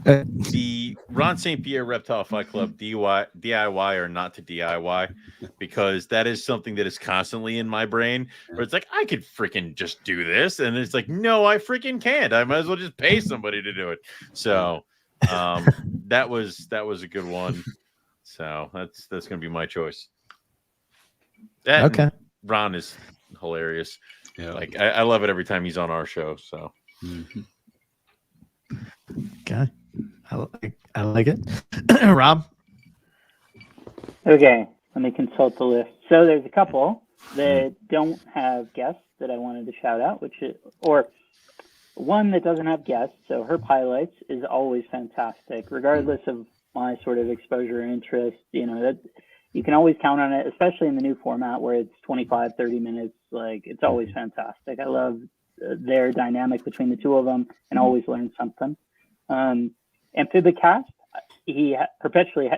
The Ron St. Pierre Reptile Fight Club DIY or not to DIY, because that is something that is constantly in my brain where it's like, I could freaking just do this. And it's like, no, I freaking can't. I might as well just pay somebody to do it. So that was a good one. So that's going to be my choice. Okay. Ron is hilarious. Yeah. Like I love it every time he's on our show. So. Mm-hmm. Okay, I like it. Rob? Okay, let me consult the list. So there's a couple that don't have guests that I wanted to shout out, or one that doesn't have guests. So Herp Highlights is always fantastic, regardless of my sort of exposure and interest. That you can always count on it, especially in the new format where it's 25, 30 minutes. Like, it's always fantastic. I love their dynamic between the two of them and always learn something. Amphibicast, Dan perpetually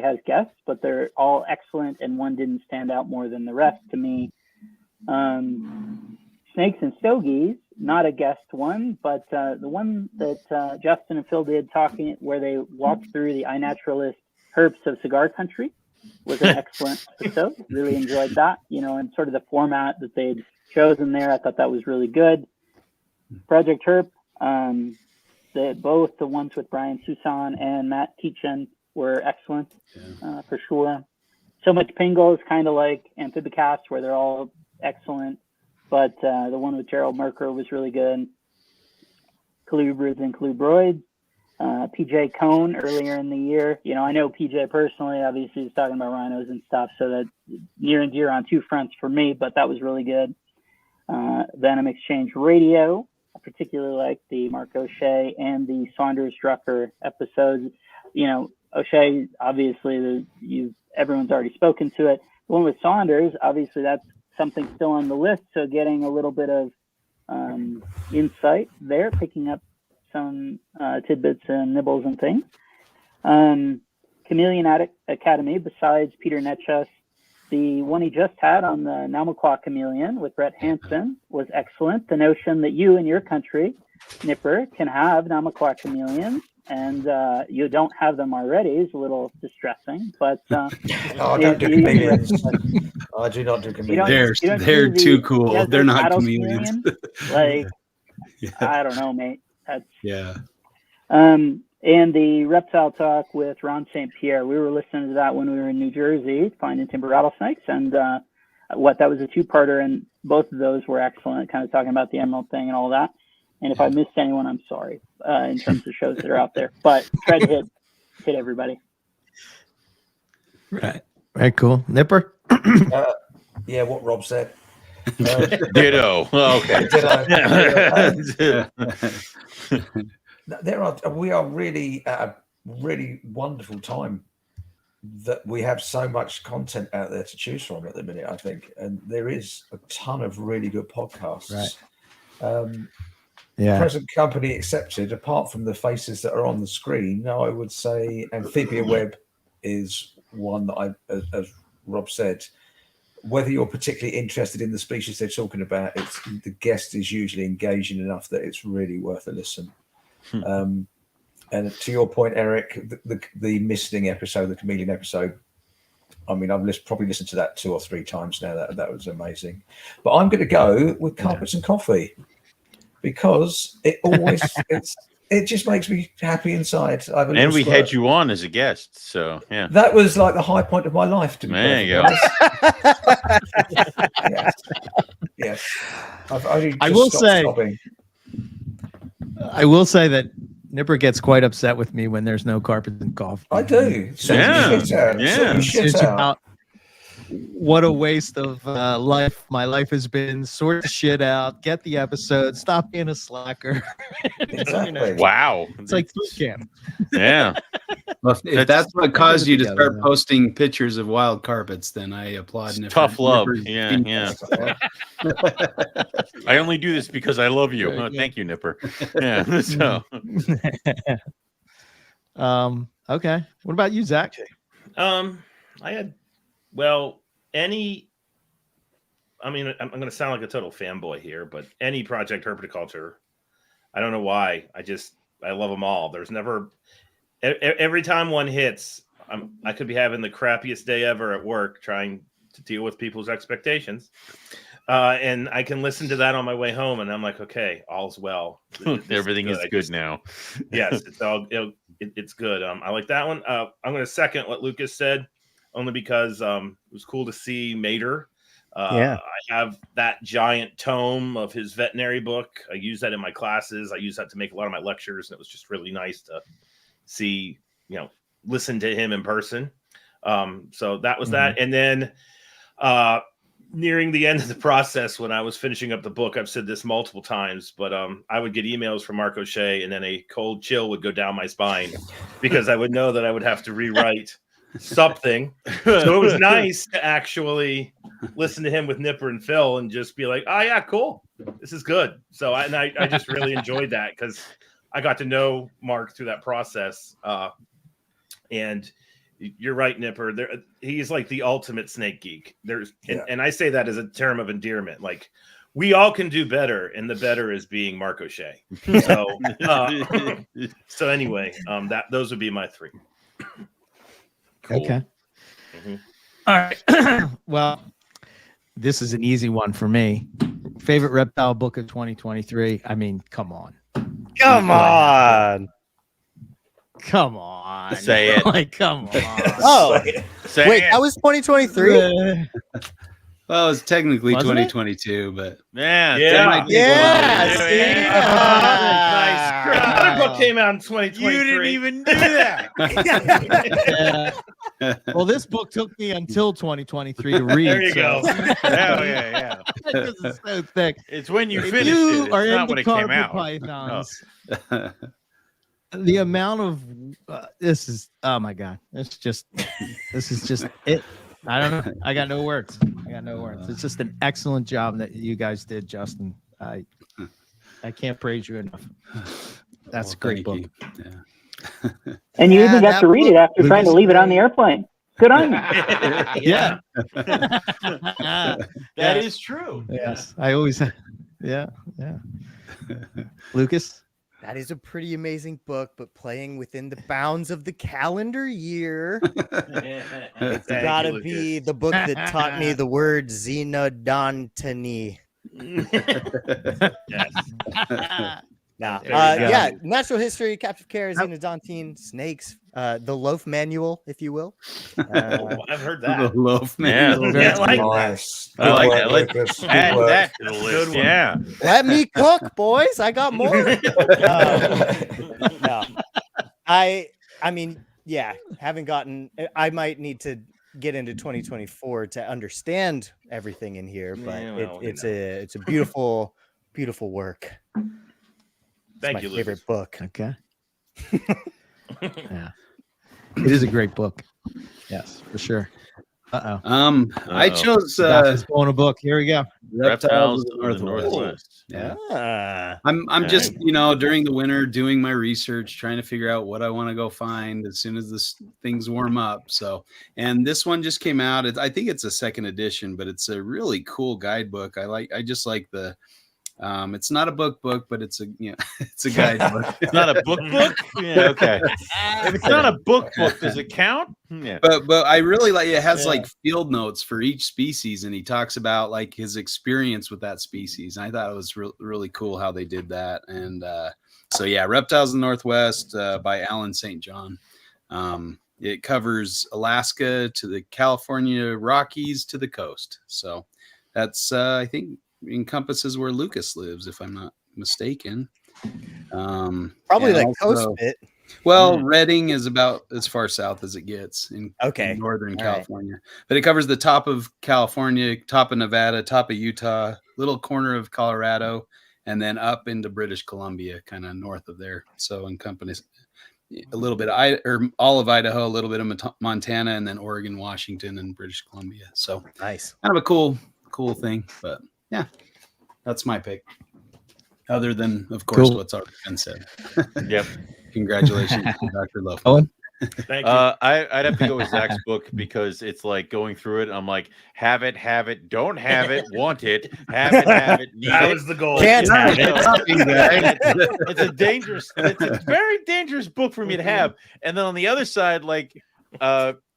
has guests, but they're all excellent, and one didn't stand out more than the rest to me. Snakes and Stogies, not a guest one, but the one that Justin and Phil did where they walked through the iNaturalist herbs of cigar country was an excellent episode. Really enjoyed that, and sort of the format that they'd chosen there. I thought that was really good. Project Herp, both the ones with Brian Susan and Matt Teachin were excellent, for sure. So Much Pingle is kind of like Amphibicast, where they're all excellent, but the one with Gerald Merker was really good. Colubras and Colubroids. PJ Cohn earlier in the year. I know PJ personally, obviously he's talking about rhinos and stuff, so that's near and dear on two fronts for me, but that was really good. Venom Exchange Radio, I particularly like the Mark O'Shea and the Saunders Drucker episodes. O'Shea, obviously everyone's already spoken to it. The one with Saunders, obviously that's something still on the list, so getting a little bit of insight there, picking up some tidbits and nibbles and things. Chameleon Academy, besides Peter Netchus, the one he just had on the Namaqua chameleon with Brett Hansen was excellent. The notion that you in your country, Nipper, can have Namaqua chameleons and you don't have them already is a little distressing. But I don't do chameleons. I do not do chameleons. They're too cool. They're not chameleons. Like, yeah. I don't know, mate. That's and the Reptile Talk with Ron St. Pierre. We were listening to that when we were in New Jersey, finding timber rattlesnakes, and that was a two-parter, and both of those were excellent, kind of talking about the emerald thing and all that. And if I missed anyone, I'm sorry, in terms of shows that are out there. But try to hit everybody. Right, cool. Nipper? Yeah, what Rob said. Ditto. Okay. Ditto. We are really at a really wonderful time that we have so much content out there to choose from at the minute, I think, and there is a ton of really good podcasts. Right. Present company accepted, apart from the faces that are on the screen, I would say Amphibia Web is one that as Rob said, whether you're particularly interested in the species they're talking about, the guest is usually engaging enough that it's really worth a listen. And to your point, Eric, the misting episode, the chameleon episode, I mean, I've probably listened to that 2 or 3 times now. That was amazing. But I'm going to go with Carpets and Coffee because it always it just makes me happy inside. And we had you on as a guest, so yeah, that was like the high point of my life. To be there you go. Yes. I've only just I will say that Nipper gets quite upset with me when there's no Carpets and Coffee. I do. Shit out. What a waste of life my life has been. Sort the shit out, get the episode, stop being a slacker. Exactly. Wow. It's like boot camp. Yeah. Well, if that's what caused you to start posting pictures of wild carpets, then I applaud Nipper. Tough love. Yeah. I only do this because I love you. Oh, thank you, Nipper. Yeah. So. Okay. What about you, Zach? I'm going to sound like a total fanboy here, but any Project Herpetoculture, I don't know why. I love them all. There's never every time one hits, I could be having the crappiest day ever at work trying to deal with people's expectations. And I can listen to that on my way home, and I'm like, okay, all's well. Everything is good now. Yes, it's good. I like that one. I'm going to second what Lucas said, only because it was cool to see Mater. I have that giant tome of his veterinary book. I use that in my classes. I use that to make a lot of my lectures, and it was just really nice to see, listen to him in person. So that was that. And then nearing the end of the process, when I was finishing up the book, I've said this multiple times, but I would get emails from Mark O'Shea, and then a cold chill would go down my spine because I would know that I would have to rewrite something. So it was nice to actually listen to him with Nipper and Phil and just be like, oh yeah, cool, this is good. So I just really enjoyed that because I got to know Mark through that process. And you're right, Nipper. He's like the ultimate snake geek. And I say that as a term of endearment. Like, we all can do better, and the better is being Mark O'Shea. So, so anyway, those would be my three. Cool. Okay. All right. Well, this is an easy one for me. Favorite reptile book of 2023. I mean, come on. Come on. Come on. Say it. Like, come on. Oh, Say wait, it. that was 2023? Well, it's technically Wasn't it? 2022, but Yeah. Yeah. that might be Yeah, one. see? Nice. Another book came out in 2023. You didn't even do that. Well, this book took me until 2023 to read. There you go. Yeah. Because it's so thick. It's when you If finish you it. are It's not into when it came carpet out. pythons, the amount of this is, oh my God, this is just it. I don't know. I got no words. It's just an excellent job that you guys did, Justin. I can't praise you enough. That's a great book. Yeah. And you even got that to read it book after trying to was leave it on the airplane. Good on you. Yeah. That is true. Yes. I always, yeah. Lucas? That is a pretty amazing book, but playing within the bounds of the calendar year. It's Thank got to you, be Lucas. the book that taught me the word xenodontony. Yes. Nah. There you go. Yeah, natural history, captive care, xenodontine, snakes, the loaf manual, if you will. I've heard The that. loaf Yeah. man. Yeah, like Nice. I like Good that. work, Let's Lucas. Good add work. that to the Good list. one. Yeah. Let me cook, boys. I got more. No. I mean, yeah, I might need to get into 2024 to understand everything in here, but Yeah, well, it's a beautiful, beautiful work. Thank my you, favorite Lucas. book. Okay. Yeah. It is a great book. Yes, for sure. Uh-oh. I chose That's going a book. Here we go. Reptiles Reptiles of of the Northwest. Yeah. Ah. I'm just, during the winter doing my research, trying to figure out what I want to go find as soon as things warm up. So, and this one just came out. I think it's a second edition, but it's a really cool guidebook. I just like the, it's not a book, but it's a, it's a guidebook. It's not a book. Yeah, okay. If it's not a book, does it count? Yeah. But I really like it. Has like field notes for each species, and he talks about like his experience with that species. And I thought it was really cool how they did that. And so yeah, Reptiles in the Northwest by Alan St. John. It covers Alaska to the California Rockies to the coast. So that's I think encompasses where Lucas lives, if I'm not mistaken. Probably and the coast also- bit. Well, Redding is about as far south as it gets in northern All right. California. But it covers the top of California, top of Nevada, top of Utah, little corner of Colorado, and then up into British Columbia, kind of north of there. So encompasses a little bit of all of Idaho, a little bit of Montana, and then Oregon, Washington, and British Columbia. So Nice. kind of a cool thing. But yeah, that's my pick. Other than, of course, Cool. what's already been said. Yep. Congratulations to Dr. Love. Owen? Thank you. I'd have to go with Zach's book because it's like going through it. I'm like, have it, don't have it, want it, have it, need That it. was the goal. Can't have It's a very dangerous book for me to have. And then on the other side, like,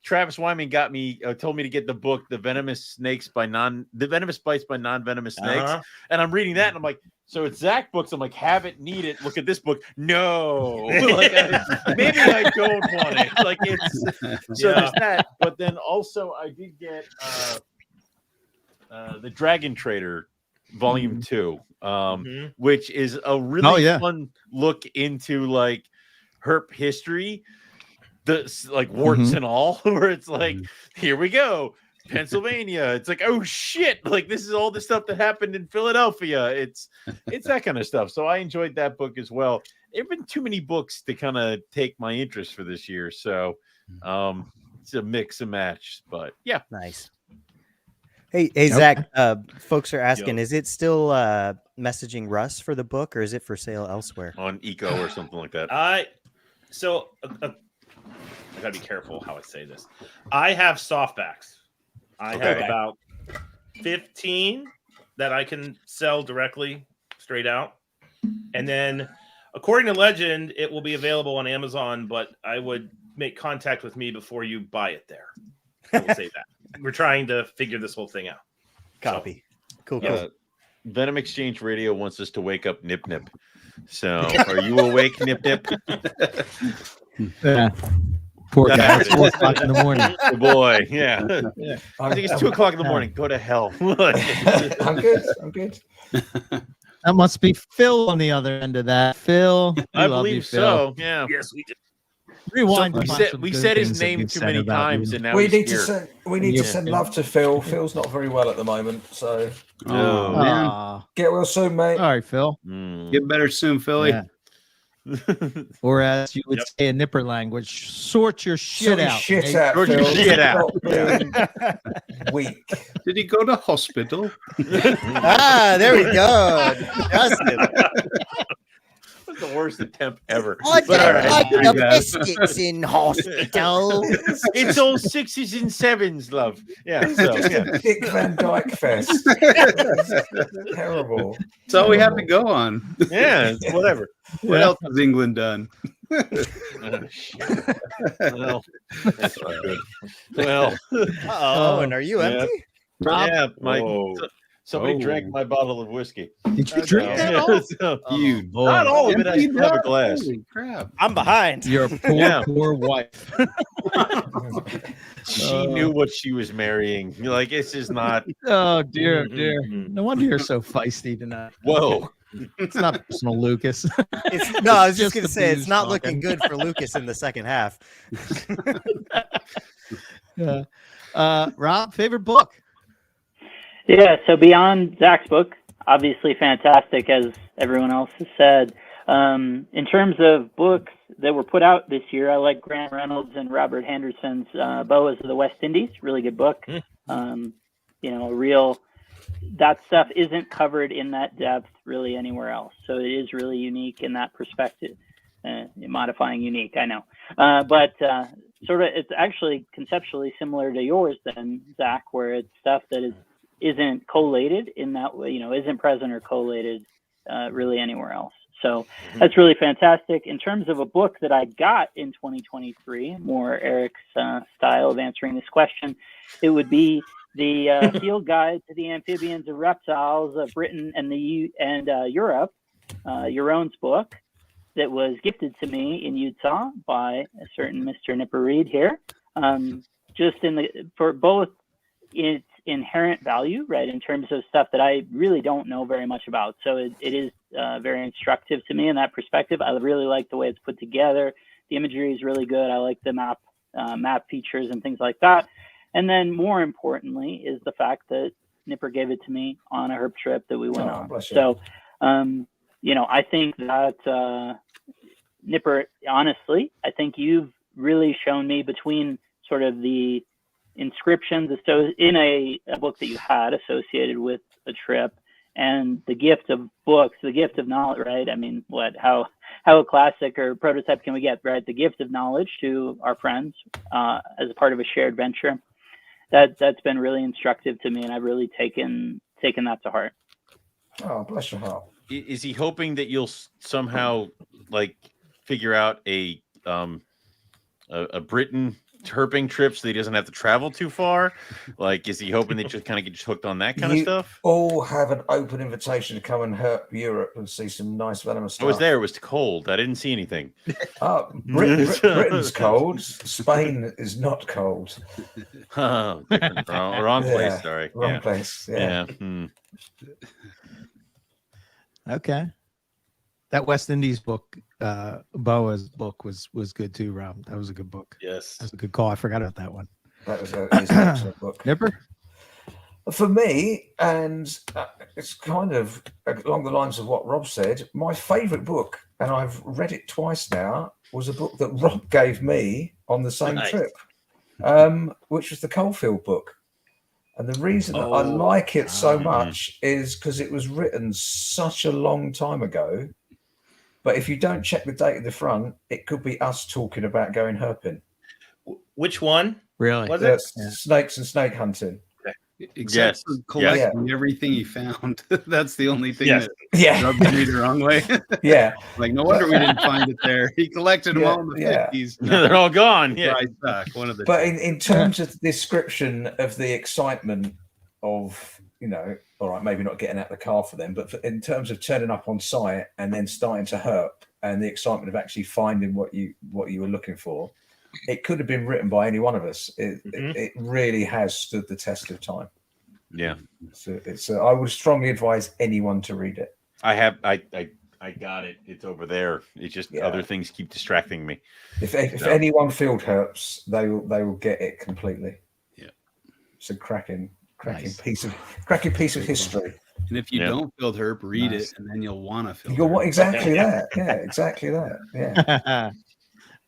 Travis Wyman told me to get the book, The Venomous Bites by Non-Venomous Snakes. And I'm reading that and I'm like, so it's Zach books. I'm like, have it, need it. Look at this book. No, like, maybe I don't want it. Like it's so there's that. But then also I did get the Dragon Trader Volume 2, which is a really fun look into like herp history, like warts and all, where it's like, here we go. Pennsylvania. It's like, oh shit, like this is all the stuff that happened in Philadelphia. It's that kind of stuff. So I enjoyed that book as well. There have been too many books to kind of take my interest for this year. So it's a mix and match. But yeah. Nice. Hey, Zach, folks are asking, is it still messaging Russ for the book or is it for sale elsewhere? On Eco or something like that. I gotta be careful how I say this. I have softbacks. I have about 15 that I can sell directly straight out. And then according to legend, it will be available on Amazon, but I would make contact with me before you buy it there. I will say that. We're trying to figure this whole thing out. Copy. So, cool. Venom Exchange Radio wants us to wake up Nip Nip. So are you awake, Nip Nip? Yeah. Poor guy. It's 4 o'clock in the morning. Good boy. Yeah. I think it's 2 o'clock in the morning. Go to hell. I'm good. That must be Phil on the other end of that. Phil. I believe so. Yeah. Yes, we did. Rewind. We said his name too many times, and now we need here. to send love to Phil. Phil's not very well at the moment, so man. get well soon, mate. All right, Phil. Get better soon, Philly. Yeah. Or as you would say in Nipper language, sort your shit out. Shit out, Sort your Phil. shit out. Weak. Did he go to hospital? There we go. Justin. That's the worst attempt ever. I But all don't right. like the biscuits in hospital. It's all 6s and 7s, love. Yeah. So, yeah. Dick Van Dyke fest. Terrible. That's all we have to go on. Yeah. It's whatever. What else has England done? Oh, shit. Well, that's not good. Well, And are you yeah. empty? yeah, Whoa. somebody drank my bottle of whiskey. Did you drink that all? So, You boy. not all of it. I Empty still have a jar? glass. Holy crap. I'm behind. Your poor wife. She knew what she was marrying. You're like, this is not. Oh, dear. No wonder you're so feisty tonight. Whoa. It's not personal, Lucas. I was just going to the say, it's booze not talking. looking good for Lucas in the second half. Yeah. Rob, favorite book? Yeah, so beyond Zach's book, obviously fantastic, as everyone else has said. In terms of books that were put out this year, I like Grant Reynolds and Robert Henderson's Boas of the West Indies. Really good book. That stuff isn't covered in that depth really anywhere else. So it is really unique in that perspective. Modifying unique, I know. But sort of, it's actually conceptually similar to yours then, Zach, where it's stuff that isn't collated in that way, isn't present or collated really anywhere else. So that's really fantastic. In terms of a book that I got in 2023, more Eric's style of answering this question, it would be the Field Guide to the Amphibians and Reptiles of Britain and Europe, Jeroen's book, that was gifted to me in Utah by a certain Mr. Nipper Reed here. Just for both its inherent value, right, in terms of stuff that I really don't know very much about. So it is very instructive to me in that perspective. I really like the way it's put together. The imagery is really good. I like the map features and things like that. And then more importantly is the fact that Nipper gave it to me on a herp trip that we went on. So, I think that Nipper, honestly, I think you've really shown me between sort of the inscriptions in a book that you had associated with a trip and the gift of books, the gift of knowledge, right? I mean, how a classic or prototype can we get, right? The gift of knowledge to our friends as a part of a shared venture. That's been really instructive to me, and I've really taken that to heart. Oh, bless your heart. Is he hoping that you'll somehow like figure out a Britain herping trip so he doesn't have to travel too far? Like, is he hoping that you kind of get hooked on that kind of stuff? All have an open invitation to come and herp Europe and see some nice venomous stuff. I was there. It was cold. I didn't see anything. Britain's cold. Spain is not cold. Oh, wrong place. Sorry. Wrong place. Yeah. Okay. That West Indies book, Boa's book was good too, Rob. That was a good book. Yes. That was a good call. I forgot about that one. That was an excellent book. Nipper? For me, and it's kind of along the lines of what Rob said, my favourite book, and I've read it twice now, was a book that Rob gave me on the same trip, which was the Coalfield book. And the reason that I like it so much is because it was written such a long time ago. But if you don't check the date at the front, it could be us talking about going herping. Which one? Really? Was it? Snakes and snake hunting. Except for collecting everything he found. That's the only thing that rubbed me the wrong way. Like, no wonder we didn't find it there. He collected them all in the 50s. They're all gone. One of the but in terms of the description of the excitement of, all right, maybe not getting out the car for them, but in terms of turning up on site and then starting to herp and the excitement of actually finding what you were looking for, it could have been written by any one of us. It really has stood the test of time. Yeah. So I would strongly advise anyone to read it. I got it. It's over there. It's just other things keep distracting me. If anyone field herps, they will get it completely. Yeah. It's a cracking piece of history. And if you don't field herp, read it, and then you'll want to field herp. Exactly that. Yeah, exactly that. Yeah.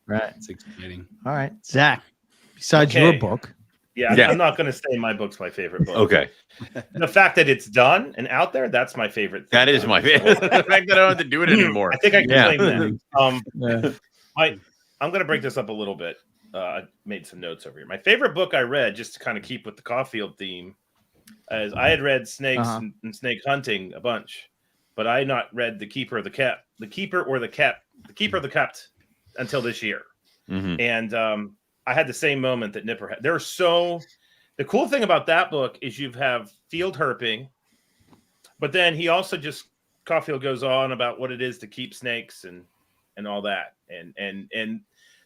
Right. It's exciting. All right. Zach, besides your book. Yeah, I'm not going to say my book's my favorite book. Okay. The fact that it's done and out there, that's my favorite thing. That is my favorite. The fact that I don't have to do it anymore. I think I can claim that. I'm going to break this up a little bit. I made some notes over here. My favorite book I read, just to kind of keep with the Caulfield theme, is I had read Snakes and Snake Hunting a bunch, but I had not read The Keeper of the Kept until this year. And I had the same moment that Nipper had. The cool thing about that book is you have field herping, but then he also Caulfield goes on about what it is to keep snakes and all that. And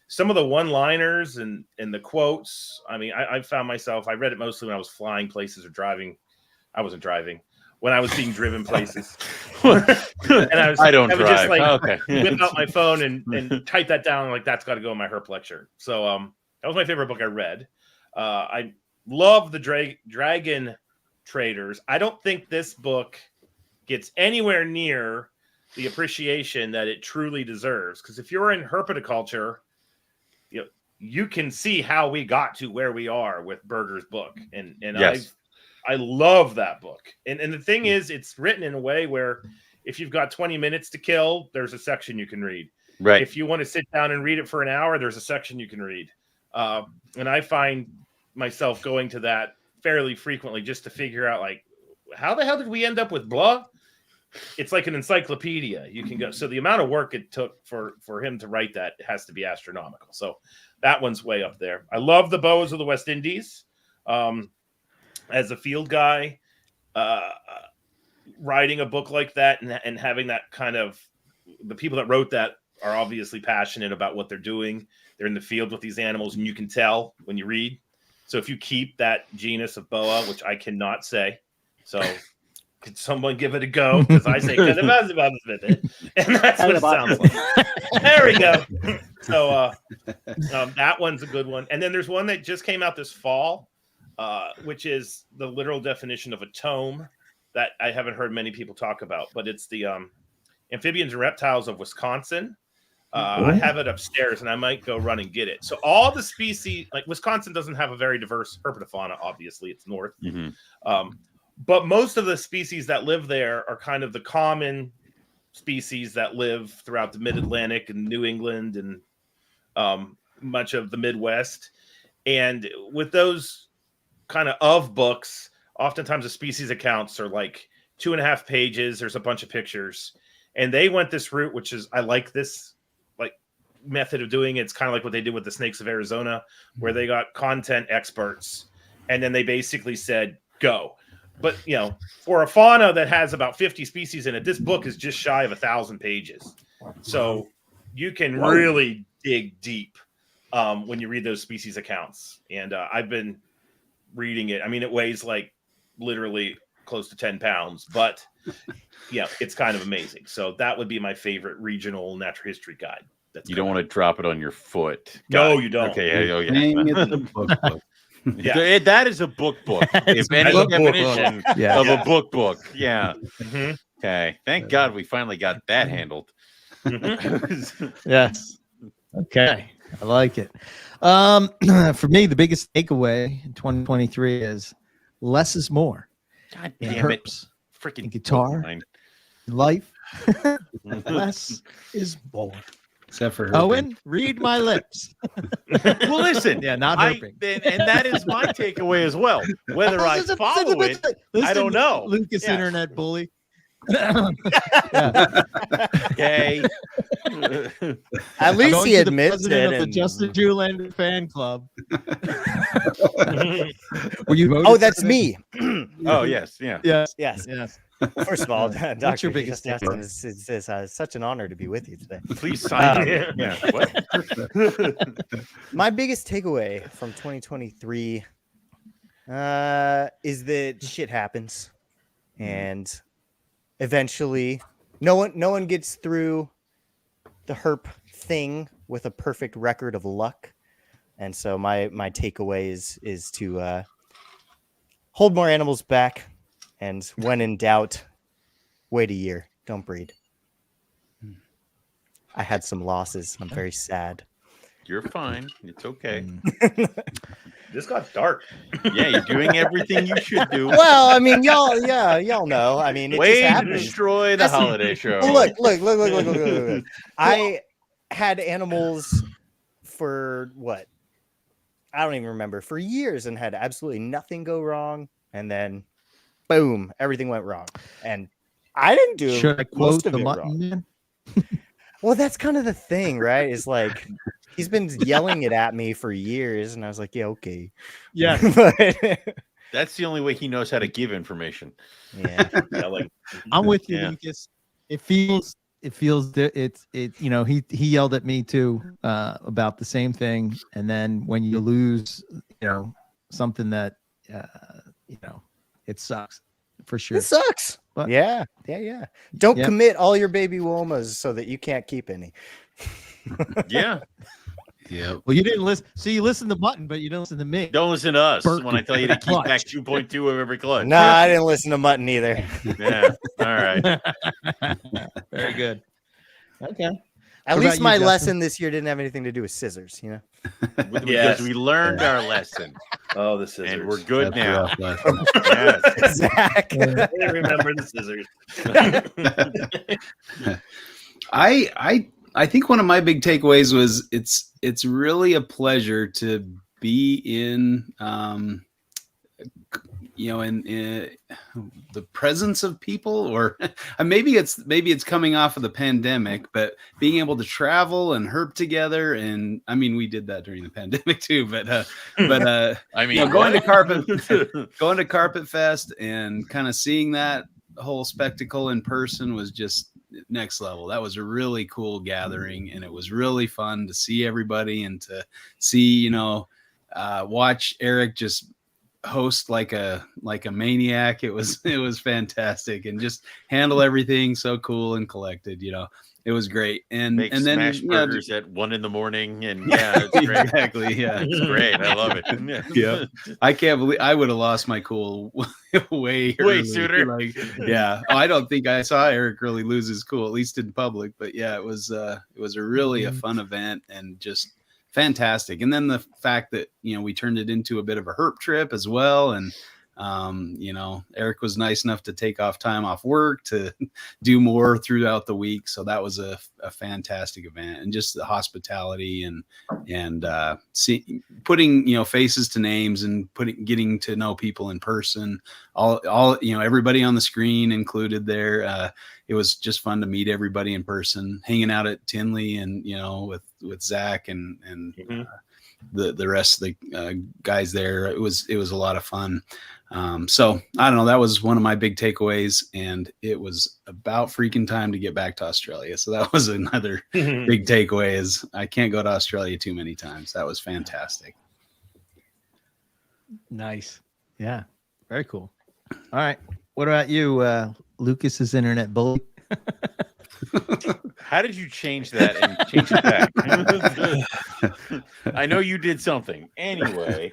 some of the one-liners and the quotes, I mean, I found myself, I read it mostly when I was flying places or driving. I wasn't driving. When I was being driven places. And I would just whip out my phone and type that down. Like, that's got to go in my herp lecture. So that was my favorite book I read. I love the Dragon Traders. I don't think this book gets anywhere near the appreciation that it truly deserves. Because if you're in herpetoculture, you can see how we got to where we are with Berger's book. And I love that book. And the thing is, it's written in a way where if you've got 20 minutes to kill, there's a section you can read. Right. If you want to sit down and read it for an hour, there's a section you can read. And I find myself going to that fairly frequently just to figure out, like, how the hell did we end up with blah? It's like an encyclopedia. You can go. So the amount of work it took for him to write that has to be astronomical. So that one's way up there. I love the Boas of the West Indies. As a field guy, writing a book like that and having that kind of, the people that wrote that are obviously passionate about what they're doing. They're in the field with these animals, and you can tell when you read. So if you keep that genus of boa, which I cannot say, so could someone give it a go? Because I say, and that's what it sounds like. There we go. So that one's a good one. And then there's one that just came out this fall, which is the literal definition of a tome that I haven't heard many people talk about, but it's the Amphibians and Reptiles of Wisconsin. I have it upstairs, and I might go run and get it. So all the species, like Wisconsin doesn't have a very diverse herpetofauna, obviously, it's north. But most of the species that live there are kind of the common species that live throughout the Mid-Atlantic and New England and much of the Midwest. And with those kind of books, oftentimes the species accounts are like 2.5 pages. There's a bunch of pictures. And they went this route, which is, I like this like method of doing it. It's kind of like what they did with the snakes of Arizona, where they got content experts. And then they basically said, go. But, you know, for a fauna that has about 50 species in it, this book is just shy of 1,000 pages. So you can really dig deep when you read those species accounts. And I've been reading it. I mean, it weighs like literally close to 10 pounds, but yeah, it's kind of amazing. So that would be my favorite regional natural history guide. You don't want to drop it on your foot. No, you don't. Okay. Oh, yeah. Dang, it's a book. Yeah. That is a book. If any definition of a book. Yeah. Mhm. Okay. Thank God we finally got that handled. Yes. Okay. I like it. For me, the biggest takeaway in 2023 is less is more. God In damn it. herps, Freaking in guitar, book line. in life. Less is more. Except for herping. Owen, read my lips. Well, listen. Yeah, not I, herping. and that is my takeaway as well. Whether I follow it, I don't know. Lucas Yeah. Internet bully. Okay. At least Going he to the admits president it. of the and- Justin Julander fan club. Were you voted Oh, that's president? me. Oh, yes. Yeah. Yes. Yes. Yes. First of all, Dr. your biggest Justin, it's such an honor to be with you today. Please sign it. Yeah. What? My biggest takeaway from 2023 is that shit happens, and eventually, no one gets through the herp thing with a perfect record of luck. And so my takeaway is to hold more animals back, and when in doubt, wait a year. Don't breed. I had some losses. I'm very sad. You're fine. It's okay. This got dark. Yeah, you're doing everything you should do. Well, I mean, y'all know. I mean, it Way just to happens. destroy the Listen, holiday show. Look. I had animals for what? I don't even remember, for years, and had absolutely nothing go wrong. And then, boom, everything went wrong. And I didn't do Should I quote most of the it mutton wrong. man? Well, that's kind of the thing, right? It's like he's been yelling it at me for years, and I was like, yeah, okay. Yeah. But- That's the only way he knows how to give information. yeah. Yeah, like I'm with you, Yeah. Lucas. It feels that it's you know, he yelled at me too about the same thing. And then when you lose, you know, something that you know, it sucks for sure. It sucks. But- Yeah. Don't Yep. commit all your baby womas so that you can't keep any. Yeah. Yep. Well, you didn't listen. So you listened to Mutton, but you didn't listen to me. Don't listen to us Burke when I tell you to keep clutch. back 2.2 of every clutch. No, I didn't listen to Mutton either. Yeah. All right. Very good. Okay. At What least about you, my Justin? lesson this year didn't have anything to do with scissors, you know? Because Yes. we learned our lesson oh, the scissors. and we're good That's now. rough lesson. Yes. Zach. I remember the scissors. I think one of my big takeaways was it's really a pleasure to be in in the presence of people, or maybe it's coming off of the pandemic, but being able to travel and herp together, and I mean we did that during the pandemic too, but I mean, you know, going to what? going to Carpet Fest and kind of seeing that whole spectacle in person was just next level. That was a really cool gathering, and it was really fun to see everybody and to see, watch Eric just host like a maniac. It was fantastic, and just handle everything so cool and collected. It was great. And Make and then smash burgers at 1 a.m. and yeah, it's great. exactly, yeah. It's great. I love it. Yeah. I can't believe I would have lost my cool way early. sooner. Yeah. I don't think I saw Eric really lose his cool, at least in public. But yeah, it was a really a fun event and just fantastic. And then the fact that we turned it into a bit of a herp trip as well, and Eric was nice enough to take off time off work to do more throughout the week. So that was a fantastic event, and just the hospitality and putting, faces to names and getting to know people in person, all everybody on the screen included there. It was just fun to meet everybody in person, hanging out at Tinley and, with Zach and the rest of the guys there. It was a lot of fun. So I don't know, that was one of my big takeaways, and it was about freaking time to get back to Australia. So that was another big takeaway, is I can't go to Australia too many times. That was fantastic. Nice. Yeah. Very cool. All right. What about you, Lucas's internet bully? How did you change that and change it back? I know you did something. Anyway,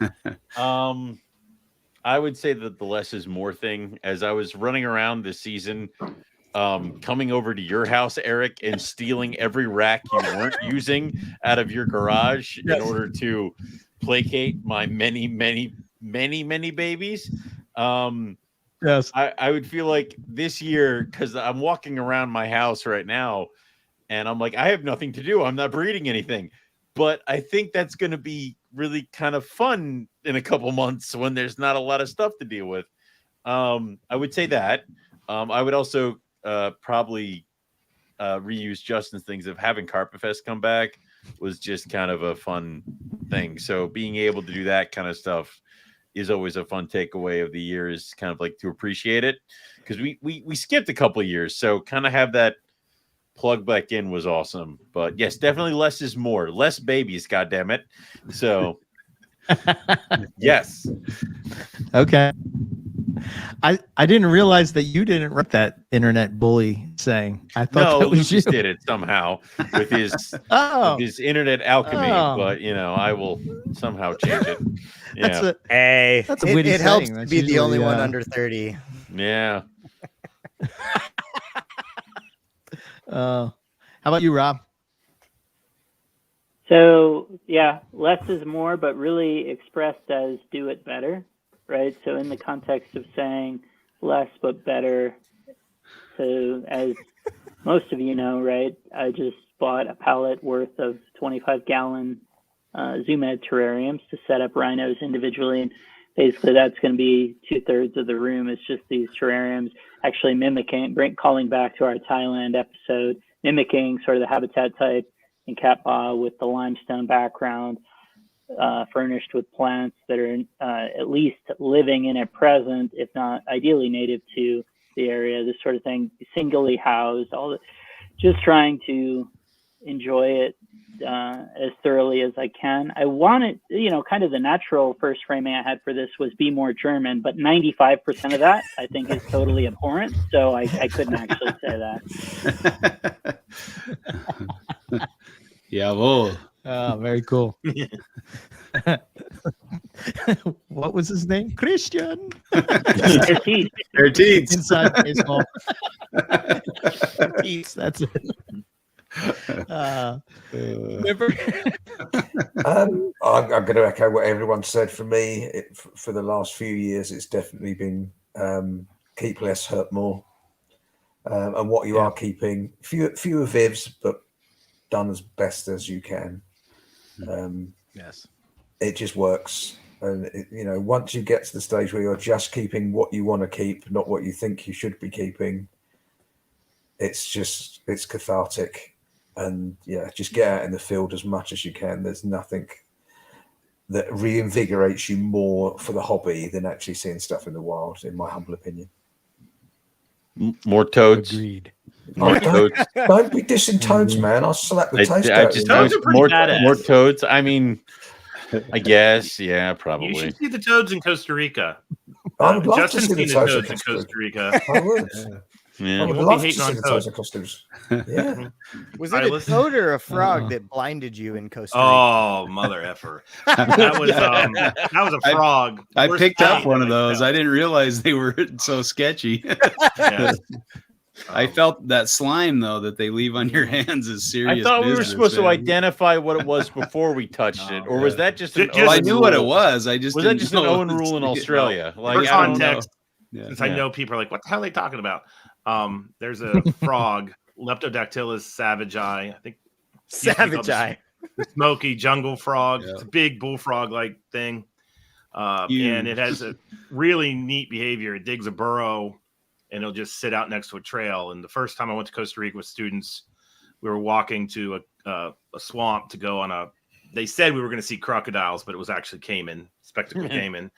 I would say that the less is more thing. As I was running around this season, coming over to your house, Eric, and stealing every rack you weren't using out of your garage in order to placate my many, many, many, many babies. Yes. I would feel like this year, because I'm walking around my house right now and I'm like, I have nothing to do. I'm not breeding anything. But I think that's going to be really kind of fun in a couple months when there's not a lot of stuff to deal with. I would say that. I would also probably reuse Justin's things of having Carpet Fest come back was just kind of a fun thing. So being able to do that kind of stuff is always a fun takeaway of the year, is kind of like to appreciate it, because we skipped a couple of years. So kind of have that plug back in was awesome. But yes, definitely less is more. Less babies, goddammit. So yes. Okay. I didn't realize that you didn't write that internet bully saying. I thought that was Lucas you. did it somehow with his internet alchemy. But I will somehow change it. Yeah. That's a witty it helps saying. to That's be the only usually, one under 30. Yeah. How about you, Rob? So yeah, less is more, but really expressed as do it better, right? So in the context of saying less but better, so as most of you know, right, I just bought a pallet worth of 25-gallon Zoom Ed terrariums to set up rhinos individually, and basically that's going to be 2/3 of the room is just these terrariums, actually calling back to our Thailand episode, mimicking sort of the habitat type in Cat Ba with the limestone background, furnished with plants that are at least living in it present, if not ideally native to the area, this sort of thing, singly housed, just trying to enjoy it as thoroughly as I can. I wanted, kind of the natural first framing I had for this was be more German, but 95% of that I think is totally abhorrent. So I couldn't actually say that. Jawohl. Oh, very cool. What was his name? Christian. Ertiz. Inside baseball. Ertiz, that's it. Remember? I'm going to echo what everyone said. For me, for the last few years, it's definitely been keep less, hurt more. And what you are keeping, fewer vivs, but done as best as you can. Yes. It just works. And, once you get to the stage where you're just keeping what you want to keep, not what you think you should be keeping, it's cathartic. And just get out in the field as much as you can. There's nothing that reinvigorates you more for the hobby than actually seeing stuff in the wild, in my humble opinion. More toads. Agreed. More toads. Don't be dissing toads, man. I'll slap the taste out of you. Toads are pretty badass. More toads. I mean, I guess, yeah, probably. You should see the toads in Costa Rica. I would love Justin's to see seen the the toads toads in Costa Rica. I would. Yeah. I would won't love be to hating see on the toads. toads and costumes. Yeah. Was it a listen. toad or a frog that blinded you in Costa Rica? Oh, mother effer! That was a frog. I Worst picked up thing one of that I those. felt. I didn't realize they were so sketchy. Yeah. I felt that slime though that they leave on your hands is serious. I thought we were business, supposed to man. identify what it was before we touched it, or was that just an Well, I Owen knew what it rule? was. I just Was that didn't just an know Owen rule in Australia? For Like, I don't know. context, Yeah. since I know people are like, what the hell are they talking about? There's a frog, Leptodactylus savagei. I think Savagei. the smoky jungle frog. Yeah. It's a big bullfrog-like thing. And it has a really neat behavior. It digs a burrow and it'll just sit out next to a trail. And the first time I went to Costa Rica with students, we were walking to a swamp to go on they said we were going to see crocodiles, but it was actually spectacled caiman.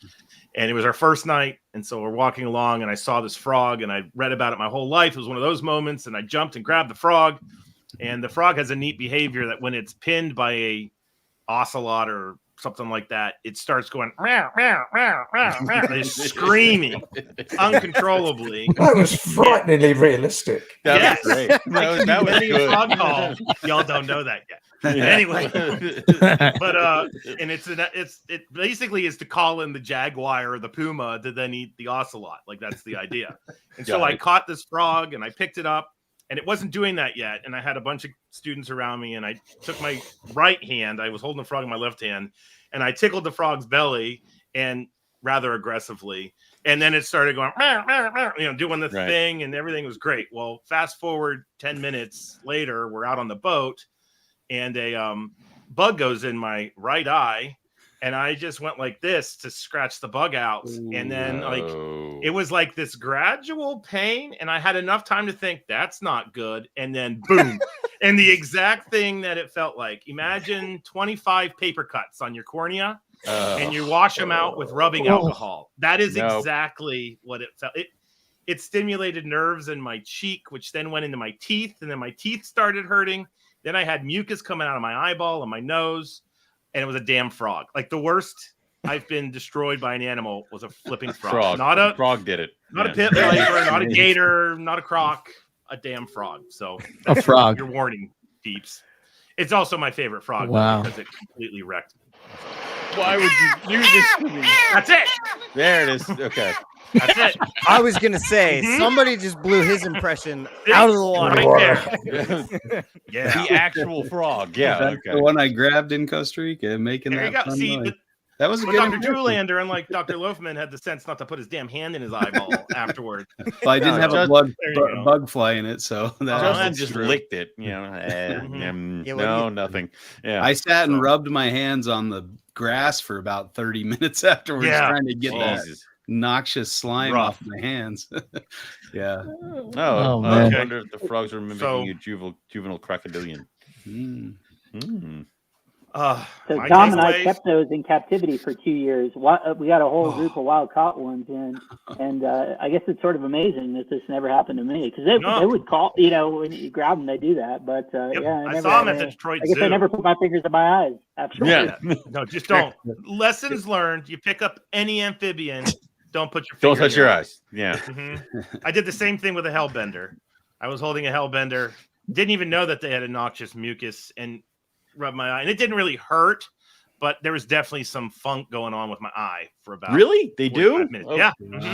And it was our first night. And so we're walking along and I saw this frog and I read about it my whole life. It was one of those moments. And I jumped and grabbed the frog. And the frog has a neat behavior that when it's pinned by a ocelot or something like that, it starts going meow, meow, meow, meow, meow. It's screaming uncontrollably. That was frighteningly realistic. That was great. That was Many a good. frog call. Y'all don't know that yet. Anyway, but and it basically is to call in the jaguar or the puma to then eat the ocelot. Like that's the idea. And so I caught this frog and I picked it up. And it wasn't doing that yet. And I had a bunch of students around me. And I took my right hand. I was holding the frog in my left hand. And I tickled the frog's belly and rather aggressively. And then it started going, meow, meow, meow, doing the thing. And everything was great. Well, fast forward 10 minutes later, we're out on the boat. And a bug goes in my right eye. And I just went like this to scratch the bug out. And then it was like this gradual pain. And I had enough time to think that's not good. And then boom. And the exact thing that it felt like. Imagine 25 paper cuts on your cornea and you wash them out with rubbing alcohol. That is exactly what it felt. It stimulated nerves in my cheek, which then went into my teeth. And then my teeth started hurting. Then I had mucus coming out of my eyeball and my nose. And it was a damn frog. Like the worst I've been destroyed by an animal was a flipping frog. Not a frog did it. Not a pit viper, not a gator, not a croc, a damn frog. So A frog. Your warning, peeps. It's also my favorite frog because it completely wrecked me. Why would you do this to me? That's it. There it is. Okay. That's it. I was gonna say somebody just blew his impression out of the water. Right there. The actual frog. Yeah. That's the one I grabbed in Costa Rica, making There you that go. fun See, noise. That was a good Dr. impression. Julander, unlike Dr. Loafman, had the sense not to put his damn hand in his eyeball afterward. Well, I didn't have a bug fly in it, so Justin just licked it. Nothing. Yeah. I sat and rubbed my hands on the grass for about 30 minutes afterwards, trying to get that noxious slime off my hands. Yeah. Oh, man. I wonder if the frogs were mimicking a juvenile crocodilian. So Tom and I kept those in captivity for 2 years. We got a whole group of wild caught ones in, and I guess it's sort of amazing that this never happened to me because they would call, when you grab them, they do that. But I saw them at the Detroit Zoo. I guess I never put my fingers in my eyes. Absolutely. Yeah. No, just don't. Lessons learned: you pick up any amphibian, don't put your don't touch your eyes. Yeah. I did the same thing with a hellbender. I was holding a hellbender, didn't even know that they had a noxious mucus, and rubbed my eye, and it didn't really hurt, but there was definitely some funk going on with my eye for about They do? minutes. Oh, yeah.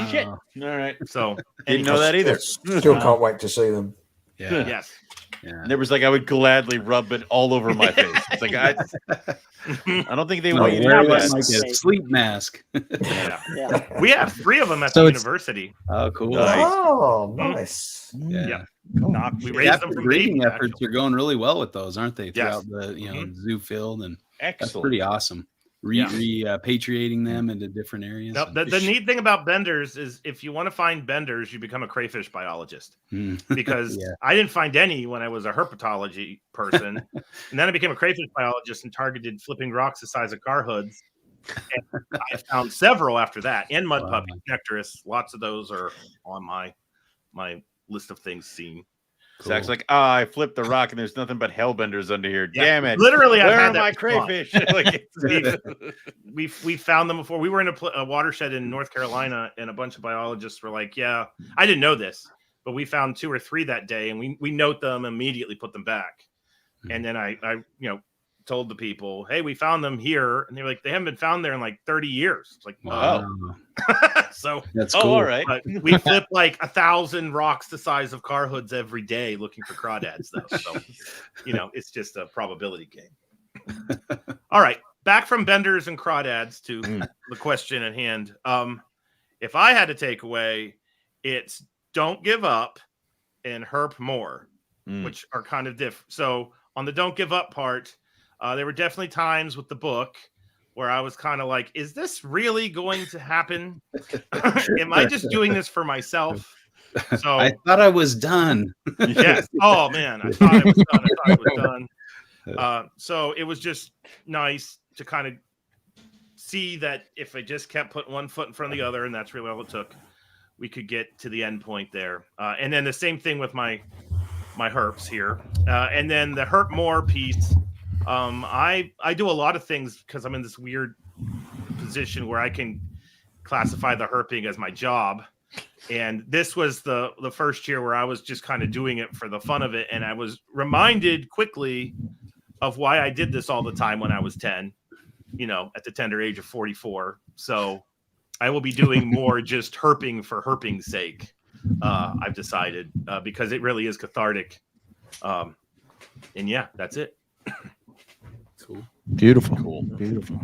Shit. All right. So didn't know that either. Still can't wait to see them. Yeah. Yes. Yeah. There was I would gladly rub it all over my face. It's like I don't think they want you to wear do like that. a sleep mask. Yeah. We have 3 of them at the university. Oh, cool. Oh, nice. Yeah. We raised them from breeding babies, efforts are going really well with those, aren't they? Yes. Throughout the zoo field, and excellent. That's pretty awesome. Repatriating them into different areas. No, the neat thing about benders is if you want to find benders, you become a crayfish biologist. Because I didn't find any when I was a herpetology person. And then I became a crayfish biologist and targeted flipping rocks the size of car hoods. And I found several after that. And mud puppies, nectarus. Lots of those are on my list of things seen. Cool. Zach's like, I flipped the rock and there's nothing but hellbenders under here. Yeah. Damn it. Literally, where I've had are my crayfish? we found them before. We were in a watershed in North Carolina, and a bunch of biologists were like, I didn't know this, but we found 2 or 3 that day, and we note them, immediately put them back. And then I told the people, "Hey, we found them here," and they're like, "They haven't been found there in like 30 years." It's like, Wow. so That's Oh, cool. all right. but we flip like 1,000 rocks the size of car hoods every day looking for crawdads, though. So, it's just a probability game. All right, back from benders and crawdads to the question at hand. If I had to take away, it's don't give up and herp more, which are kind of different. So on the don't give up part, there were definitely times with the book where I was kind of like, is this really going to happen? Am I just doing this for myself? So I thought I was done. yes. Oh man, I thought it was done. So it was just nice to kind of see that if I just kept putting one foot in front of the other, and that's really all it took, we could get to the end point there. And then the same thing with my herps here. And then the herp more piece, I do a lot of things because I'm in this weird position where I can classify the herping as my job. And this was the first year where I was just kind of doing it for the fun of it. And I was reminded quickly of why I did this all the time when I was 10, at the tender age of 44. So I will be doing more just herping for herping's sake. I've decided because it really is cathartic. And yeah, that's it. Cool. Beautiful. Cool. Beautiful.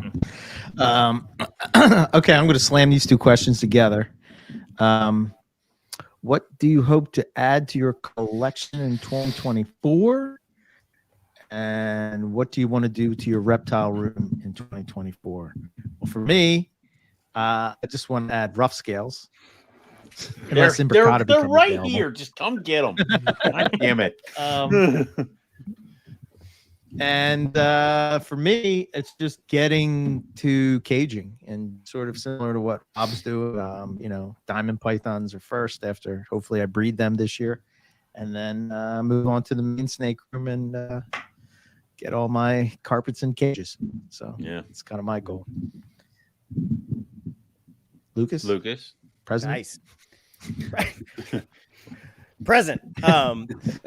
Okay, I'm going to slam these two questions together. What do you hope to add to your collection in 2024? And what do you want to do to your reptile room in 2024? Well, for me, I just want to add rough scales. They're Imbricata becomes right available. here. Just come get them. God damn it. And for me, it's just getting to caging and sort of similar to what Bob's doing. Diamond pythons are first after hopefully I breed them this year, and then move on to the main snake room and get all my carpets and cages. So yeah, it's kind of my goal. Lucas, President. Nice. Present.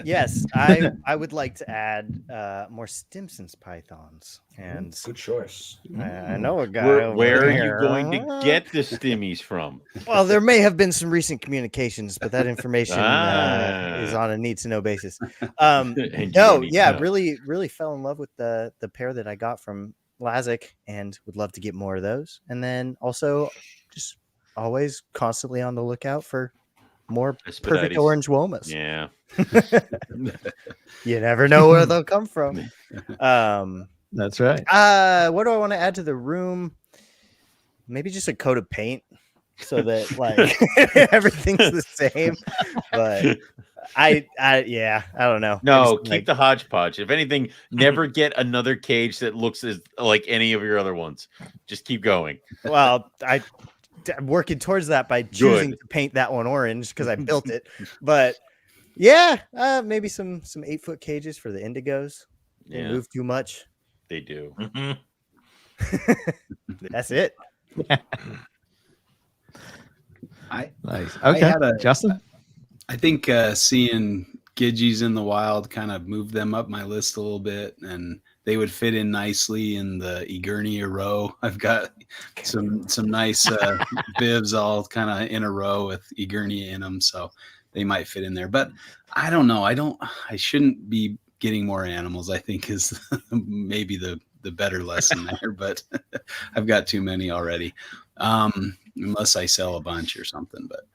Yes, I would like to add more Stimson's pythons. And Good choice. I know a guy. Where are here. you going to get the stimmies from? Well, there may have been some recent communications, but that information is on a need to know basis. Really, really fell in love with the pair that I got from Lazic and would love to get more of those. And then also just always constantly on the lookout for more perfect orange womas. Yeah. You never know where they'll come from. That's right. What do I want to add to the room? Maybe just a coat of paint so that like everything's the same. But I don't know. No, keep the hodgepodge. If anything, never get another cage that looks as like any of your other ones. Just keep going. Well, I'm working towards that by choosing to paint that one orange because I built it. But yeah, maybe some 8-foot cages for the indigos. They move too much. They do. That's it. Nice. Okay, Justin. I think seeing Gidgies in the wild kind of moved them up my list a little bit, and they would fit in nicely in the Egernia row. I've got some nice bibs all kind of in a row with Egernia in them, so they might fit in there. But I don't know. I shouldn't be getting more animals, I think is maybe the better lesson there, but I've got too many already. Unless I sell a bunch or something. But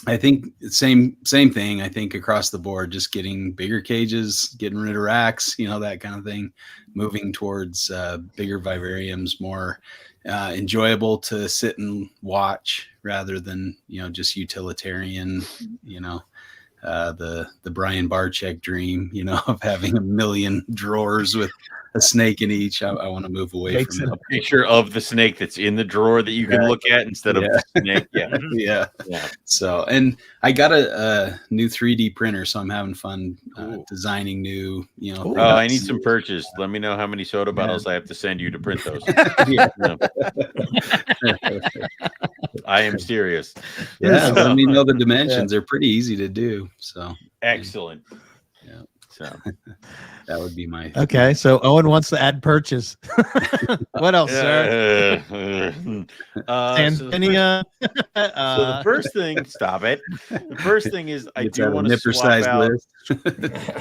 I think same thing. I think across the board, just getting bigger cages, getting rid of racks, that kind of thing, moving towards bigger vivariums, more enjoyable to sit and watch rather than, just utilitarian, the Brian Barczyk dream, of having a million drawers with a snake in each. I want to move away from a picture of the snake that's in the drawer that you can look at instead of the snake. Yeah. Yeah. So, and I got a new 3D printer, so I'm having fun designing new, I need some purchase. Let me know how many soda bottles I have to send you to print those. I am serious. Yeah. Let me know the dimensions. They're pretty easy to do. So excellent. Yeah. So that would be my Okay, so Owen wants to add purchase. What else, sir? Tanzania. So the first thing, stop it. The first thing is I It's do at a want to nipper swap size out. list.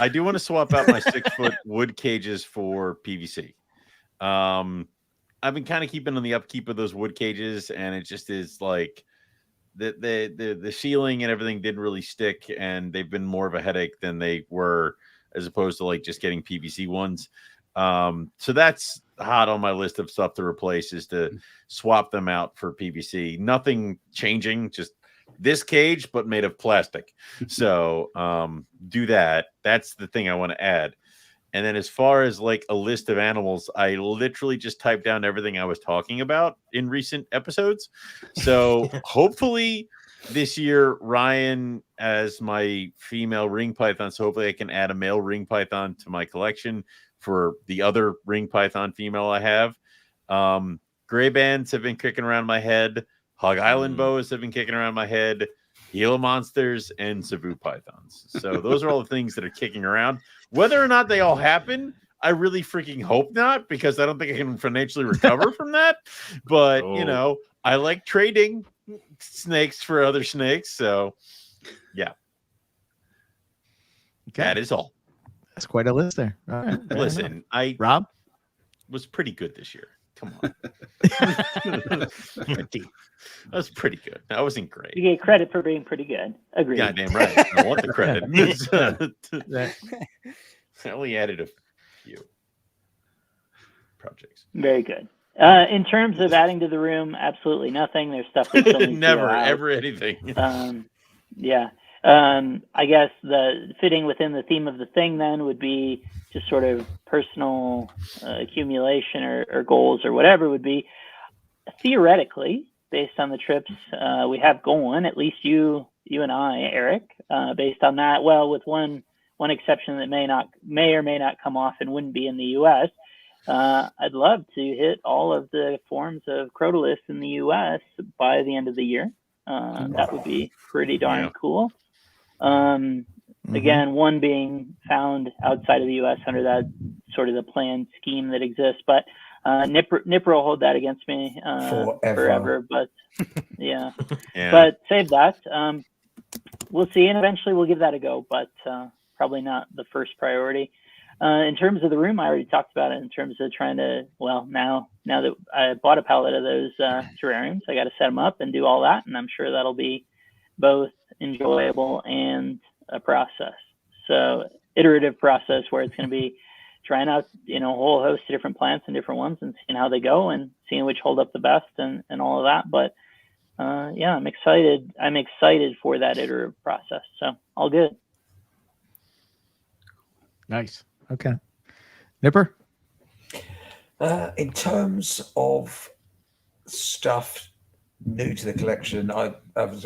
I do want to swap out my 6-foot wood cages for PVC. I've been kind of keeping on the upkeep of those wood cages, and it just is like the ceiling and everything didn't really stick, and they've been more of a headache than they were, as opposed to like just getting PVC ones. So that's hot on my list of stuff to replace, is to swap them out for PVC. Nothing changing, just this cage, but made of plastic. So do that. That's the thing I want to add. And then as far as like a list of animals, I literally just typed down everything I was talking about in recent episodes. So hopefully this year, Ryan as my female ring python. So hopefully I can add a male ring python to my collection for the other ring python female I have. Gray bands have been kicking around my head. Hog Island boas have been kicking around my head. Gila monsters and Cebu pythons. So those are all the things that are kicking around. Whether or not they all happen, I really freaking hope not, because I don't think I can financially recover from that. But, you know, I like trading snakes for other snakes. So, yeah. Okay. That is all. That's quite a list there. All right. Listen, I Rob was pretty good this year. Come on. That was pretty good. That wasn't great. You get credit for being pretty good. Agreed. Goddamn right. I want the credit. I only added a few projects. Very good. In terms of adding to the room, absolutely nothing. There's stuff that still needs to Never, go out. ever anything. Yeah. I guess the fitting within the theme of the thing then would be just sort of personal accumulation or goals or whatever would be. Theoretically, based on the trips we have going, at least you and I, Eric, based on that, well, with one exception that may or may not come off and wouldn't be in the U.S., I'd love to hit all of the forms of Crotalus in the U.S. by the end of the year. That would be pretty darn cool. Again, one being found outside of the U.S. under that sort of the planned scheme that exists, but Nipper will hold that against me forever. But yeah, but save that. We'll see, and eventually we'll give that a go, but probably not the first priority. In terms of the room, I already talked about it in terms of trying to, well, now that I bought a pallet of those terrariums, I got to set them up and do all that, and I'm sure that'll be both enjoyable and a process. So iterative process where it's going to be trying out, a whole host of different plants and different ones and seeing how they go and seeing which hold up the best and all of that. But yeah, I'm excited. I'm excited for that iterative process. So all good. Nice. Okay. Nipper? In terms of stuff new to the collection, I've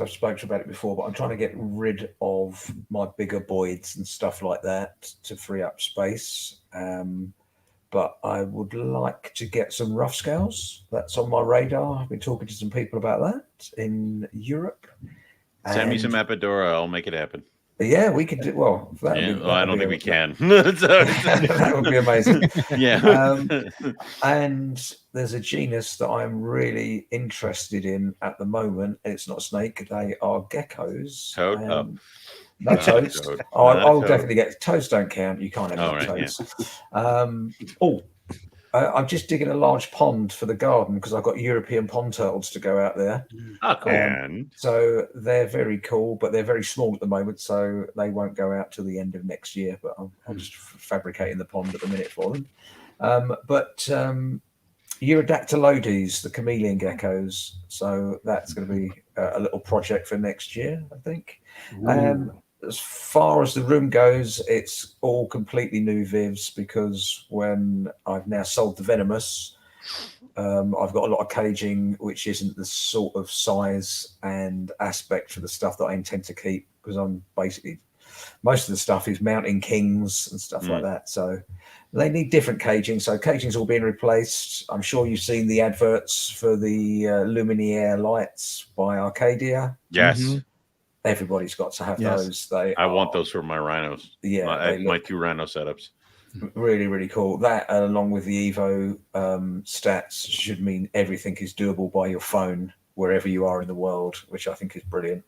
spoken about it before, but I'm trying to get rid of my bigger boids and stuff like that to free up space. But I would like to get some rough scales. That's on my radar. I've been talking to some people about that in Europe. Send me some Epidora. I'll make it happen. Yeah, we could do well. I don't think we can. That would be amazing. Yeah. And there's a genus that I'm really interested in at the moment. It's not a snake. They are geckos. Toad? No toads. Toad. I'll definitely get toads. Don't count. You can't have toads. Yeah. I'm just digging a large pond for the garden because I've got European pond turtles to go out there. Oh, cool. So they're very cool, but they're very small at the moment, so they won't go out till the end of next year. But I'm just fabricating the pond at the minute for them. But Eurodactylodes, the chameleon geckos. So that's going to be a little project for next year, I think. As far as the room goes, it's all completely new vivs because when I've now sold the venomous, I've got a lot of caging which isn't the sort of size and aspect for the stuff that I intend to keep, because I'm basically, most of the stuff is mounting kings and stuff like that. So they need different caging. So caging's all being replaced. I'm sure you've seen the adverts for the Luminaire lights by Arcadia. Yes. Everybody's got to have Yes. those. I want those for my rhinos. Yeah, they my look 2 rhino setups. really, really cool. That, along with the Evo stats, should mean everything is doable by your phone wherever you are in the world, which I think is brilliant.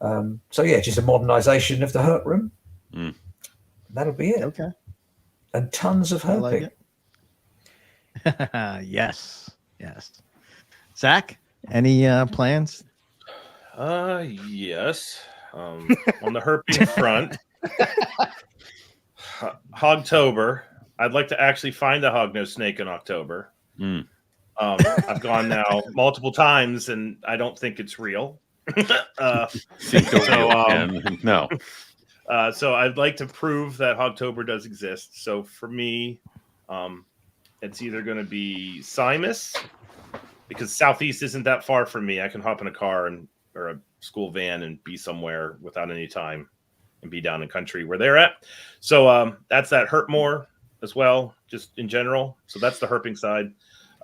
So yeah, just a modernisation of the herp room. That'll be it. Okay. And tons of I like herping. it. Yes. Zach, any plans? Yes. On the herping front, Hogtober. I'd like to actually find a hognose snake in October. I've gone now multiple times, and I don't think it's real. No. So I'd like to prove that Hogtober does exist. So for me, it's either going to be Simus, because Southeast isn't that far from me. I can hop in a car or a school van and be somewhere without any time and be down in country where they're at. So that's that. Herp more as well, just in general. So that's the herping side.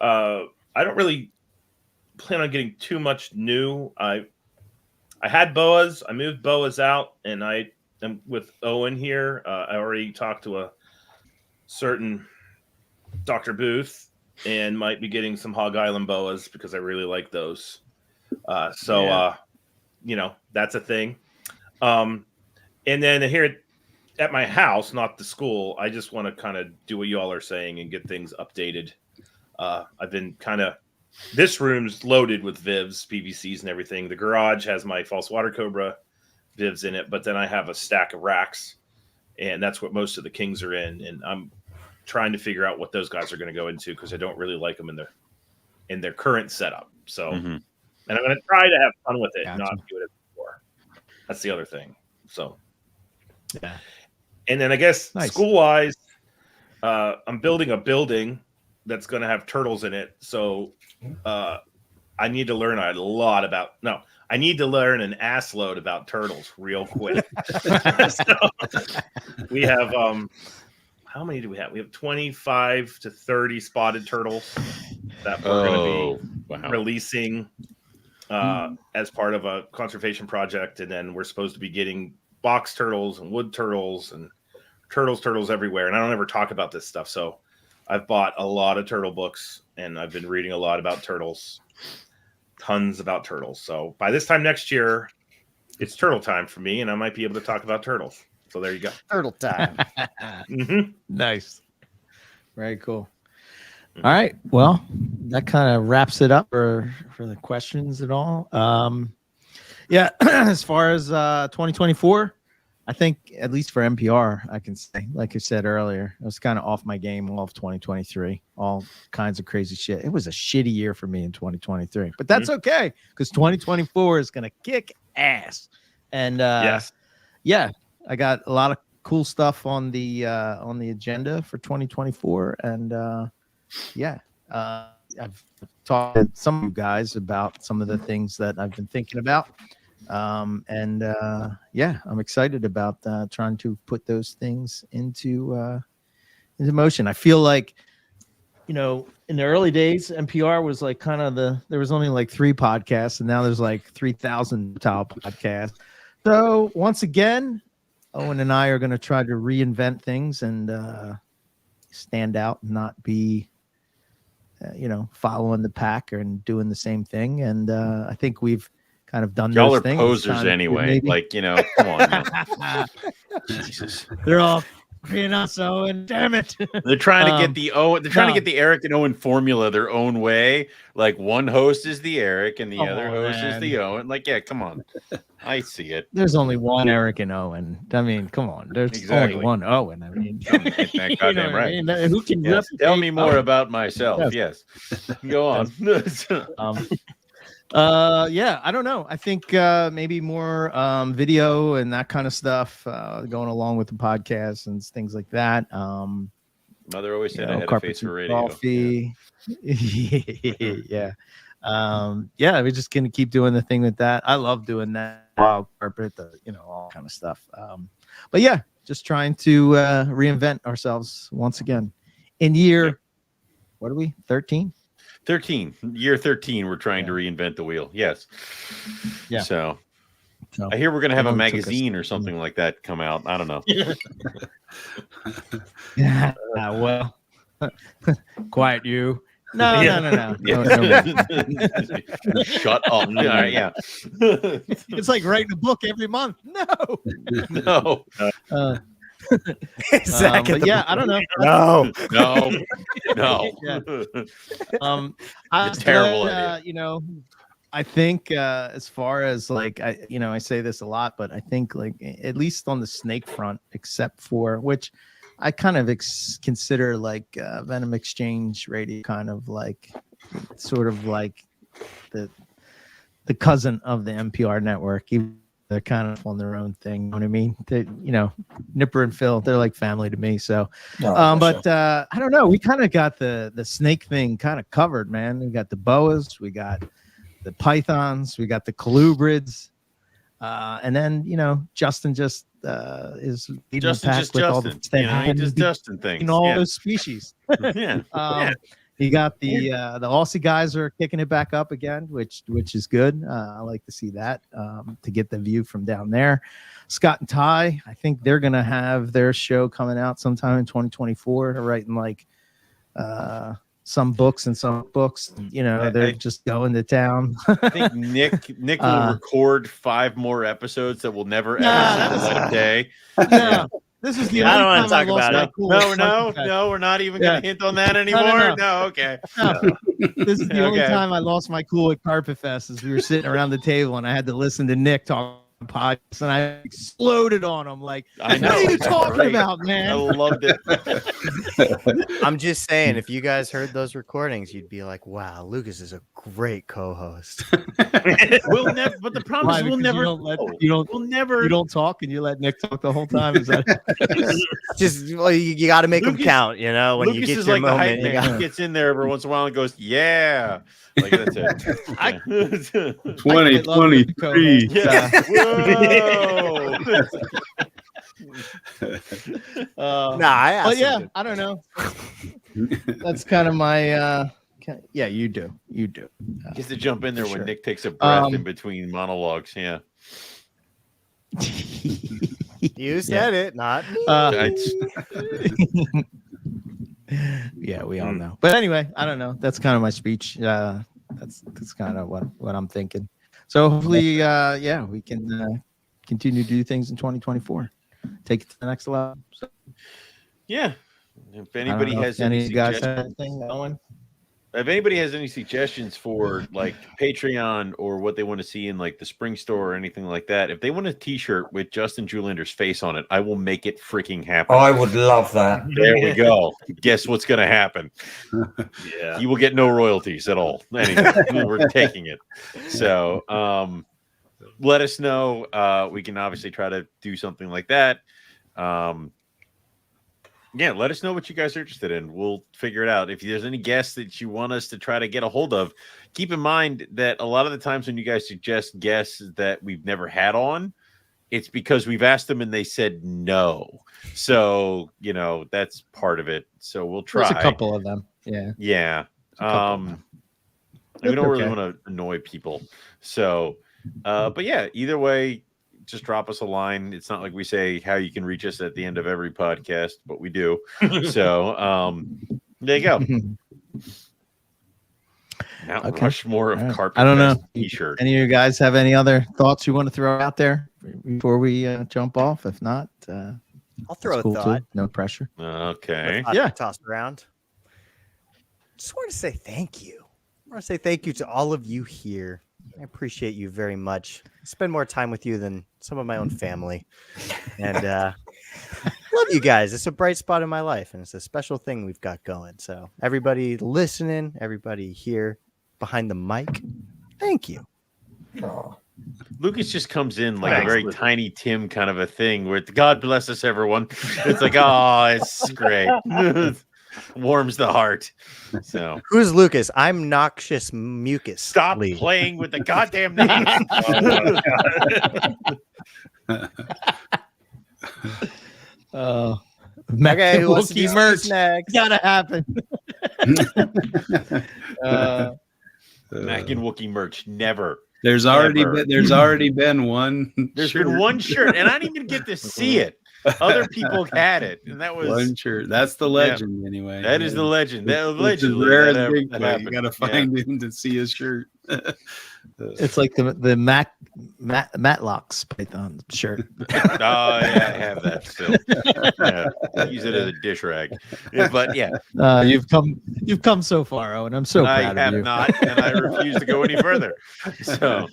I don't really plan on getting too much new. I had boas. I moved boas out, and I am with Owen here. I already talked to a certain Dr. Booth and might be getting some Hog Island boas because I really like those. That's a thing. And then here at my house, not the school, I just want to kind of do what y'all are saying and get things updated. I've been this room's loaded with Vivs, PVCs, and everything. The garage has my false water cobra Vivs in it, but then I have a stack of racks, and that's what most of the kings are in. And I'm trying to figure out what those guys are going to go into, because I don't really like them in their current setup. So, and I'm going to try to have fun with it, not do it as before. That's the other thing. So, yeah. And then I guess school-wise, I'm building a building that's going to have turtles in it. So I need to learn an ass load about turtles real quick. So we have, how many do we have? We have 25 to 30 spotted turtles that we're going to be releasing as part of a conservation project. And then we're supposed to be getting box turtles and wood turtles and turtles everywhere. And I don't ever talk about this stuff. So I've bought a lot of turtle books, and I've been reading a lot about turtles, tons about turtles. So by this time next year, it's turtle time for me, and I might be able to talk about turtles. So there you go. Turtle time. Nice. Very cool. All right. Well, that kind of wraps it up for the questions and all. Yeah. As far as 2024, I think, at least for MPR, I can say, like I said earlier, I was kind of off my game all of 2023, all kinds of crazy shit. It was a shitty year for me in 2023, but that's okay, because 2024 is going to kick ass. And yeah, I got a lot of cool stuff on the agenda for 2024. And I've talked to some of you guys about some of the things that I've been thinking about. I'm excited about trying to put those things into motion. I feel like, in the early days, NPR was like there was only like 3 podcasts, and now there's like 3,000 Reptile podcasts. So once again, Owen and I are going to try to reinvent things and stand out and not be, following the pack and doing the same thing. And I think we've kind of done y'all those are things. Posers anyway. Come on. Jesus. They're all being us, Owen. Damn it. They're trying to get the to get the Eric and Owen formula their own way. Like, one host is the Eric and the other host is the Owen. Like, yeah, come on. I see it. There's only one Eric and Owen. I mean, come on. There's only one Owen. I mean, goddamn right. I mean? Who can tell me more about myself? Yes. Go on. I don't know. I think maybe more video and that kind of stuff going along with the podcast and things like that. Mother always said I had a face for radio. Coffee. Yeah. We're just gonna keep doing the thing with that. I love doing that. Wild carpet, all kind of stuff. But yeah, just trying to reinvent ourselves once again in year. What are we? 13? 13. Year 13. We're trying to reinvent the wheel. Yes. Yeah. So So, I hear we're gonna have a everyone took us- magazine or something like that come out. I don't know. Yeah. Well, quiet you. No. Shut up. All right, yeah. It's like writing a book every month. No. No. Zach at But the yeah, I don't know. No. No. Yeah. It's a terrible idea. I think as far as like I say this a lot, but I think like at least on the snake front, except for which I kind of consider like Venom Exchange Radio kind of like sort of like the cousin of the MPR network. They're kind of on their own thing. You know what I mean? Nipper and Phil, they're like family to me. So, I don't know. We kind of got the snake thing kind of covered, man. We got the boas, we got the pythons, we got the colubrids, and then Justin just is leading the pack with all the he just Justin things in all those species. Yeah. You got the Aussie guys are kicking it back up again, which is good. I like to see that to get the view from down there. Scott and Ty, I think they're gonna have their show coming out sometime in 2024. They're writing like some books. They're just going to town. I think Nick will record 5 more episodes that will never ever see the light of day. No. This is the I don't only want to time I talk lost about my it. cool. No, we're not even going to hint on that anymore. No, okay. No. This is the only time I lost my cool at Carpet Fest is we were sitting around the table and I had to listen to Nick talk podcasts and I exploded on him like, I know. what are you It's talking great. about, I man? loved it. I'm just saying, if you guys heard those recordings, you'd be like, "Wow, Lucas is a great co-host." We'll never. But the problem Why? is, we'll Because never. We'll never. You don't talk and you let Nick talk the whole time. Is that You got to make them Lucas- count, when Lucas you get is your like the hype moment. you man. gotta- He gets in there every once in a while and goes, "Yeah." Like that's it. I- Okay. 2023. Yeah. Whoa. I asked but him yeah, to- I don't know. That's kind of my yeah, you do. Gets to jump in there when Sure. Nick takes a breath Um, in between monologues. Yeah. You said it, not me. Yeah, we all know. But anyway, I don't know. That's kind of my speech. That's kind of what I'm thinking. So hopefully, we can continue to do things in 2024. Take it to the next level. So, Yeah. If I don't anybody know has if any any of you guys suggestions, have anything going. if anybody has any suggestions for like Patreon or what they want to see in like the spring store or anything like that, if they want a T-shirt with Justin Julander's face on it, I will make it freaking happen. I would love that. There we go. Guess what's going to happen? Yeah. You will get no royalties at all. Anyway, we're taking it. So let us know. We can obviously try to do something like that. Yeah, let us know what you guys are interested in. We'll figure it out. If there's any guests that you want us to try to get a hold of, keep in mind that a lot of the times when you guys suggest guests that we've never had on, it's because we've asked them and they said no. So, that's part of it. So we'll try. There's a couple of them. Yeah. Yeah. We don't really want to annoy people. So, but yeah, either way, just drop us a line. It's not like we say how you can reach us at the end of every podcast, but we do. So, there you go. Mount Okay. Rushmore of All right. Carpet I don't know. Fest T-shirt. Any of you guys have any other thoughts you want to throw out there before we jump off? If not, I'll throw it's cool a too. thought. No pressure. Okay. Yeah. Tossed around. Just want to say thank you. I want to say thank you to all of you here. I appreciate you very much. I spend more time with you than some of my own family. And love you guys. It's a bright spot in my life, and it's a special thing we've got going. So everybody listening, everybody here behind the mic, thank you. Oh. Lucas just comes in like Thanks, a very Lucas. Tiny Tim kind of a thing where God bless us, everyone. It's like, oh, it's great. Warms the heart. So Who's Lucas? I'm Noxious Mucus. stop Lee. playing with the goddamn name. Mac Okay, and who wants to do Wookie some merch. next? Gotta happen. Mac and Wookie merch. Never. There's already been one. There's shirt. been one shirt, and I didn't even get to see it. Other people had it, and that was one shirt. That's the legend, anyway. That is the legend. That It's legend. rare That and big, that but you happened. gotta find him to see his shirt. It's like the Matlocks Python shirt. Oh yeah, I have that still. Yeah, I use it as a dish rag. Yeah, but yeah, You've come so far, Owen. I'm so I proud have of you. not, and I refuse to go any further. So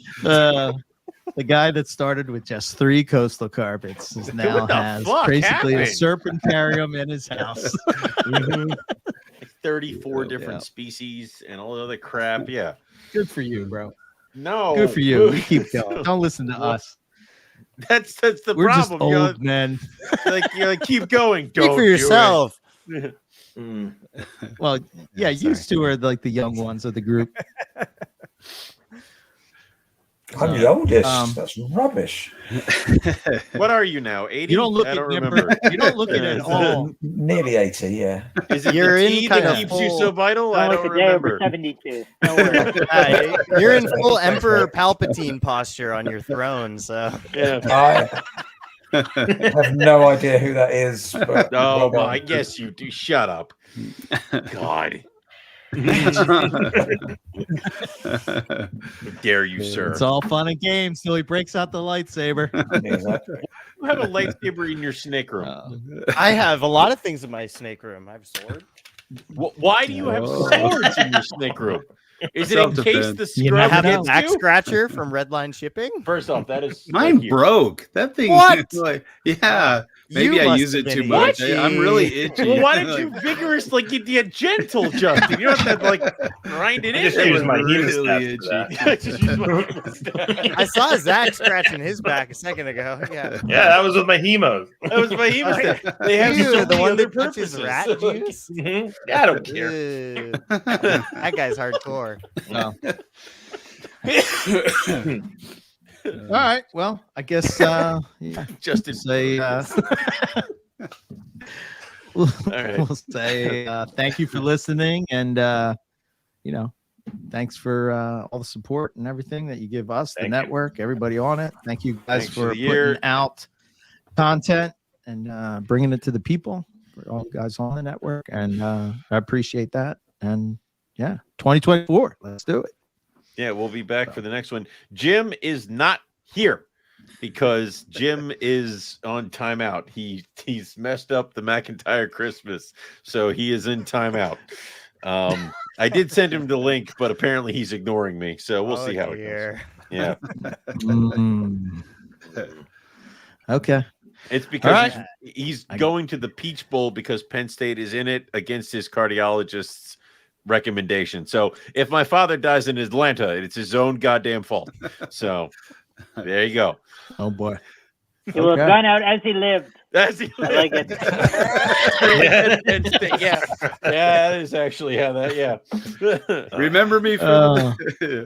The guy that started with just 3 coastal carpets now What the has fuck basically a happened? serpentarium in his house. 34 different species and all the other crap. Yeah. Good for you, bro. No. Good for you. You keep going. Don't listen to us. That's the We're just problem. old men. You're like keep going. Speak Don't for do it. yourself. Well, yeah, you two are like the young ones of the group. I'm the oldest. Um, That's rubbish. What are you now? 80? You don't look I it. don't Remember, remember. you don't look it at all. Nearly 80, yeah. Is it You're the in tea kind that of keeps you full- so vital? I Sound don't like a day over remember. 72. Don't worry. You're in full Emperor Palpatine posture on your throne, so Yeah. I have no idea who that is. But Oh, well done. I guess you do. Shut up. God. How dare you, sir? It's all fun and games till he breaks out the lightsaber. Exactly. You have a lightsaber in your snake room. I have a lot of things in my snake room. I have a sword. Why do you have Oh. swords in your snake room? Is it in case Self-defense. the You scrub I have a gets back you? scratcher from Redline Shipping. First off, that is Mine thank you. broke. That thing. What? Like, yeah. Maybe You I must use have it too been much. itchy. I'm really itchy. Well, why didn't you vigorous like get gentle, Justin? You don't have to like grind it I in. just use my really hemostat for that. Yeah, just use my hemostat. I saw Zach scratching his back a second ago. Yeah. Yeah, that was with my hemos. That was my hemostat. They have You, so the many one other that touches purposes. rat So, like, juice. Yeah, I don't care. Ew. That guy's hardcore. All right. Well, I guess Justin, say we'll, right. we'll say thank you for listening, and thanks for all the support and everything that you give us, Thank the you. network, everybody on it. Thank you guys Thanks for for the putting year. out content and bringing it to the people, for all you guys on the network, and I appreciate that. And yeah, 2024, let's do it. Yeah, we'll be back for the next one. Jim is not here because Jim is on timeout. He's messed up the McIntyre Christmas, so he is in timeout. I did send him the link, but apparently he's ignoring me. So we'll see how it goes. Yeah, Okay. it's because All right. he's going to the Peach Bowl because Penn State is in it against his cardiologist's recommendation. So if my father dies in Atlanta, it's his own goddamn fault. So there you go. Oh boy. He will have gone out as he lived. That's the I like it. yeah, that is actually how that. Yeah. Remember me from. The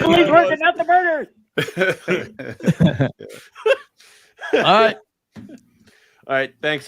police working out the murders. All right. All right. Thanks.